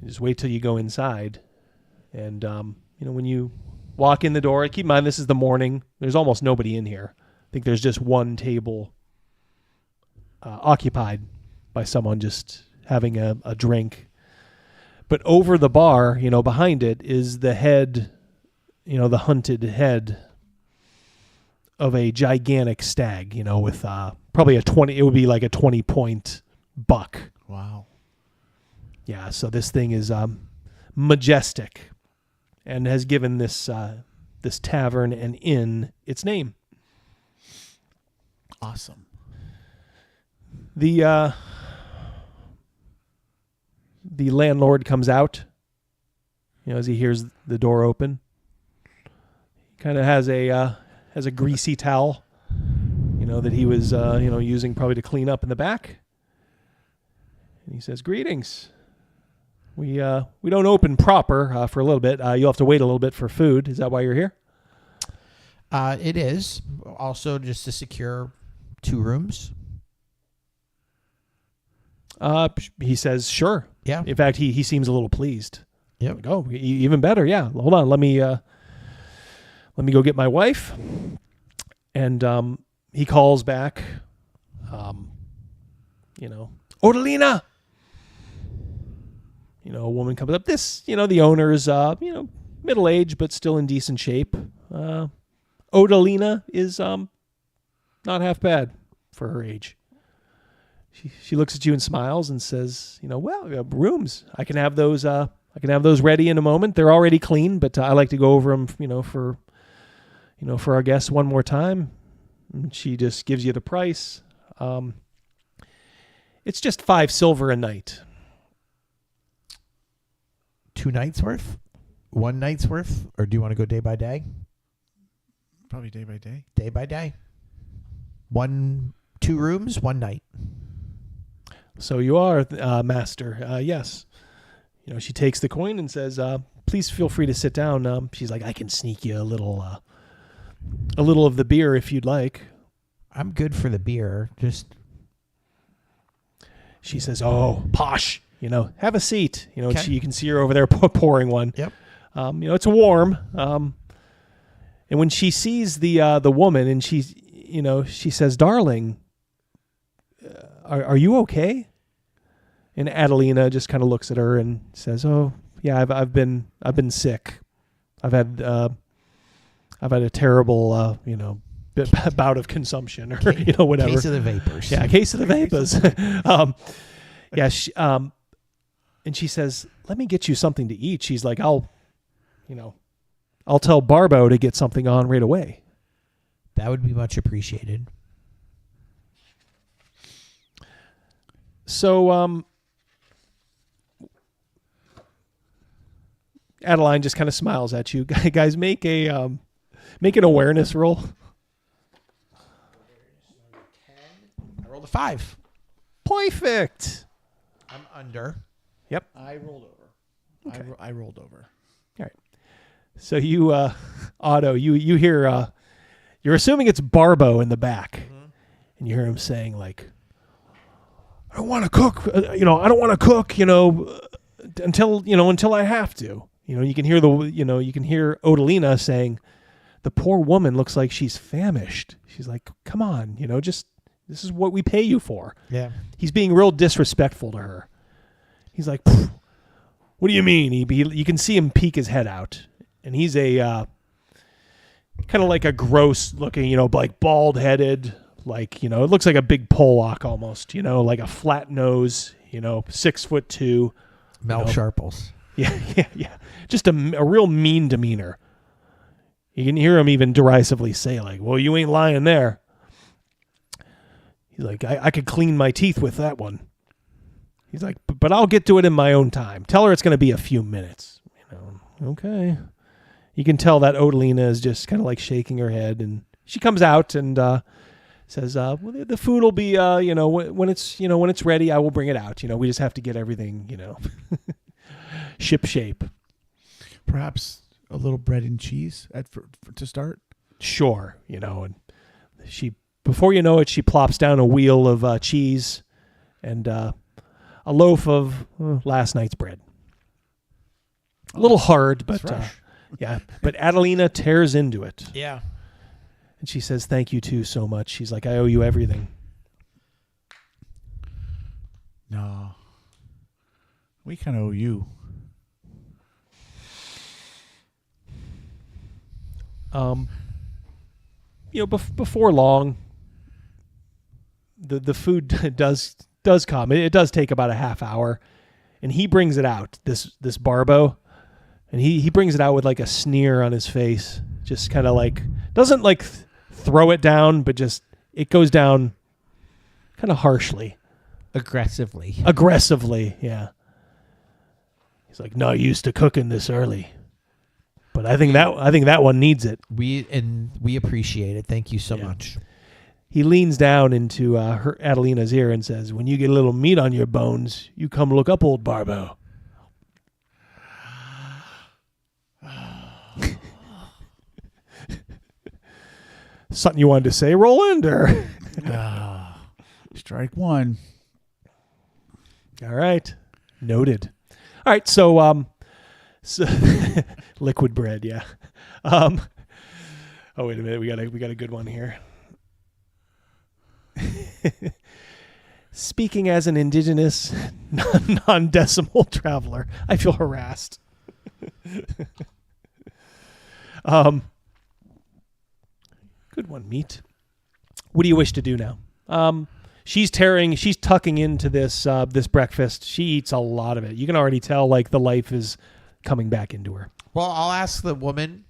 Just wait till you go inside, and when you walk in the door, keep in mind this is the morning. There's almost nobody in here. I think there's just one table occupied by someone just having a drink. But over the bar, behind it is the head, the hunted head of a gigantic stag, with probably it would be like a 20-point buck. Wow. Yeah, so this thing is majestic and has given this tavern and inn its name. Awesome. The landlord comes out, as he hears the door open. He kind of has a greasy towel, that he was using probably to clean up in the back. And he says, "Greetings. We don't open proper for a little bit. You'll have to wait a little bit for food. Is that why you're here? It is. Also, just to secure 2 rooms. He says, sure. Yeah. In fact, he seems a little pleased. Yep. Like, oh, even better. Yeah. Hold on. Let me go get my wife. And he calls back, Odalina. A woman comes up. This, the owner's, middle-aged, but still in decent shape. Odalina is not half bad for her age. She looks at you and smiles and says, rooms. I can have those ready in a moment. They're already clean, but I like to go over them, for our guests one more time. And she just gives you the price. It's just 5 silver a night. 2 nights worth? 1 night's worth? Or do you want to go day by day? Probably day by day. Day by day. 2 rooms, 1 night. So you are, master. Yes. She takes the coin and says, please feel free to sit down. She's like, I can sneak you a little of the beer if you'd like. I'm good for the beer. She says, oh, posh. Have a seat. You can see her over there pouring one. Yep. It's warm. And when she sees the woman and she says, darling, are you okay? And Adelina just kind of looks at her and says, oh yeah, I've been sick. I've had a terrible, bout of consumption or, whatever. Case of the vapors. Yeah. Case of the vapors. And she says, let me get you something to eat. She's like, I'll tell Barbo to get something on right away. That would be much appreciated. So, Adeline just kind of smiles at you. Guys, make an awareness roll. I rolled a 5. Perfect. I'm under. Yep. I rolled over. Okay. I rolled over. All right. So you, Otto, you hear, you're assuming it's Barbo in the back, and you hear him saying like, I don't want to cook, I don't want to cook, until I have to. You can hear Odalina saying, the poor woman looks like she's famished. She's like, come on, this is what we pay you for. Yeah. He's being real disrespectful to her. He's like, what do you mean? You can see him peek his head out, and he's a kind of like a gross looking, like bald headed, like, it looks like a big Pollock almost, like a flat nose, 6'2". Mel Sharples. Yeah. Just a real mean demeanor. You can hear him even derisively say like, well, you ain't lying there. He's like, I could clean my teeth with that one. He's like, but I'll get to it in my own time. Tell her it's going to be a few minutes. Okay. You can tell that Odalina is just kind of like shaking her head, and she comes out and says, well, the food will be, when it's ready, I will bring it out. We just have to get everything, ship shape. Perhaps a little bread and cheese to start. Sure. And she, before you know it, she plops down a wheel of cheese and a loaf of last night's bread. A little hard, but yeah. But Adelina tears into it. Yeah. And she says, thank you too so much. She's like, I owe you everything. No. We kind of owe you. Before long, the food does come. It does take about a half hour, and he brings it out. This Barbo, and he brings it out with like a sneer on his face, just kind of like doesn't like throw it down, but just it goes down kind of harshly, aggressively. Yeah. He's like, not used to cooking this early. But I think that one needs it. We appreciate it. Thank you so much. He leans down into Adelina's ear and says, when you get a little meat on your bones, you come look up old Barbo. Something you wanted to say, Roland, or? Strike one. All right. Noted. All right. So liquid bread. Yeah. Oh, wait a minute. We got a good one here. Speaking as an indigenous non-decimal traveler, I feel harassed. Good one, Meat. What do you wish to do now? She's tucking into this breakfast. She eats a lot of it. You can already tell like the life is coming back into her. Well, I'll ask the woman,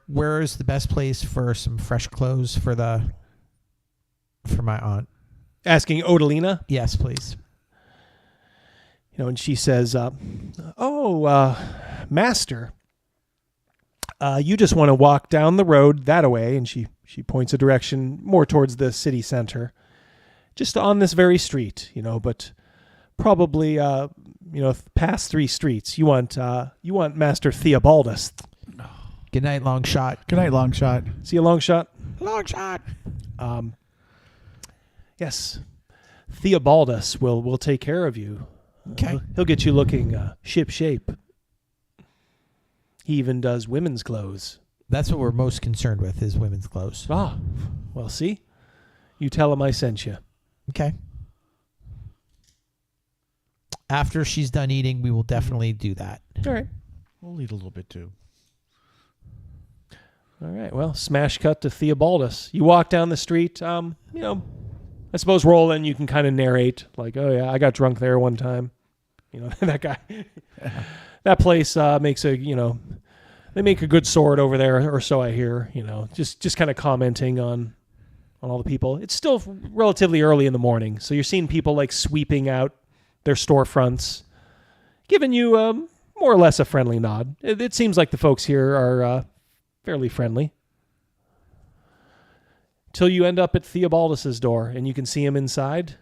where is the best place for some fresh clothes for my aunt? Asking Odalina? Yes, please. And she says, Master, you just want to walk down the road that way. And she points a direction more towards the city center, just on this very street, but probably, past 3 streets. You want Master Theobaldus. Good night, long shot. Good night, long shot. See you, long shot. Long shot. Yes, Theobaldus will take care of you. Okay. He'll get you looking ship shape. He even does women's clothes. That's what we're most concerned with, is women's clothes. Ah, well, see? You tell him I sent you. Okay. After she's done eating, we will definitely do that. All right. We'll eat a little bit too. All right. Well, smash cut to Theobaldus. You walk down the street. I suppose, Roland, you can kind of narrate, like, oh, yeah, I got drunk there one time. That guy. That place makes they make a good sword over there, or so I hear, just kind of commenting on all the people. It's still relatively early in the morning, so you're seeing people, like, sweeping out their storefronts, giving you more or less a friendly nod. It seems like the folks here are fairly friendly. Till you end up at Theobaldus's door, and you can see him inside,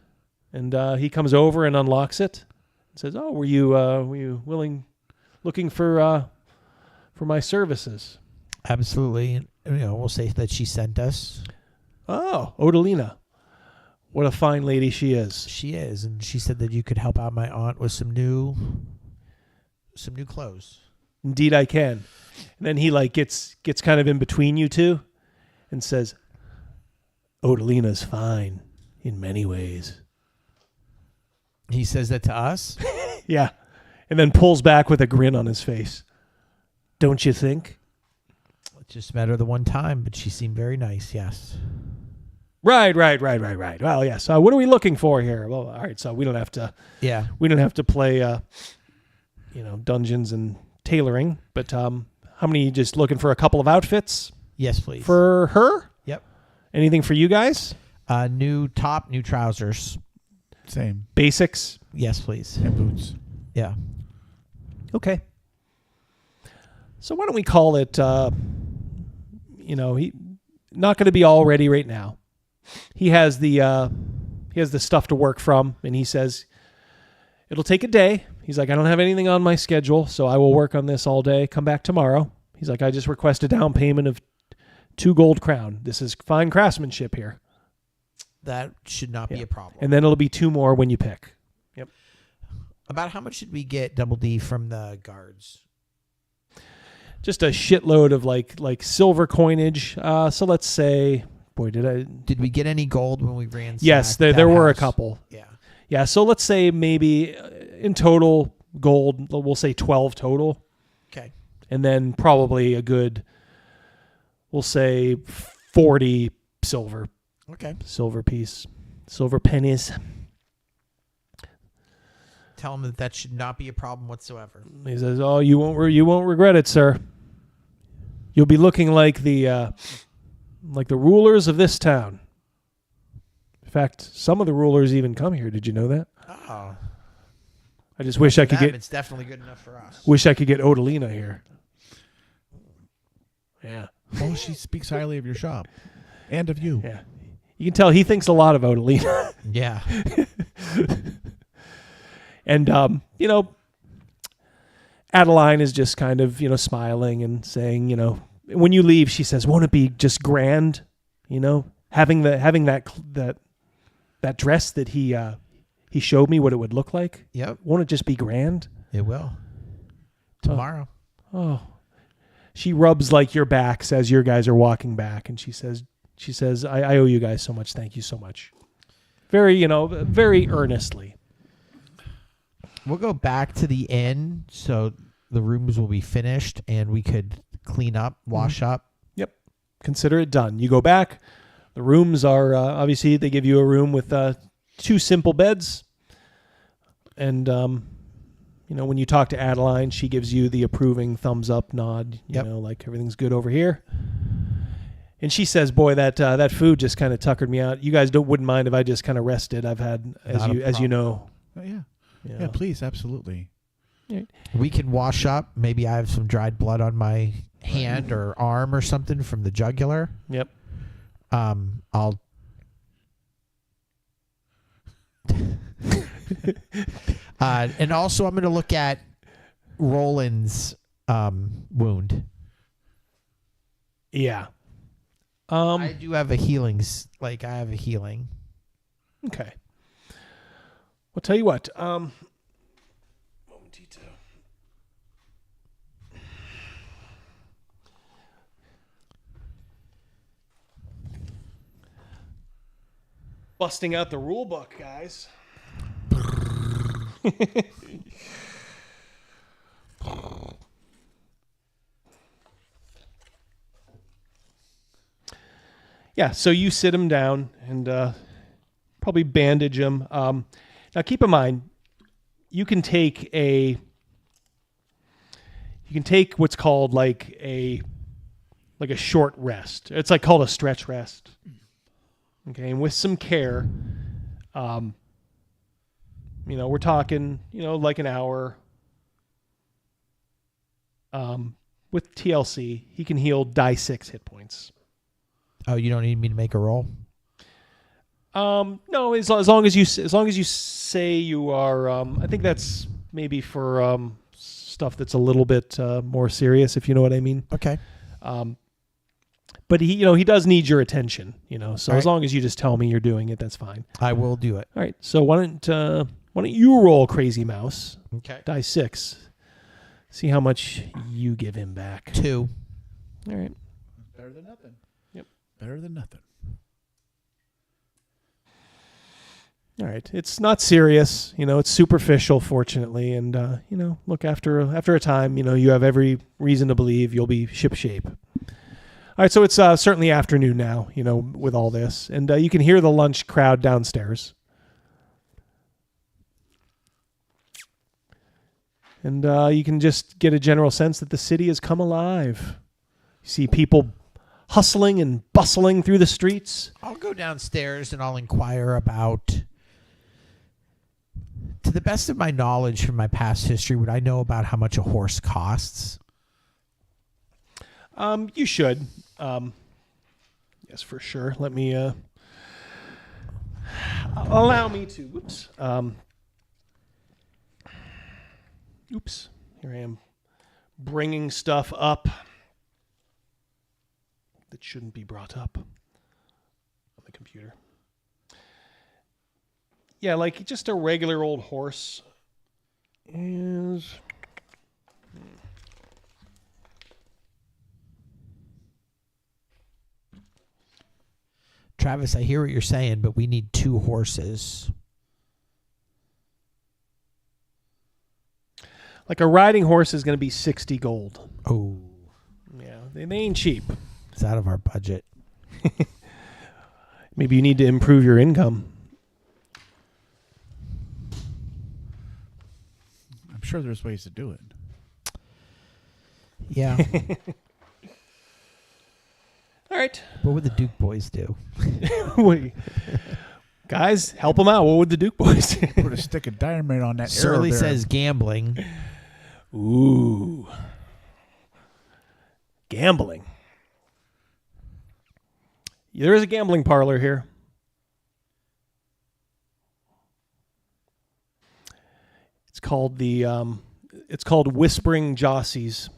and he comes over and unlocks it, and says, "Oh, were you looking for my services?" Absolutely. We'll say that she sent us. Oh, Odalina, what a fine lady she is. She is, and she said that you could help out my aunt with some new clothes. Indeed, I can. And then he gets kind of in between you two, and says, Odalina's fine in many ways. He says that to us? Yeah. And then pulls back with a grin on his face. Don't you think? It just met her the one time, but she seemed very nice, yes. Right. Well, yes. What are we looking for here? Well, all right, so we don't have to we don't have to play Dungeons and tailoring, but how many, just looking for a couple of outfits? Yes, please. For her? Yep. Anything for you guys? New top, new trousers. Same. Basics? Yes, please. And boots. Yeah. Okay. So why don't we call it, he not going to be all ready right now. He has the stuff to work from, and he says, it'll take a day. He's like, I don't have anything on my schedule, so I will work on this all day. Come back tomorrow. He's like, I just request a down payment of 2 gold crown. This is fine craftsmanship here. That should not be a problem. And then it'll be 2 more when you pick. Yep. About how much did we get, Double D, from the guards? Just a shitload of like silver coinage. So let's say, did we get any gold when we ran? Yes, there were a couple. Yeah. Yeah. So let's say maybe in total gold, we'll say 12 total. Okay. And then probably a good, we'll say 40 silver. Okay. Silver pennies. Tell him that should not be a problem whatsoever. He says, "Oh, you won't regret it, sir. You'll be looking like the rulers of this town. In fact, some of the rulers even come here. Did you know that? Oh. I just wish I could get. It's definitely good enough for us. Wish I could get Odalina here. Yeah. Well, she speaks highly of your shop and of you. Yeah. You can tell he thinks a lot of Odalina. Yeah. And, Adeline is just kind of, smiling and saying, when you leave, she says, won't it be just grand? You know, having that dress that he showed me what it would look like. Yep. Won't it just be grand? It will. Tomorrow. Oh. She rubs like your backs as your guys are walking back, and she says, I owe you guys so much. Thank you so much. Very, very earnestly. We'll go back to the inn, so the rooms will be finished, and we could clean up, wash up. Yep. Consider it done. You go back. The rooms are, obviously, they give you a room with 2 simple beds. And, when you talk to Adeline, she gives you the approving thumbs up nod, you know, like everything's good over here. And she says, boy, that food just kind of tuckered me out. You guys wouldn't mind if I just kind of rested. I've had, as you know. Oh, yeah. Yeah, please, absolutely. We can wash up. Maybe I have some dried blood on my hand or arm or something from the jugular. Yep. I'll and also I'm going to look at Roland's wound. Yeah. I do have a healing. I have a healing. Okay. Well, tell you what. Busting out the rule book, guys. Yeah, so you sit him down and probably bandage him. Now, keep in mind, you can take what's called like a short rest. It's like called a stretch rest. Okay, and with some care, we're talking, like an hour. With TLC, he can heal die 6 hit points. Oh, you don't need me to make a roll? No, as long as you say you are. I think that's maybe for stuff that's a little bit more serious, if you know what I mean. Okay. But he does need your attention, So All as right. long as you just tell me you're doing it, that's fine. I will do it. All right. So why don't you roll, Crazy Mouse? Okay. Die 6. See how much you give him back. 2. All right. Better than nothing. Yep. Better than nothing. All right. It's not serious. It's superficial, fortunately. And, look, after a time, you have every reason to believe you'll be shipshape. All right. So it's certainly afternoon now, with all this. And you can hear the lunch crowd downstairs. And you can just get a general sense that the city has come alive. You see people hustling and bustling through the streets. I'll go downstairs and I'll inquire about, to the best of my knowledge from my past history, would I know about how much a horse costs? You should. Yes, for sure. Let me allow me to. Whoops. Oops. Here I am bringing stuff up that shouldn't be brought up on the computer. Yeah, like just a regular old horse is... Travis, I hear what you're saying, but we need 2 horses. Like a riding horse is going to be 60 gold. Oh. Yeah, they ain't cheap. It's out of our budget. Maybe you need to improve your income. I'm sure there's ways to do it. Yeah. All right. What would the Duke boys do? Guys, help them out. What would the Duke boys do? Put a stick of dynamite on that arrow Surly there. says gambling. Ooh. Gambling. There is a gambling parlor here. It's called Whispering Jossies.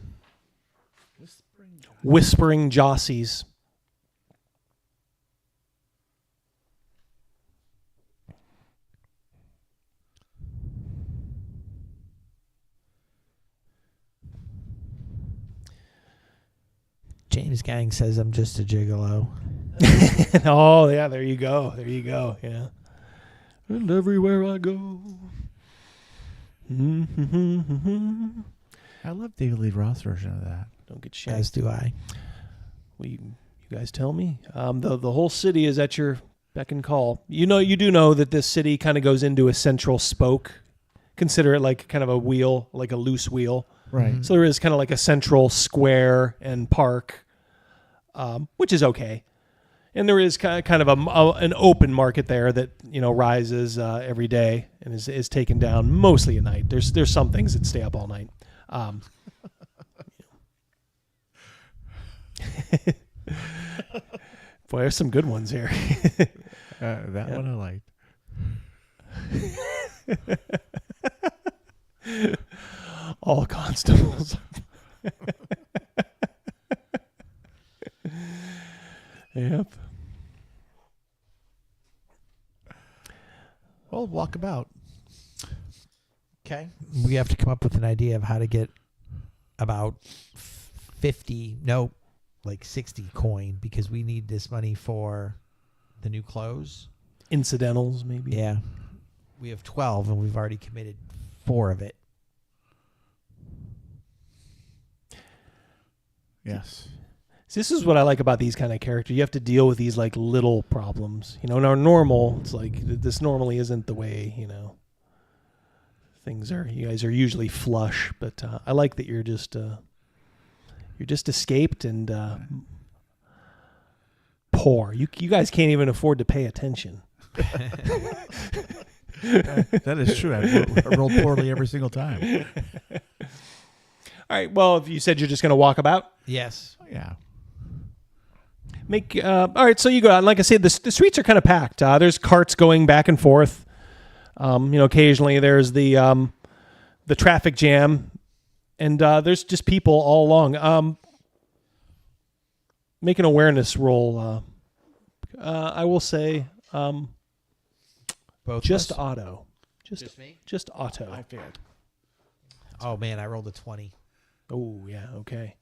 Whispering Jossies. James Gang says I'm just a gigolo. Oh, yeah, there you go. There you go. Yeah. And everywhere I go. I love David Lee Roth's version of that. Don't get shanked. As do I. Well, you guys tell me. The whole city is at your beck and call. You do know that this city kind of goes into a central spoke. Consider it like kind of a wheel, like a loose wheel. Right. So there is kind of like a central square and park, which is okay. And there is kind of an open market there that rises every day and is taken down mostly at night. There's some things that stay up all night. Boy, there's some good ones here. That one I liked. All constables. Yep. Well, walk about. Okay. We have to come up with an idea of how to get about 60 coin because we need this money for the new clothes. Incidentals, maybe. Yeah. We have 12 and we've already committed 4 of it. Yes. So this is what I like about these kind of characters. You have to deal with these like little problems. In our normal, it's like this normally isn't the way, things are. You guys are usually flush, but I like that you're just escaped and poor. You guys can't even afford to pay attention. That is true. I rolled poorly every single time. All right. Well, if you said you're just going to walk about. Yes. Yeah. All right. So you go out, and like I said, the streets are kind of packed. There's carts going back and forth. Occasionally there's the traffic jam, and there's just people all along. Make an awareness roll. I will say, both just us? auto. Just me? Just auto. I figured. Oh man, I rolled a 20. Oh yeah. Okay.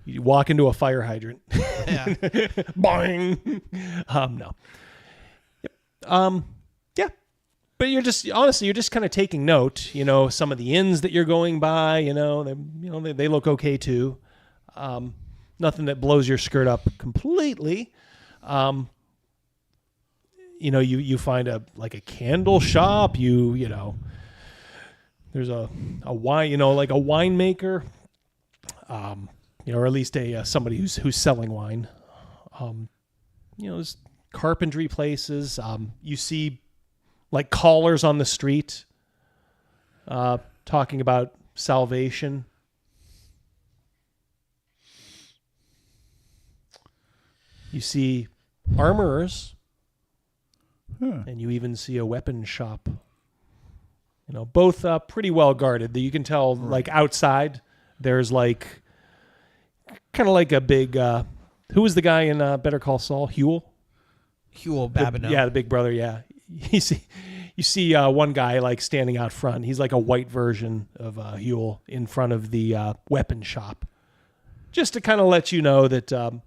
You walk into a fire hydrant. Yeah. Boing. No. Yep. Yeah. But you're just kind of taking note. Some of the inns that you're going by. They look okay too. Nothing that blows your skirt up completely. You find a candle shop. There's a wine. Like a winemaker. Or at least somebody who's selling wine. There's carpentry places. You see like callers on the street talking about salvation. You see armorers, and you even see a weapon shop. Both pretty well guarded. You can tell, like outside, there's like kind of like a big. Who was the guy in Better Call Saul? Huel Babineau. Yeah, the big brother. Yeah, you see one guy like standing out front. He's like a white version of Huel in front of the weapon shop, just to kind of let you know that the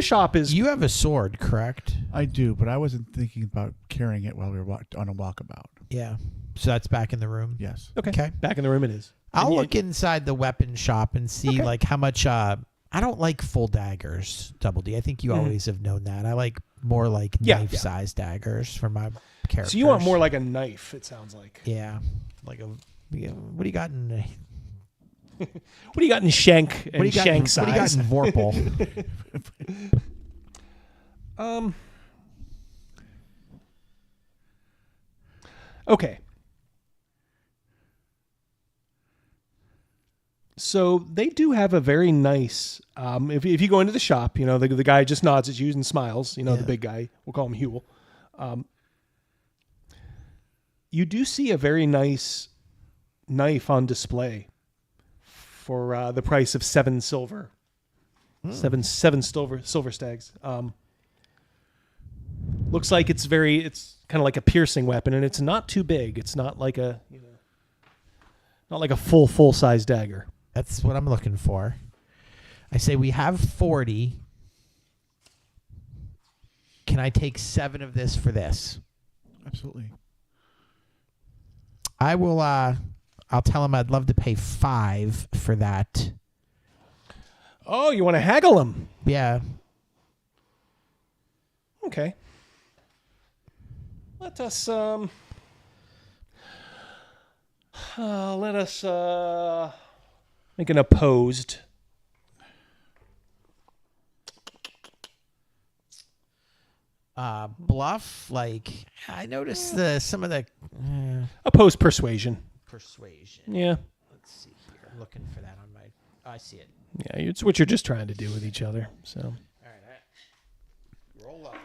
shop is. You have a sword, correct? I do, but I wasn't thinking about carrying it while we were on a walkabout. Yeah. So that's back in the room? Yes. Okay. Back in the room it is. I'll look inside the weapon shop and see like how much. I don't like full daggers, Double D. I think you always have known that. I like more like knife-sized daggers for my characters. So you want more like a knife? It sounds like. Yeah. Like a. What do you got in? What do you got in shank and shank size? What do you got in Vorpal? Okay. So they do have a very nice. If you go into the shop, the guy just nods at you and smiles. The big guy. We'll call him Huel. You do see a very nice knife on display for the price of 7 silver. Seven silver stags. Looks like it's kind of like a piercing weapon, and it's not too big. It's not like a full size dagger. That's what I'm looking for. I say we have 40. Can I take 7 of this for this? Absolutely. I will. I'll tell him I'd love to pay 5 for that. Oh, you want to haggle him? Yeah. Okay. Let us make an opposed. Bluff. Like I noticed some of the opposed persuasion. Persuasion. Yeah. Let's see here. I'm looking for that on my. Oh, I see it. Yeah, it's what you're just trying to do with each other. So. All right. Roll up.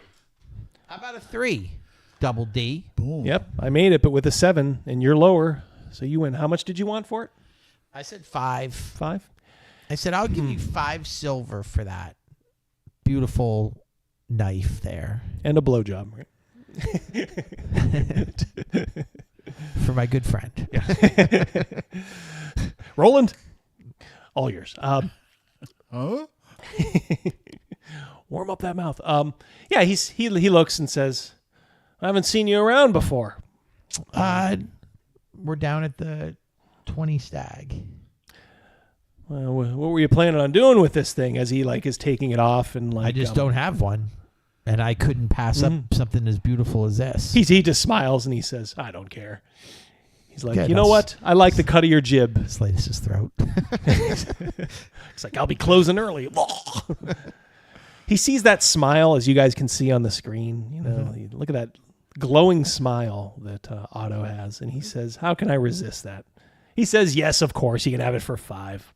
How about a 3? Double D. Boom. Yep, I made it, but with a 7, and you're lower, so you win. How much did you want for it? I said 5. 5? I said I'll give you 5 silver for that beautiful knife there. And a blowjob, right? For my good friend. Yeah. Roland, all yours. Huh? Warm up that mouth. Yeah, he looks and says, I haven't seen you around before. We're down at the 20 stag. Well, what were you planning on doing with this thing? As he is taking it off and I just don't have one, and I couldn't pass up something as beautiful as this. He just smiles and he says, I don't care. He's like, Good, you know what? I like the cut of your jib. Slit his throat. It's like, I'll be closing early. He sees that smile, as you guys can see on the screen. You know, look at that glowing smile that Otto has, and he says, how can I resist that? He says, yes, of course, you can have it for 5.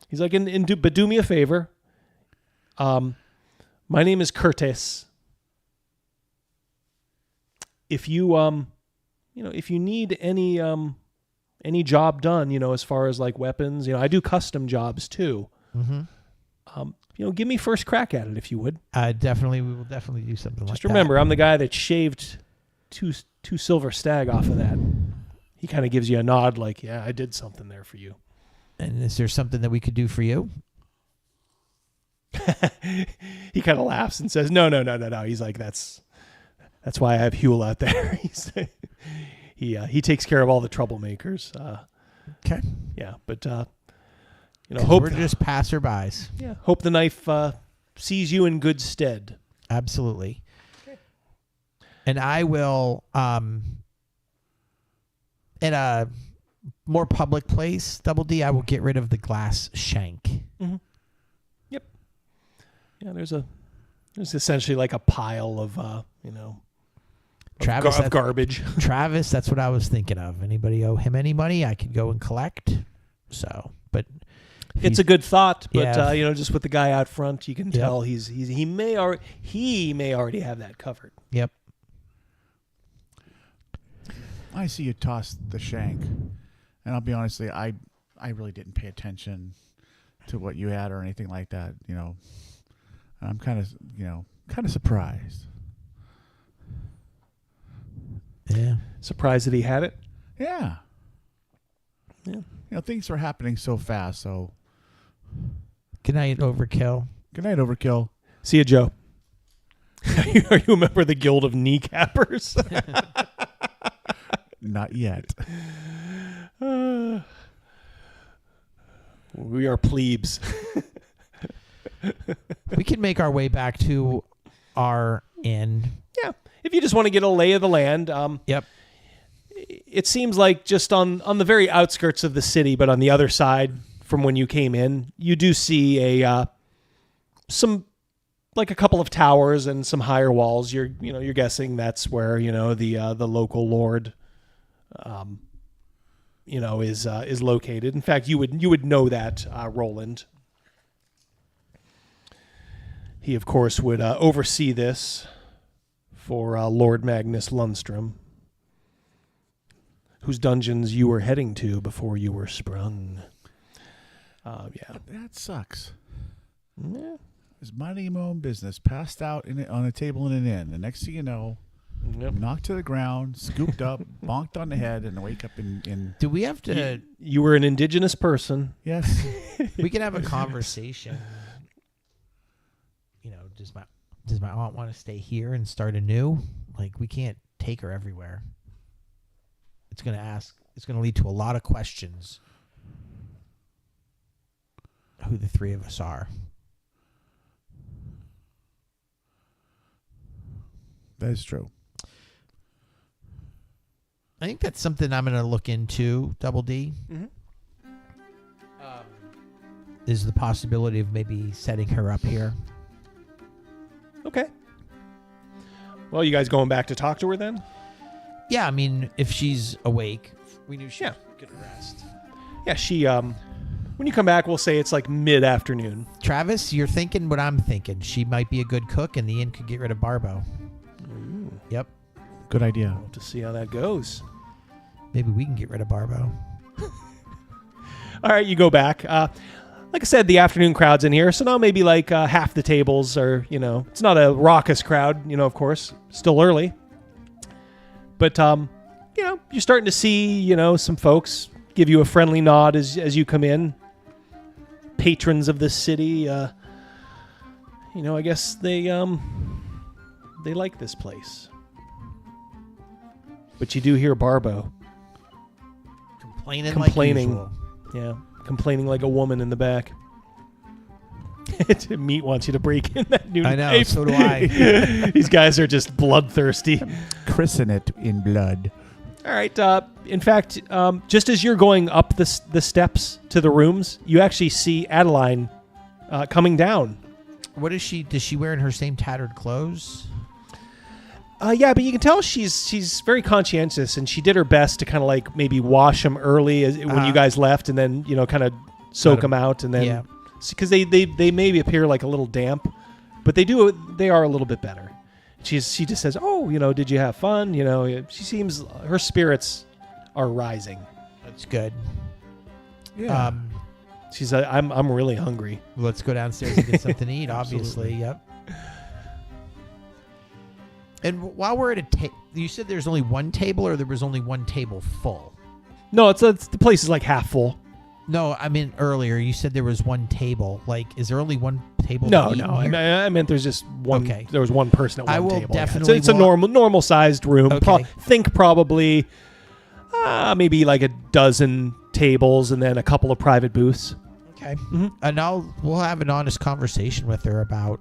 He's like, but do me a favor. My name is Curtis. If you if you need any job done, as far as like weapons, I do custom jobs too. Give me first crack at it if you would. We will definitely do something like that. Just remember, I'm the guy that shaved two silver stag off of that. He kind of gives you a nod like, yeah, I did something there for you. And is there something that we could do for you? He kind of laughs and says, no. He's like, that's why I have Huel out there. He takes care of all the troublemakers. Okay. Yeah, but hope we're just passerbys. Yeah, hope the knife sees you in good stead. Absolutely. Okay. And I will, in a more public place, Double D, I will get rid of the glass shank. Mm-hmm. Yep. Yeah, there's essentially like a pile of Travis, of garbage. Travis, that's what I was thinking of. Anybody owe him any money, I could go and collect. So, but it's a good thought, but yeah. Just with the guy out front, you can tell he may already have that covered. Yep. I see you toss the shank, and I'll be honest, I really didn't pay attention to what you had or anything like that. I'm kind of surprised. Yeah. Surprised that he had it? Yeah. Yeah. Things are happening so fast, so. Good night, Overkill. Good night, Overkill. See you, Joe. Are you a member of the Guild of Kneecappers? Not yet. We are plebes. We can make our way back to our inn. Yeah. If you just want to get a lay of the land. Yep. It seems like just on the very outskirts of the city, but on the other side from when you came in, you do see a couple of towers and some higher walls. You're guessing that's where the local lord is located. In fact, you would know that, Roland. He of course would oversee this for Lord Magnus Lundstrom, whose dungeons you were heading to before you were sprung. Yeah. That sucks. Yeah. I was minding my own business, passed out on a table in an inn. The next thing you know, knocked to the ground, scooped up, bonked on the head, and wake up in. Do we have to? You were an indigenous person. Yes. We can have a conversation. You know, does my aunt want to stay here and start anew? Like, we can't take her everywhere. It's going to lead to a lot of questions. Who the three of us are. That is true. I think that's something I'm going to look into, Double D. Mm-hmm. Is the possibility of maybe setting her up here. Okay. Well, you guys going back to talk to her then? Yeah, I mean, if she's awake, we knew she could rest. Yeah, she, when you come back, we'll say it's like mid-afternoon. Travis, you're thinking what I'm thinking. She might be a good cook, and the inn could get rid of Barbo. Ooh. Yep. Good idea. We'll have to see how that goes. Maybe we can get rid of Barbo. All right, you go back. Like I said, the afternoon crowd's in here, so now maybe like half the tables are, it's not a raucous crowd, of course, still early. But, you're starting to see, some folks give you a friendly nod as you come in. Patrons of this city, I guess they like this place. But you do hear Barbo. Complaining like usual. Yeah. Complaining like a woman in the back. Meat wants you to break in that new I know, knife. so do I. These guys are just bloodthirsty. Christen it in blood. All right. In fact, just as you're going up the steps to the rooms, you actually see Adeline coming down. What is she? Does she wear in her same tattered clothes? Yeah, but you can tell she's very conscientious, and she did her best to kind of like maybe wash them early when you guys left, and then kind of soak them out, and then because they maybe appear like a little damp, but they are a little bit better. She just says, "Oh, did you have fun?" She seems her spirits are rising. That's good. Yeah. She's I'm really hungry. Let's go downstairs and get something to eat. Obviously, yep. And while we're at a table, you said there's only one table, or there was only one table full? No, it's the place is like half full. No, I mean earlier you said there was one table. Like, is there only one table? No. I meant there's just one. Okay. There was one person at one I will table. definitely. It's a normal sized room. Okay. Think probably maybe like a dozen tables and then a couple of private booths. Okay. Mm-hmm. And we'll have an honest conversation with her about,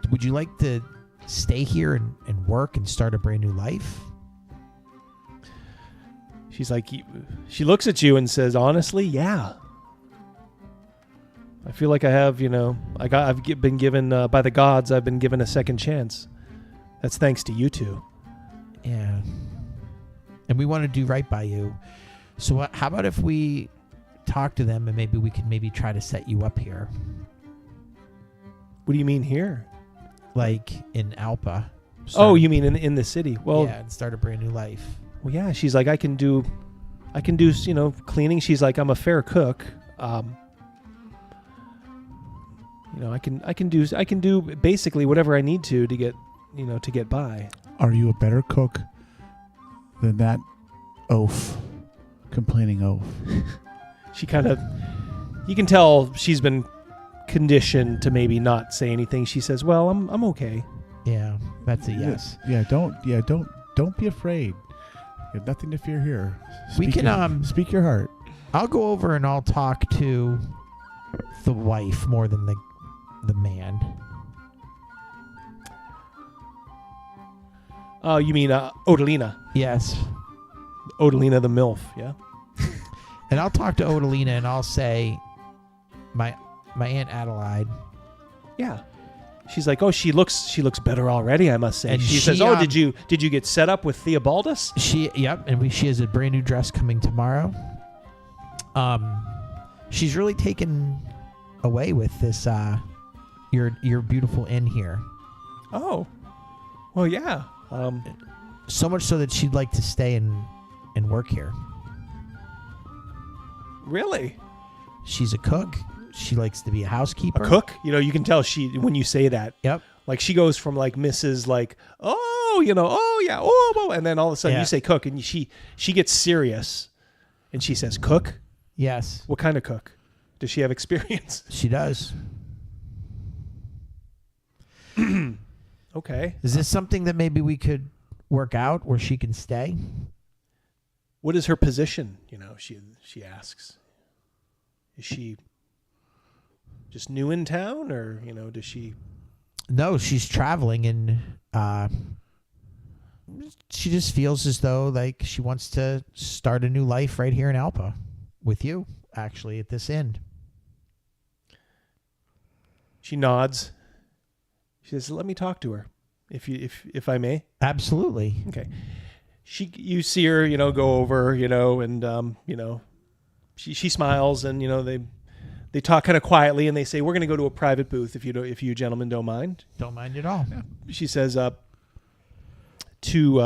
would you like to stay here and work and start a brand new life? She's like, she looks at you and says, honestly, yeah. I feel like I have, I've been given, by the gods, I've been given a second chance. That's thanks to you two. Yeah. And we want to do right by you. So how about if we talk to them and maybe we can try to set you up here? What do you mean here? Like in Alpa. Oh, you mean in the city? Well, yeah, and start a brand new life. Well, yeah. She's like, I can do, cleaning. She's like, I'm a fair cook. I can do basically whatever I need to get by. Are you a better cook than that oaf, complaining oaf? She kind of, you can tell she's been conditioned to maybe not say anything. She says, "Well, I'm okay." Yeah, that's a yes. Yeah, don't be afraid. You have nothing to fear here. We can speak your heart. I'll go over and I'll talk to the wife more than the man. Oh, you mean Odalina? Yes. Odalina the MILF, yeah. And I'll talk to Odalina and I'll say, my Aunt Adelaide. Yeah. She's like, oh, she looks better already, I must say. And she says, oh, did you get set up with Theobaldus? She has a brand new dress coming tomorrow. She's really taken away with this your beautiful inn here. Oh. Well, yeah. So much so that she'd like to stay and work here. Really? She's a cook. She likes to be a housekeeper. A cook? You can tell when you say that. Yep. Like she goes from like Mrs. like, oh, you know, oh yeah, oh, and then all of a sudden you say cook, and she gets serious, and she says cook. Yes. What kind of cook? Does she have experience? She does. Okay. Is this something that maybe we could work out where she can stay? What is her position? You know, she asks. Is she just new in town, or you know, does she? No, she's traveling, and she just feels as though like she wants to start a new life right here in Alpa with you, actually, at this inn. She nods. She says, "Let me talk to her, if I may." Absolutely. Okay. You see her, you know, go over, you know, and you know, she smiles, and you know they talk kind of quietly, and they say, "We're going to go to a private booth if you gentlemen don't mind." Don't mind at all. Yeah. She says to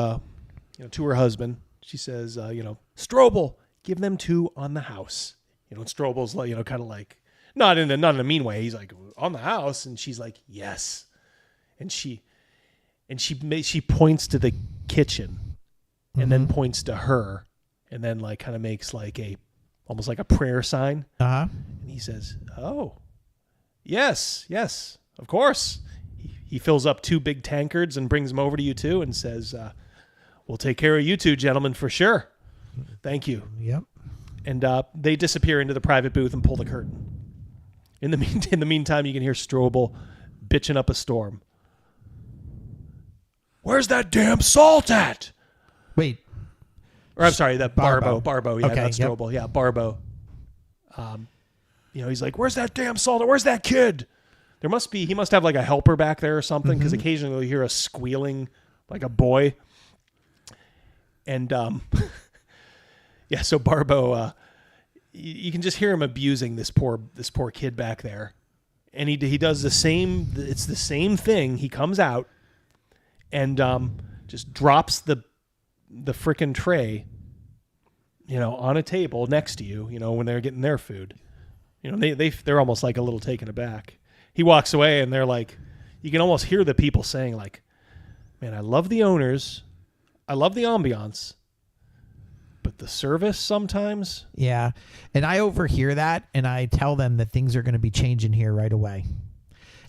her husband, she says, you know, Strobel, give them 2 on the house. You know, and Strobel's like, you know, kind of like not in a mean way. He's like, on the house, and she's like, yes, and she points to the kitchen, and then points to her, and then like kind of makes like almost like a prayer sign. Uh-huh. And he says, "Oh, yes, of course." He fills up 2 big tankards and brings them over to you two, and says, "We'll take care of you 2 gentlemen for sure. Thank you." Yep. And they disappear into the private booth and pull the curtain. In the meantime, you can hear Strobel bitching up a storm. "Where's that damn salt at?" Wait. Or I'm sorry, that Barbo, yeah, okay, not Strobel, yeah, Barbo. You know, he's like, "Where's that damn salt? Where's that kid?" He must have like a helper back there or something, because occasionally you hear a squealing like a boy. And yeah, so Barbo, you can just hear him abusing this poor kid back there, and he does the same. It's the same thing. He comes out and just drops the frickin' tray, you know, on a table next to you, you know, when they're getting their food. You know, they're almost like a little taken aback. He walks away, and they're like, you can almost hear the people saying like, "Man, I love the owners. I love the ambiance. But the service sometimes." Yeah. And I overhear that, and I tell them that things are going to be changing here right away.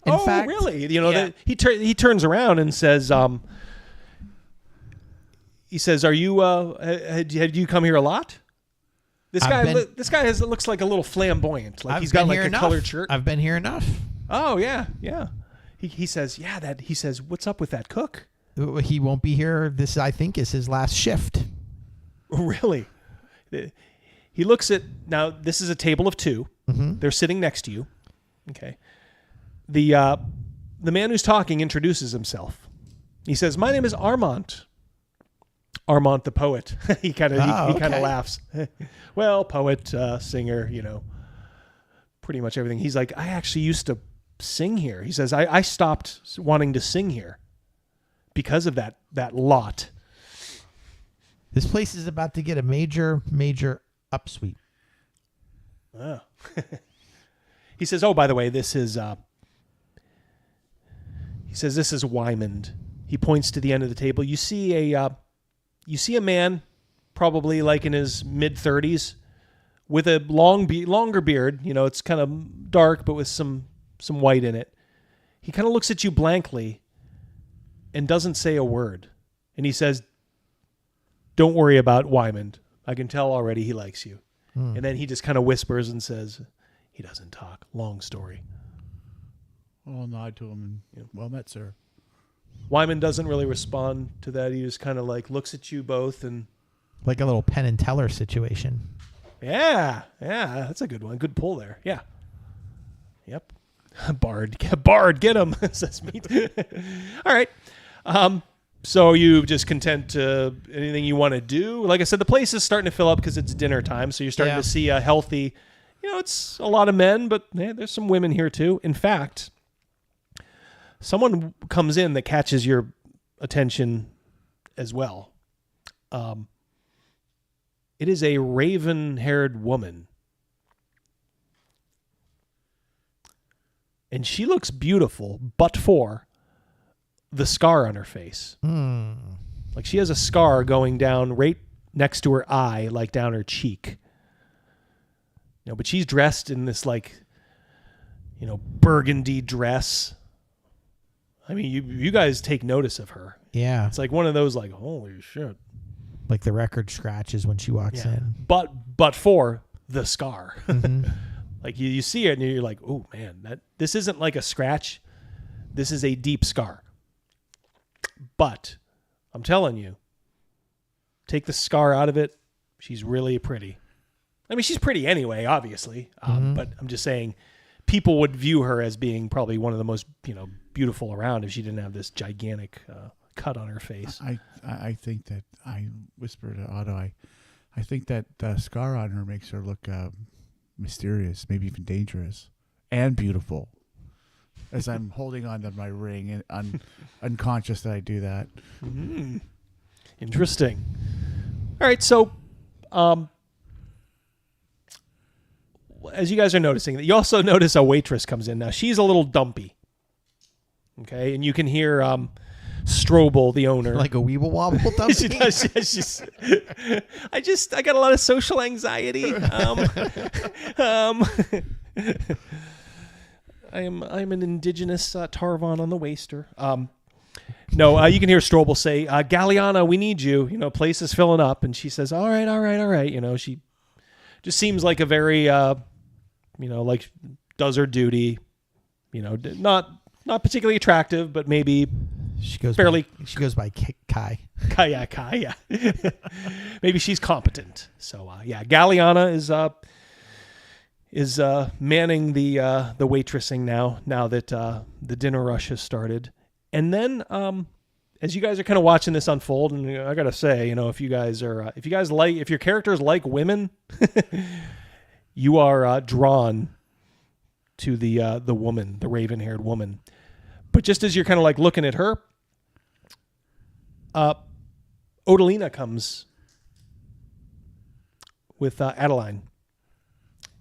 In fact, really? You know, he turns around and says, he says, "Are you, had you come here a lot?" This guy looks like a little flamboyant. Like he's got like a colored shirt. I've been here enough. Oh, yeah. He says, he says, "What's up with that cook?" He won't be here. This, I think, is his last shift. Really? He looks at, now this is a table of 2. Mm-hmm. They're sitting next to you. Okay. The man who's talking introduces himself. He says, "My name is Armand." Armand the poet. He kind of laughs. Well, poet, singer, you know, pretty much everything. He's like, "I actually used to sing here." He says, I stopped wanting to sing here because of that lot. This place is about to get a major upsweep. Oh. He says, "Oh, by the way, this is Wymond." He points to the end of the table. You see a man, probably like in his mid-30s, with a longer beard. You know, it's kind of dark, but with some white in it. He kind of looks at you blankly and doesn't say a word. And he says, "Don't worry about Wymond. I can tell already he likes you." And then he just kind of whispers and says, "He doesn't talk. Long story." I'll nod to him and, "Well met, sir." Wymond doesn't really respond to that. He just kind of like looks at you both, and like a little Penn and Teller situation. Yeah, that's a good one. Good pull there. Yeah. Yep. Bard, get him, says Meat. All right. So are you just content to anything you want to do? Like I said, the place is starting to fill up because it's dinner time, so you're starting to see a healthy, you know, it's a lot of men, but there's some women here too. In fact, someone comes in that catches your attention as well. It is a raven-haired woman. And she looks beautiful, but for the scar on her face. Like she has a scar going down right next to her eye, like down her cheek. But she's dressed in this like, burgundy dress. I mean, you guys take notice of her. Yeah. It's like one of those like, holy shit. Like the record scratches when she walks in. But for the scar. Mm-hmm. Like you see it and you're like, oh man, this isn't like a scratch. This is a deep scar. But I'm telling you, take the scar out of it. She's really pretty. I mean, she's pretty anyway, obviously. But I'm just saying people would view her as being probably one of the most, beautiful around if she didn't have this gigantic cut on her face. I think that I whispered to Otto, I think that the scar on her makes her look mysterious, maybe even dangerous and beautiful. As I'm holding on to my ring and unconscious that I do that. Interesting. All right, so as you guys are noticing, you also notice a waitress comes in. Now, she's a little dumpy. Okay, and you can hear Strobel, the owner. Like a weeble wobble dumpy? She does. I got a lot of social anxiety. I'm an indigenous Tarvon on the waster. No, you can hear Strobel say, Galliana, we need you. Place is filling up. And she says, all right. She just seems like a very, like does her duty. Not particularly attractive, but maybe she goes fairly. She goes by Kai. Kai, yeah. Maybe she's competent. So, Galliana is manning the waitressing now that the dinner rush has started. And then as you guys are kind of watching this unfold, and I gotta say, if your characters like women, you are drawn to the woman, the raven-haired woman. But just as you're kind of like looking at her, Odalina comes with Adeline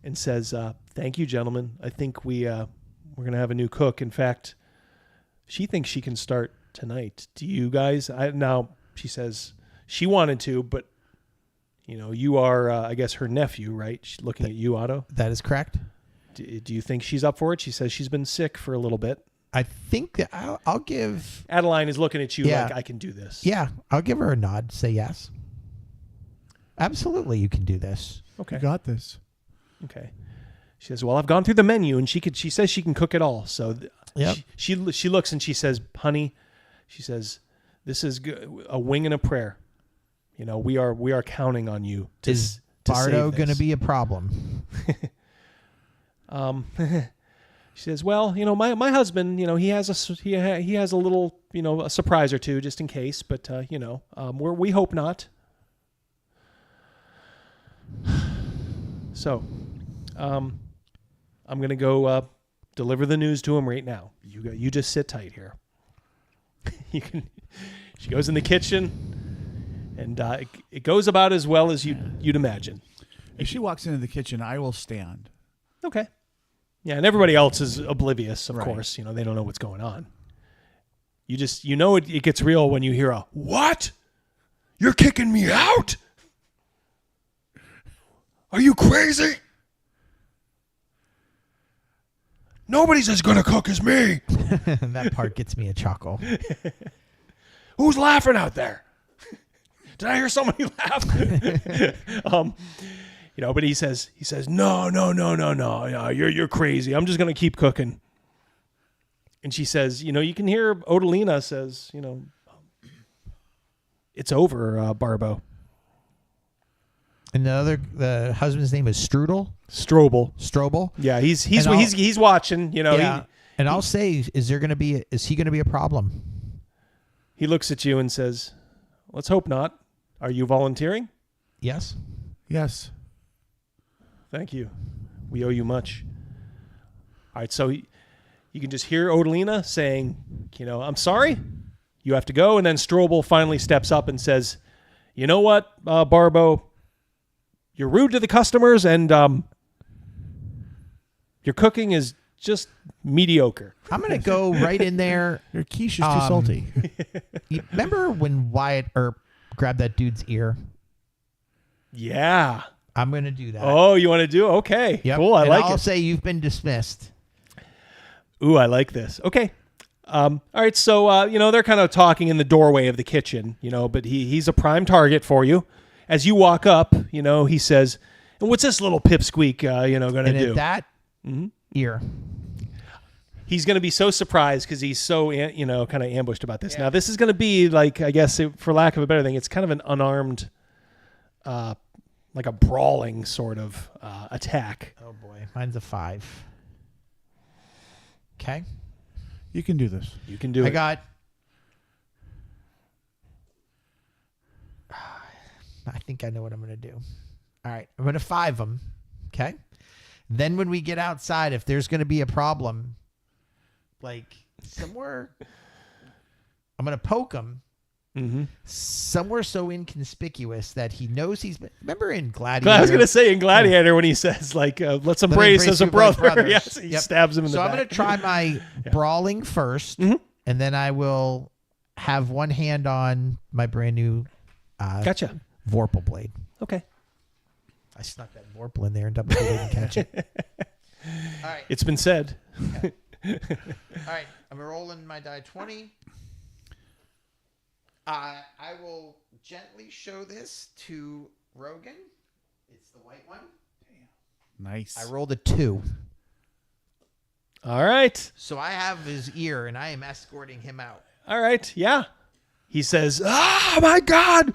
and says, thank you, gentlemen. I think we're going to have a new cook. In fact, she thinks she can start tonight. Do you guys? Now, she says she wanted to, but, you are, I guess, her nephew, right? She's looking at you, Otto. That is correct. Do you think she's up for it? She says she's been sick for a little bit. I think that I'll give... Adeline is looking at you like, I can do this. Yeah, I'll give her a nod. Say yes. Absolutely, you can do this. Okay. You got this. Okay. She says, well, I've gone through the menu, and she says she can cook it all. So she looks and she says, honey, she says, this is a wing and a prayer. We are counting on you to Is to Bardo save going to this. be a problem? She says, well, my husband, he has a little, a surprise or two just in case, but, we hope not. So, I'm going to go deliver the news to him right now. You just sit tight here. She goes in the kitchen, and it goes about as well as you'd imagine. If she walks into the kitchen, I will stand. Okay. Yeah, and everybody else is oblivious, of course. They don't know what's going on. You just, it gets real when you hear a, what? You're kicking me out? Are you crazy? Nobody's as good a cook as me. That part gets me a chuckle. Who's laughing out there? Did I hear somebody laugh? But he says, no, you're crazy. I'm just going to keep cooking. And she says, you can hear Odalina says, it's over, Barbo. And the husband's name is Strobel. Strobel. Yeah, he's watching. Yeah. And I'll say, is he going to be a problem? He looks at you and says, "Let's hope not. Are you volunteering?" Yes. Yes. Thank you. We owe you much. All right, so you can just hear Odalina saying, "I'm sorry. You have to go." And then Strobel finally steps up and says, "You know what, Barbo? You're rude to the customers, and your cooking is just mediocre. I'm gonna go right in there. Your quiche is too salty. You remember when Wyatt Earp grabbed that dude's ear? Yeah. I'm gonna do that. Oh, you want to do? Okay. Yep. Cool. I and like I'll it. say you've been dismissed. Ooh, I like this. Okay. All right. So, they're kind of talking in the doorway of the kitchen, but he's a prime target for you. As you walk up, he says, and what's this little pipsqueak, going to do? That ear. He's going to be so surprised because he's so, kind of ambushed about this. Yeah. Now, this is going to be like, I guess, for lack of a better thing, it's kind of an unarmed, like a brawling sort of attack. Oh, boy. Mine's a 5. Okay. You can do this. You can do it. I got... I think I know what I'm going to do. All right. I'm going to 5 them. Okay. Then when we get outside, if there's going to be a problem, like somewhere, I'm going to poke him. Mm-hmm. Somewhere so inconspicuous that he knows he's... Remember in Gladiator? I was going to say in Gladiator when he says, like, let's embrace as a brother. Yes, he stabs him in the back. So I'm going to try my brawling first, and then I will have one hand on my brand new gotcha. Vorpal blade. Okay. I snuck that Vorpal in there and double didn't catch it. All right. It's been said. Okay. All right. I'm rolling my die 20. I will gently show this to Rogan. It's the white one. Nice. I rolled a 2. All right. So I have his ear, and I am escorting him out. All right. Yeah. He says, oh, my God,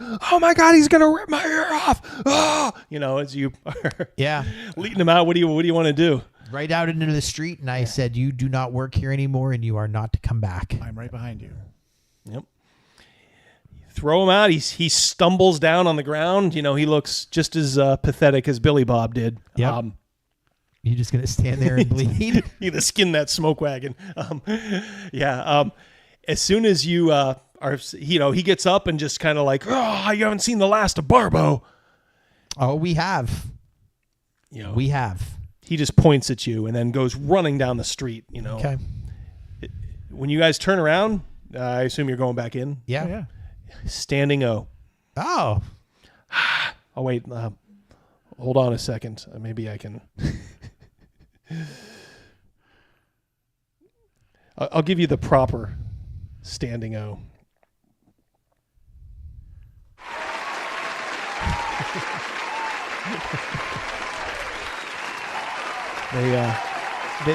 he's going to rip my ear off. Oh, as you are leading him out, what do you want to do? Right out into the street, and I said, you do not work here anymore, and you are not to come back. I'm right behind you. Yep. Throw him out. He stumbles down on the ground. He looks just as pathetic as Billy Bob did. Yep. You're just going to stand there and bleed? You're going to skin that smoke wagon. As soon as you he gets up and just kind of like, oh, you haven't seen the last of Barbo. Oh, we have. We have. He just points at you and then goes running down the street. Okay. When you guys turn around, I assume you're going back in. Yeah. Standing O. Oh. Oh, wait. Hold on a second. Maybe I can. I'll give you the proper standing O.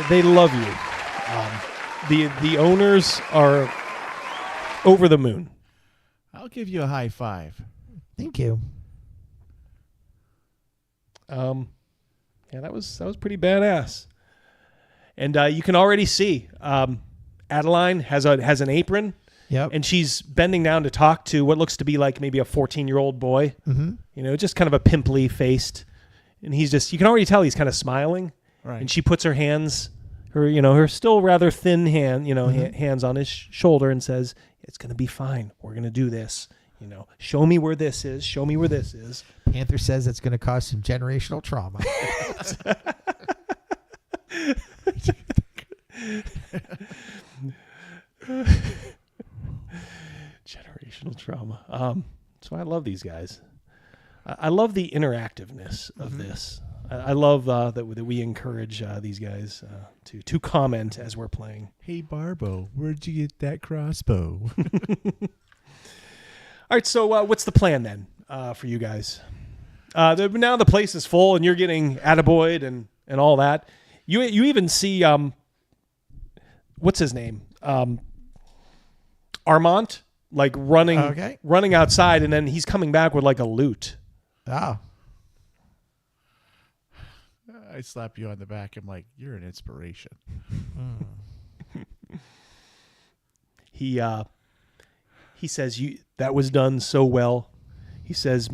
They love you. The owners are over the moon. I'll give you a high 5. Thank you. That was pretty badass. And you can already see Adeline has an apron. Yep. And she's bending down to talk to what looks to be like maybe a 14-year-old boy. Mm-hmm. Just kind of a pimply faced. And you can already tell he's kind of smiling. Right. And she puts her hands, her still rather thin hand, hands on his shoulder and says, it's going to be fine. We're going to do this. Show me where this is. Show me where this is. Panther says it's going to cause some generational trauma. Generational trauma. So I love these guys. I love the interactiveness of this. I love that we encourage these guys to comment as we're playing. Hey, Barbo, where'd you get that crossbow? All right, so what's the plan then for you guys? Now the place is full, and you're getting attaboyed and all that. You even see what's his name? Armand, like running outside, and then he's coming back with like a loot. Oh. I slap you on the back. I'm like, you're an inspiration. He says, that was done so well. He says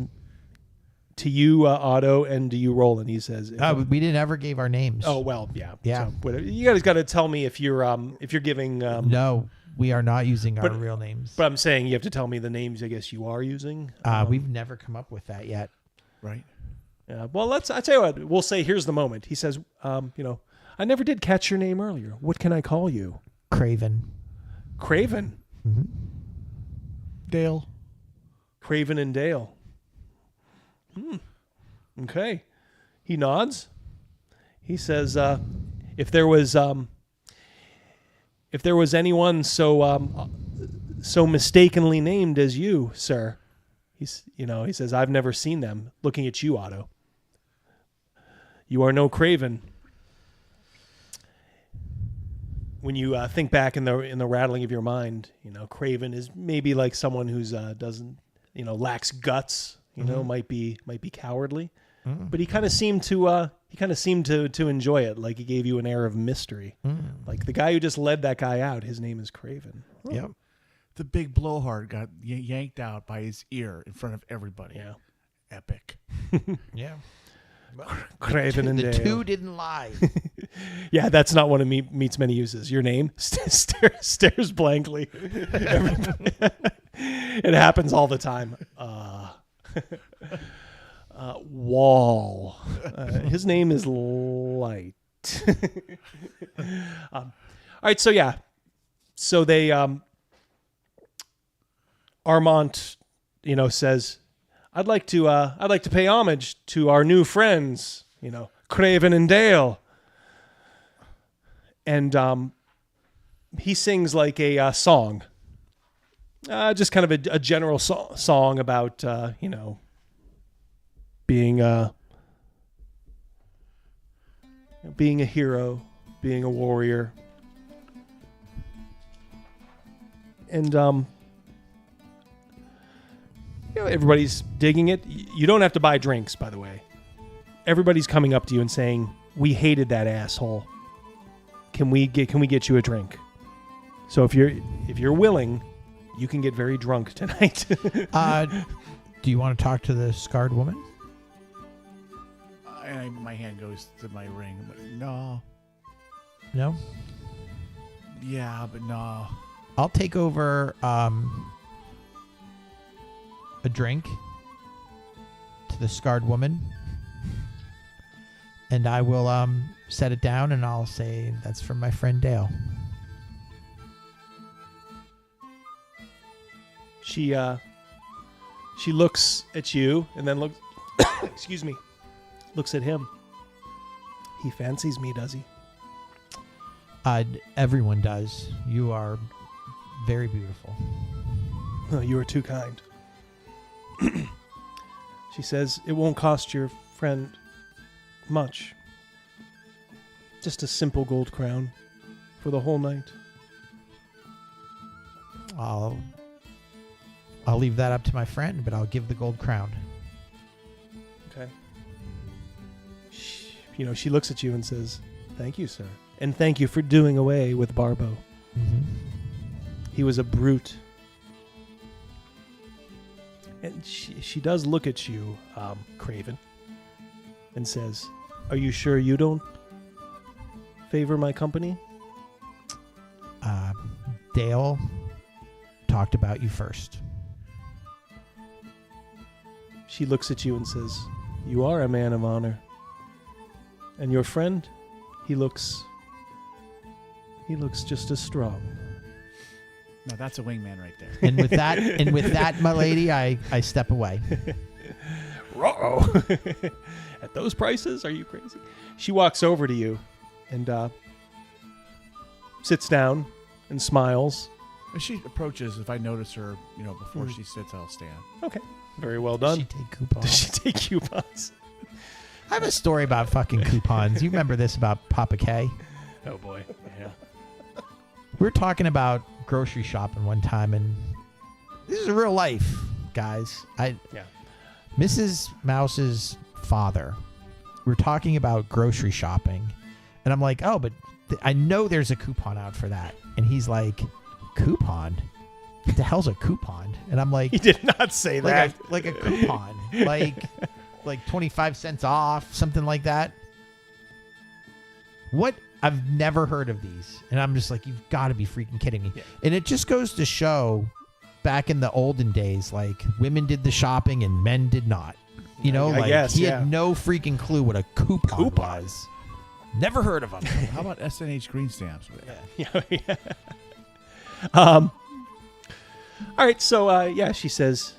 to you, Otto, and to you, Roland. He says, we didn't ever give our names. Oh well, yeah. Yeah. So, you guys got to tell me if you're giving. No, we are not using our real names. But I'm saying you have to tell me the names. I guess you are using. We've never come up with that yet. Right. Yeah. Well, I tell you what. We'll say here's the moment. He says, I I never did catch your name earlier. What can I call you? Craven. Craven. Mm-hmm. Dale. Craven and Dale. Okay. He nods. He says, if there was anyone so mistakenly named as you, sir, he says, I've never seen them. Looking at you, Otto. You are no Craven. When you think back in the rattling of your mind, Craven is maybe like someone who's doesn't, lacks guts. Might be cowardly, but he kind of seemed to enjoy it. Like he gave you an air of mystery. Like the guy who just led that guy out, his name is Craven. Yep. The big blowhard got yanked out by his ear in front of everybody. Yeah. Epic. Yeah. Craven and the Dale. two didn't lie. Yeah, that's not one of Meets many uses. Your name stares blankly. It happens all the time. Wall. His name is Light. All right, so yeah. So they Armand, says, I'd like to pay homage to our new friends, Craven and Dale. And he sings like a song. Just kind of a general song about, being a hero, being a warrior. And, everybody's digging it. You don't have to buy drinks, by the way. Everybody's coming up to you and saying, we hated that asshole. Can we get you a drink? So if you're willing, you can get very drunk tonight. Do you want to talk to the scarred woman? My hand goes to my ring. But no. No? Yeah, but no. I'll take over a drink to the scarred woman. And I will set it down and I'll say, that's from my friend Dale. She looks at you and then looks excuse me, looks at him. He fancies me, does he? Everyone does. You are very beautiful. Oh, you are too kind. She says, it won't cost your friend much. Just a simple gold crown for the whole night. I'll leave that up to my friend, but I'll give the gold crown. Okay. She looks at you and says, thank you, sir. And thank you for doing away with Barbo. Mm-hmm. He was a brute. And she does look at you, Craven, and says, are you sure you don't favor my company? Dale talked about you first. She looks at you and says, you are a man of honor. And your friend, he looks just as strong. No, that's a wingman right there. And with that, my lady, I step away. Uh-oh. At those prices? Are you crazy? She walks over to you and sits down and smiles. If she approaches, if I notice her, before she sits, I'll stand. Okay. Very well done. Does she take coupons? Does she take coupons? I have a story about fucking coupons. You remember this about Papa K? Oh, boy. Yeah. We were talking about grocery shopping one time, and this is real life, guys. Mrs. Mouse's father, we were talking about grocery shopping, and I'm like, oh, but I know there's a coupon out for that. And he's like, coupon? What the hell's a coupon? And I'm like, he did not say that. Like a coupon. like 25 cents off, something like that. What? I've never heard of these. And I'm just like, you've got to be freaking kidding me. Yeah. And it just goes to show, back in the olden days, like, women did the shopping and men did not. He had no freaking clue what a coupon was. Never heard of them. How about SNH green stamps? Yeah. All right, so yeah, she says.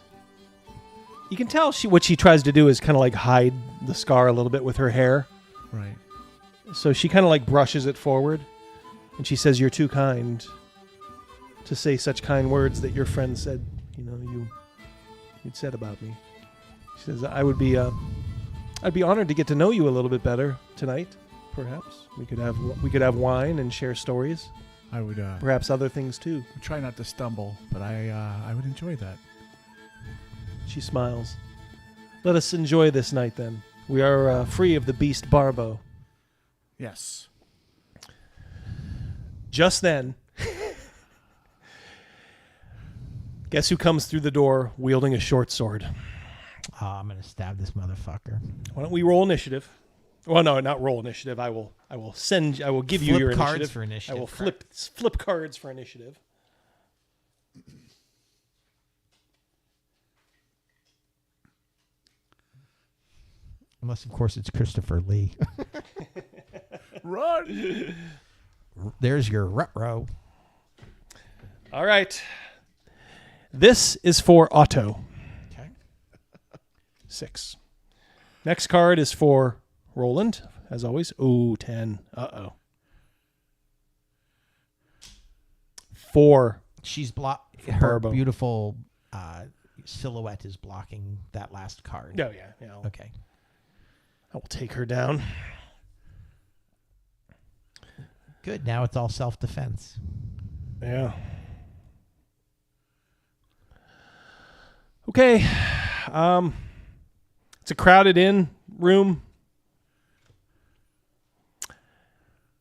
You can tell what she tries to do is kind of like hide the scar a little bit with her hair. Right. So she kind of like brushes it forward, and she says, "You're too kind to say such kind words that your friend said. You'd said about me." She says, I'd be honored to get to know you a little bit better tonight. Perhaps we could have wine and share stories. I would perhaps other things too. Try not to stumble, but I would enjoy that. She smiles. Let us enjoy this night then. We are free of the beast Barbo. Yes. Just then, guess who comes through the door wielding a short sword? Oh, I'm gonna stab this motherfucker. Why don't we roll initiative? Well, no, not roll initiative. I will give you your cards initiative. for initiative. I will flip cards for initiative. Unless, of course, it's Christopher Lee. Run! There's your rut-row. All right. This is for Otto. Okay. 6. Next card is for Roland, as always. Ooh, 10. Uh-oh. 4. She's her Barbo. beautiful silhouette is blocking that last card. Oh, yeah. Okay. I will take her down. Good. Now it's all self-defense. Yeah. Okay. It's a crowded in room.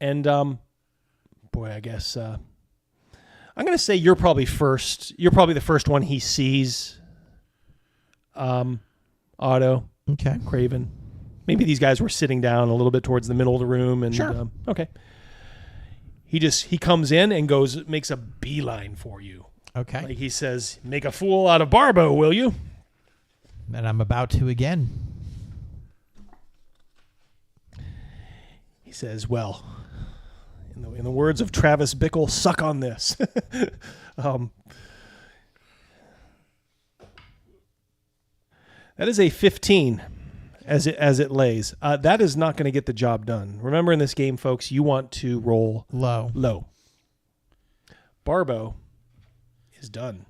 And, boy, I guess I'm going to say you're probably first. You're probably the first one he sees. Otto. Okay. Craven. Maybe these guys were sitting down a little bit towards the middle of the room. And, sure. Okay. He comes in and makes a beeline for you. Okay. Like he says, make a fool out of Barbo, will you? And I'm about to again. He says, well, in the words of Travis Bickle, suck on this. That is a 15 as it lays. That is not going to get the job done. Remember in this game, folks, you want to roll low. Barbo is done.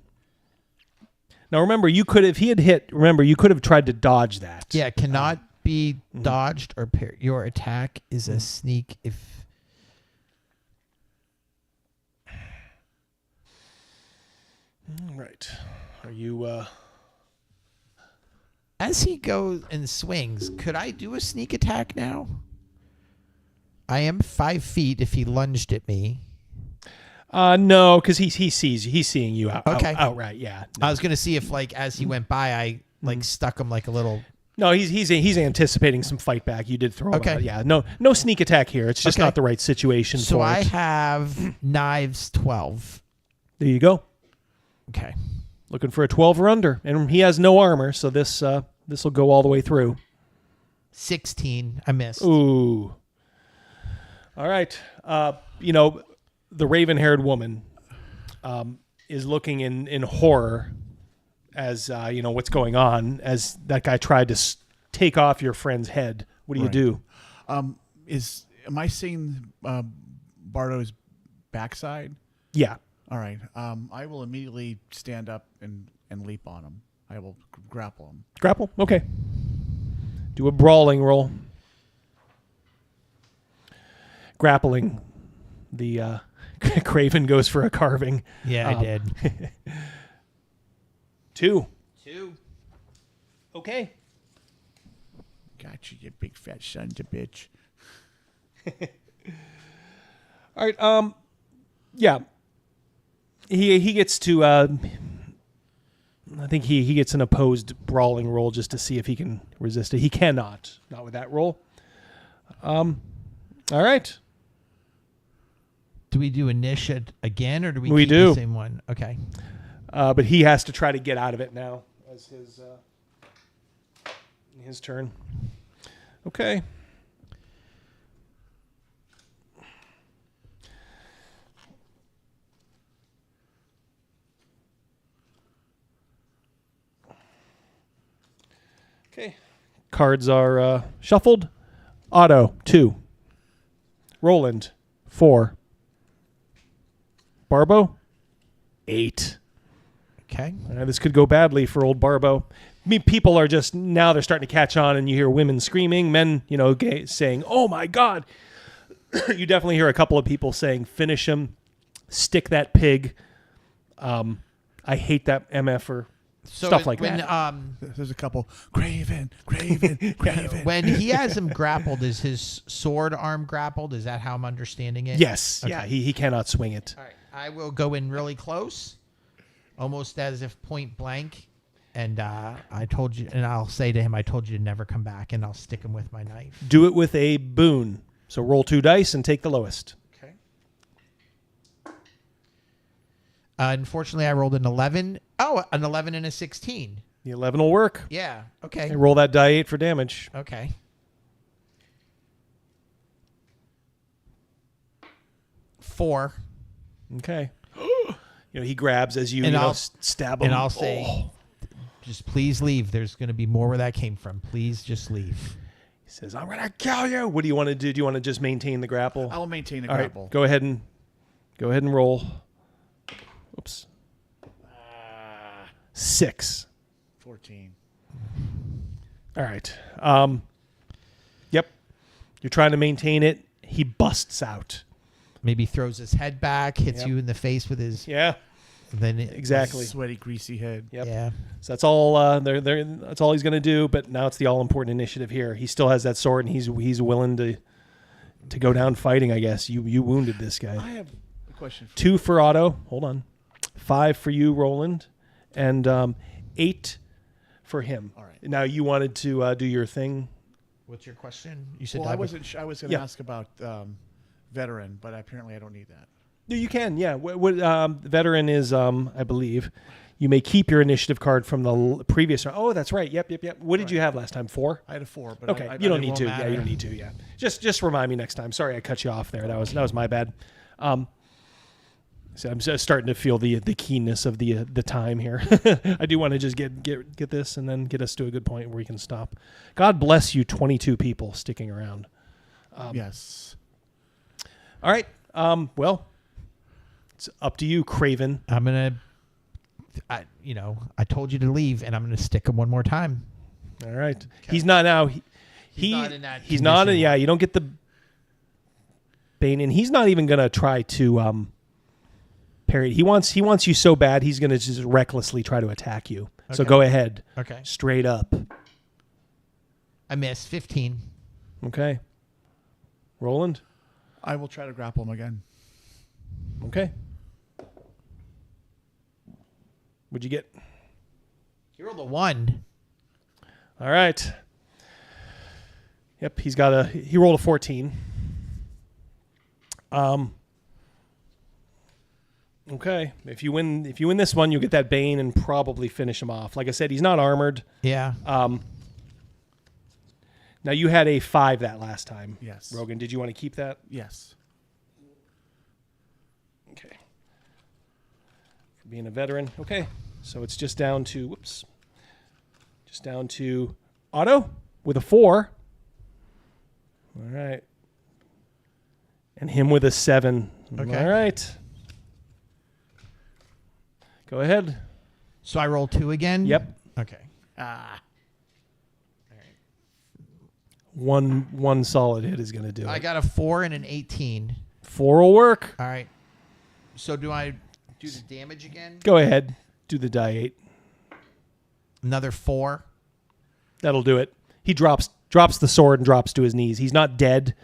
Now remember, you could have tried to dodge that. Yeah, cannot be dodged or parried. Your attack is a sneak if... Right. Are you... As he goes and swings, could I do a sneak attack now? I am 5 feet if he lunged at me. No, because he's seeing you outright. Yeah. No. I was gonna see if as he went by, I stuck him like a little. No, he's anticipating some fight back. You did throw him out. Yeah. No sneak attack here. It's just not the right situation so for I it. have knives 12. There you go. Okay. Looking for a 12 or under, and he has no armor, so this will go all the way through. 16. I missed. Ooh. All right. The raven-haired woman is looking in horror as what's going on, as that guy tried to take off your friend's head. What do you do? Am I seeing Bardo's backside? Yeah. All right. I will immediately stand up and leap on him. I will grapple him. Grapple? Okay. Do a brawling roll. Grappling. The Craven goes for a carving. Yeah, I did. 2. 2. Okay. Got you, you big fat son of a bitch. All right. Yeah. He gets to. I think he gets an opposed brawling roll just to see if he can resist it. He cannot. Not with that roll. All right. Do we do initiate again, or do we keep do the same one? Okay. But he has to try to get out of it now as his turn. Okay. Okay. Cards are shuffled. Otto, 2. Roland, 4. Barbo, 8. Okay. This could go badly for old Barbo. I mean, people are just, now they're starting to catch on, and you hear women screaming, men, saying, oh my God. You definitely hear a couple of people saying, finish him, stick that pig. I hate that MFer. Stuff like that. There's a couple. Craven. When he has him grappled, is his sword arm grappled? Is that how I'm understanding it? Yes. Okay. Yeah, he cannot swing it. All right. I will go in really close, almost as if point blank. And I told you, and I'll say to him, I told you to never come back, and I'll stick him with my knife. Do it with a boon. So roll 2 dice and take the lowest. Okay. Unfortunately, I rolled an 11. Oh, an 11 and a 16. The 11 will work. Yeah. Okay. Okay, roll that die 8 for damage. Okay. Four. Okay. He grabs as you, stab him. And I'll say, just please leave. There's going to be more where that came from. Please just leave. He says, I'm going to kill you. What do you want to do? Do you want to just maintain the grapple? I will maintain the All grapple. Right, go ahead and roll. Oops. 6. 14. All right. Yep. You're trying to maintain it. He busts out. Maybe throws his head back, hits you in the face with his... Yeah. Then exactly. Sweaty, greasy head. Yep. Yeah. So that's all. That's all he's going to do. But now it's the all-important initiative here. He still has that sword, and he's willing to go down fighting. I guess you wounded this guy. I have a question. 2 for Otto. Hold on. 5 for you, Roland, and 8 for him. All right. Now you wanted to do your thing. What's your question? You said I wasn't. I was going to ask about veteran, but apparently I don't need that. No, you can. Yeah. Veteran is, I believe, you may keep your initiative card from the previous round. Oh, that's right. Yep. What did you have last time? 4? I had a 4, but okay. You don't need to. Yeah, you don't need to. Yeah. Just remind me next time. Sorry, I cut you off there. That was my bad. So I'm starting to feel the keenness of the time here. I do want to just get this and then get us to a good point where we can stop. God bless you, 22 people sticking around. Yes. All right. Well, it's up to you, Craven. I'm gonna, I told you to leave, and I'm gonna stick him one more time. All right. Okay. He's not now. He's not in that. He's not. Yeah. You don't get the Bane, and he's not even gonna try to parry. He wants you so bad. He's gonna just recklessly try to attack you. Okay. So go ahead. Okay. Straight up. I missed 15. Okay. Roland. I will try to grapple him again. Okay. What'd you get? He rolled a 1. All right. Yep, he rolled a 14. Okay. If you win this one, you'll get that Bane and probably finish him off. Like I said, he's not armored. Yeah. Now you had a 5 that last time. Yes. Rogan, did you want to keep that? Yes. Okay. For being a veteran. Okay. So it's just down to Otto with a 4. All right. And him with a 7. Okay. All right. Go ahead. So I roll 2 again? Yep. Okay. One solid hit is going to do it. I got a 4 and an 18. 4 will work. All right. So do I do the damage again? Go ahead. Do the die 8. Another 4. That'll do it. He drops the sword and drops to his knees. He's not dead.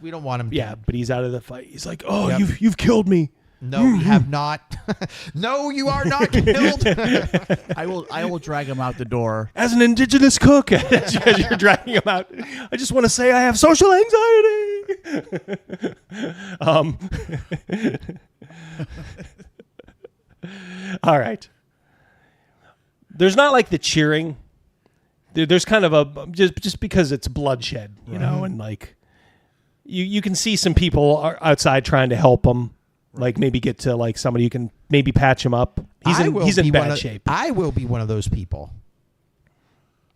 We don't want him dead. Yeah, but he's out of the fight. He's like, oh, Yep. you've killed me. No, you have not. No, you are not killed. I will drag him out the door. As an indigenous cook, as you're dragging him out, I just want to say I have social anxiety. All right. There's not like the cheering. There's kind of a just because it's bloodshed, you know, and like you can see some people outside trying to help him. Like maybe get to like somebody who can maybe patch him up. He's in bad shape. I will be one of those people.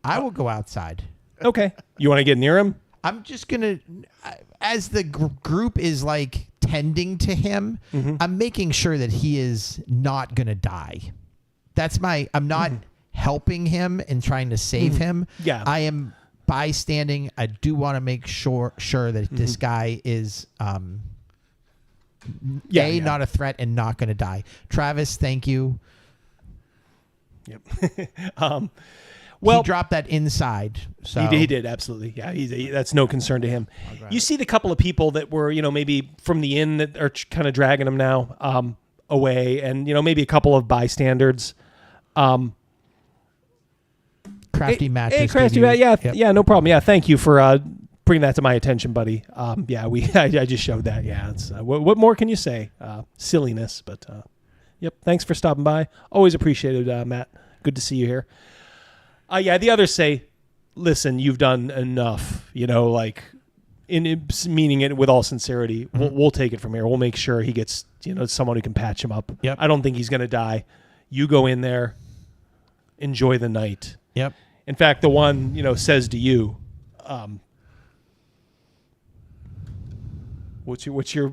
I will go outside. Okay. You want to get near him? I'm just gonna, as the group is like tending to him, I'm making sure that he is not gonna die. I'm not helping him and trying to save him. Yeah. I am bystanding. I do want to make sure that this guy is not a threat and not gonna die. Travis, thank you. Yep. Well, he dropped that inside. So he did, absolutely. Yeah, that's no concern to him. You see the couple of people that were, maybe from the inn that are kind of dragging him now away, and maybe a couple of bystanders. Crafty matches. Hey, Crafty, yeah, no problem. Yeah, thank you for bringing that to my attention, buddy. I just showed that. Yeah, it's what more can you say? Silliness, but yep. Thanks for stopping by. Always appreciated, Matt. Good to see you here. The others say, listen, you've done enough, meaning it with all sincerity. We'll take it from here. We'll make sure he gets, someone who can patch him up. Yep. I don't think he's going to die. You go in there, enjoy the night. Yep. In fact, the one, says to you, what's your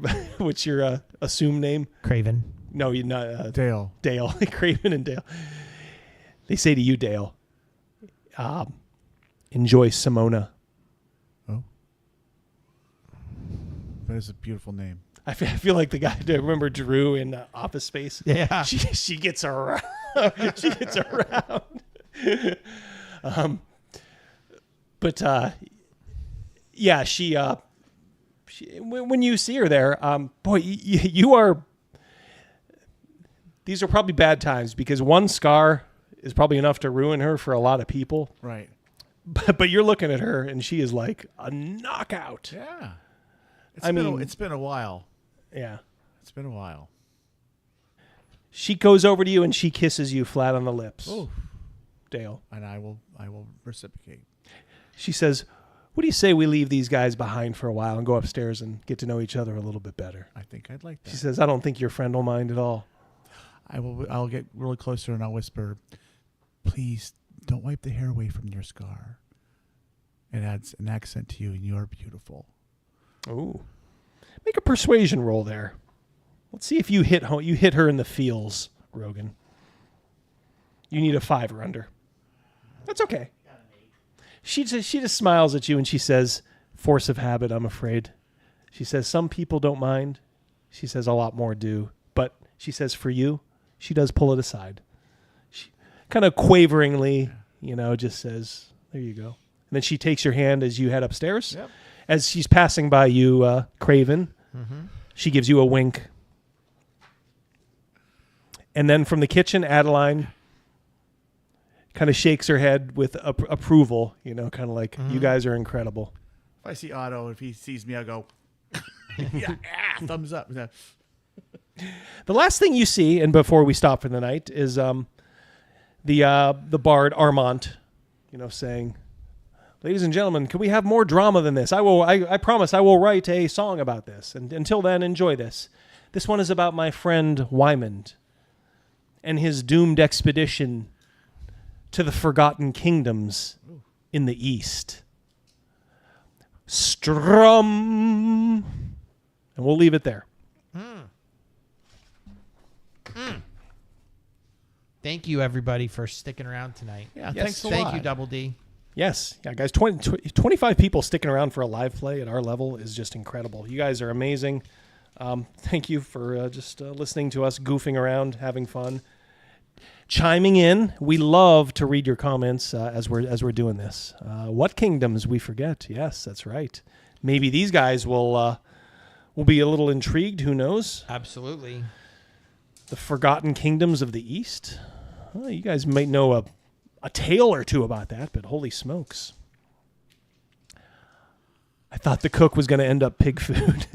assumed name? Craven. No, you're not. Dale. Dale. Craven and Dale. They say to you, Dale, enjoy Simona. Oh. That is a beautiful name. I feel like the guy. Do you remember Drew in Office Space? Yeah. She gets around. She gets around. She when you see her there, boy, you are. These are probably bad times because one scar is probably enough to ruin her for a lot of people. Right. But you're looking at her and she is like a knockout. Yeah. It's been a while. Yeah. It's been a while. She goes over to you and she kisses you flat on the lips. Oh. Dale. And I will reciprocate. She says, what do you say we leave these guys behind for a while and go upstairs and get to know each other a little bit better? I think I'd like that. She says, I don't think your friend will mind at all. I'll get really closer and I'll whisper, please don't wipe the hair away from your scar. It adds an accent to you and you're beautiful. Ooh. Make a persuasion roll there. Let's see if you hit her in the feels, Rogan. You need a 5 or under. That's okay. She just smiles at you and she says, force of habit, I'm afraid. She says, some people don't mind. She says, a lot more do. But she says, for you, she does pull it aside. She kind of quaveringly, just says, there you go. And then she takes your hand as you head upstairs. Yep. As she's passing by you, Craven, she gives you a wink. And then from the kitchen, Adeline kind of shakes her head with approval, kind of like, you guys are incredible. If I see Otto, if he sees me, I'll go, thumbs up. The last thing you see, and before we stop for the night, is the bard Armand, saying, ladies and gentlemen, can we have more drama than this? I promise I will write a song about this. And until then, enjoy this. This one is about my friend Wymond and his doomed expedition to the Forgotten Kingdoms in the East. Strum. And we'll leave it there. Thank you, everybody, for sticking around tonight. Yeah, thanks a lot. Thank you, Double D. Yes. Yeah, guys, 25 people sticking around for a live play at our level is just incredible. You guys are amazing. Thank you for just listening to us, goofing around, having fun, chiming in. We love to read your comments as we're doing this. What kingdoms we forget? Yes, that's right. Maybe these guys will be a little intrigued. Who knows? Absolutely. The Forgotten Kingdoms of the East. Well, you guys might know a tale or two about that, but holy smokes. I thought the cook was going to end up pig food.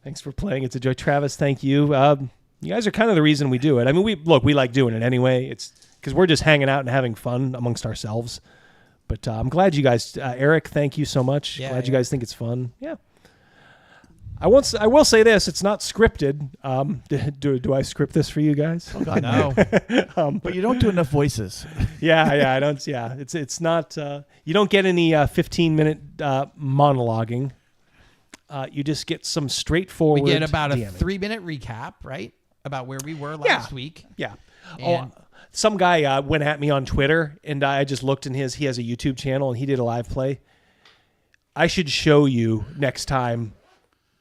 Thanks for playing. It's a joy. Travis, thank you. You guys are kind of the reason we do it. I mean, we like doing it anyway. It's because we're just hanging out and having fun amongst ourselves. But I'm glad you guys, Eric, thank you so much. Yeah, glad you guys think it's fun. Yeah. I will say this: it's not scripted. Do I script this for you guys? Oh God, no. But you don't do enough voices. Yeah, I don't. Yeah, it's not. You don't get any 15-minute monologuing. You just get some straightforward. We get about a DMing. 3-minute recap, right? About where we were last week. Yeah. And Some guy went at me on Twitter, and I just looked in he has a YouTube channel, and he did a live play. I should show you next time.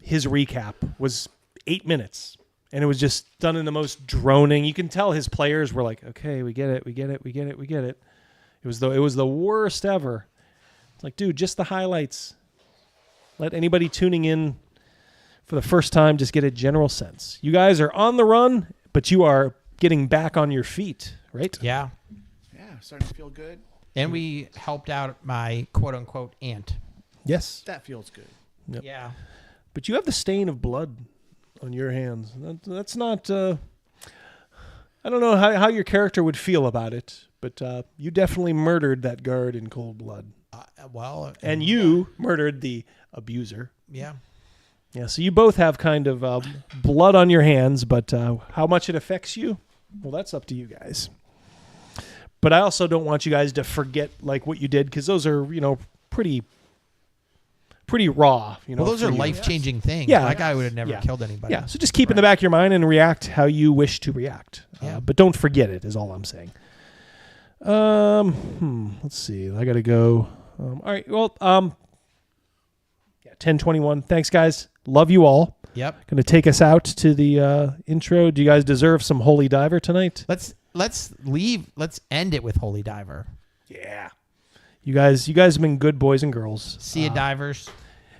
His recap was 8 minutes, and it was just done in the most droning. You can tell his players were like, okay, we get it. It was the worst ever. It's like, dude, just the highlights. Let anybody tuning in for the first time just get a general sense. You guys are on the run, but you are getting back on your feet, right? Yeah. Yeah, starting to feel good. And we helped out my quote-unquote aunt. Yes. That feels good. Yep. Yeah. But you have the stain of blood on your hands. That's not... I don't know how your character would feel about it, but you definitely murdered that guard in cold blood. And you murdered the abuser. Yeah. Yeah, so you both have kind of blood on your hands, but how much it affects you, well, that's up to you guys. But I also don't want you guys to forget like what you did, because those are, pretty raw. Well, those are life-changing things. Yeah. That guy would have never killed anybody. Yeah, so just keep in the back of your mind and react how you wish to react. Yeah. But don't forget it, is all I'm saying. Let's see. I got to go. All right, well, 10:21. Thanks, guys. Love you all. Yep. Going to take us out to the intro. Do you guys deserve some Holy Diver tonight? Let's leave. Let's end it with Holy Diver. Yeah. You guys have been good boys and girls. See you, divers.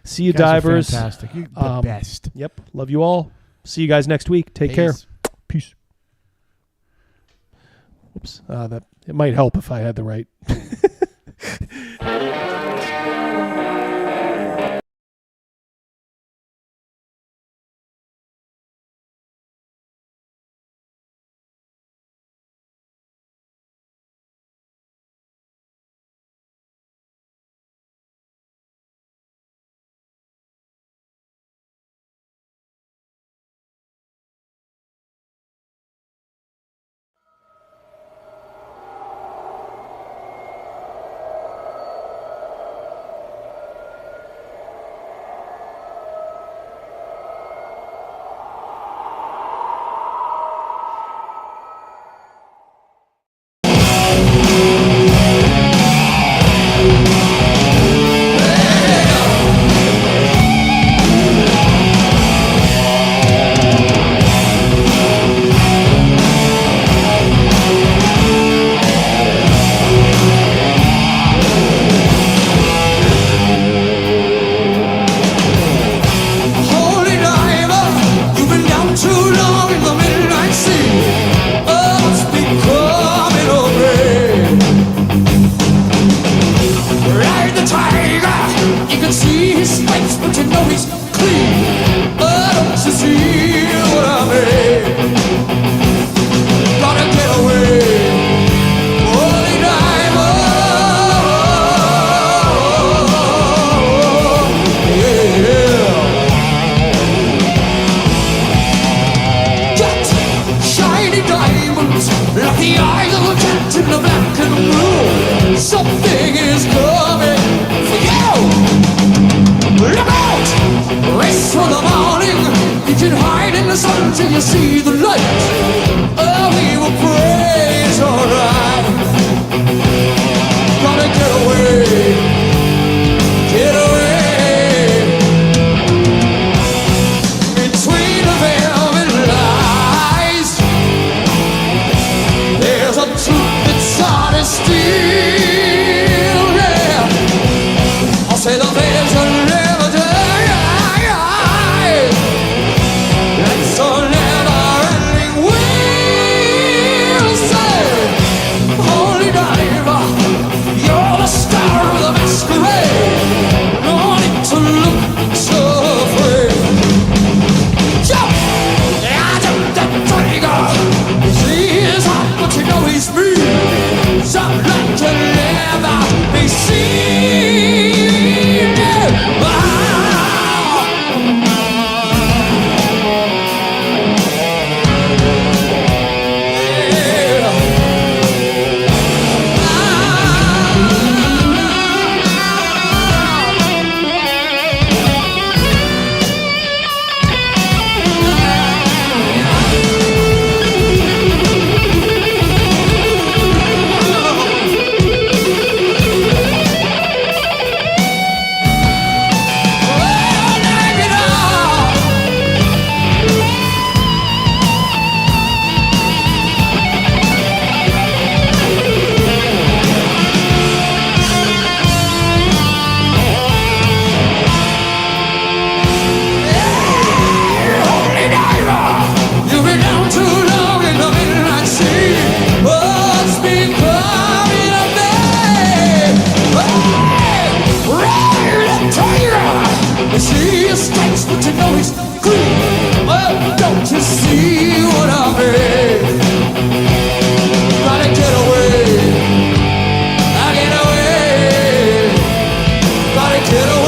See you, guys are divers. fantastic. You're the best. Yep. Love you all. See you guys next week. Take care. Peace. Whoops. It might help if I had the right. Till you see the light, oh, we will praise, alright. Gonna get away, between the velvet lies. There's a truth that's hard as steel, yeah. I'll say the veils will never die. That's all. Something like to never be seen. stripes, but you know he's green. Well, don't you see what I mean? Gotta get away. I get away. Gotta get away.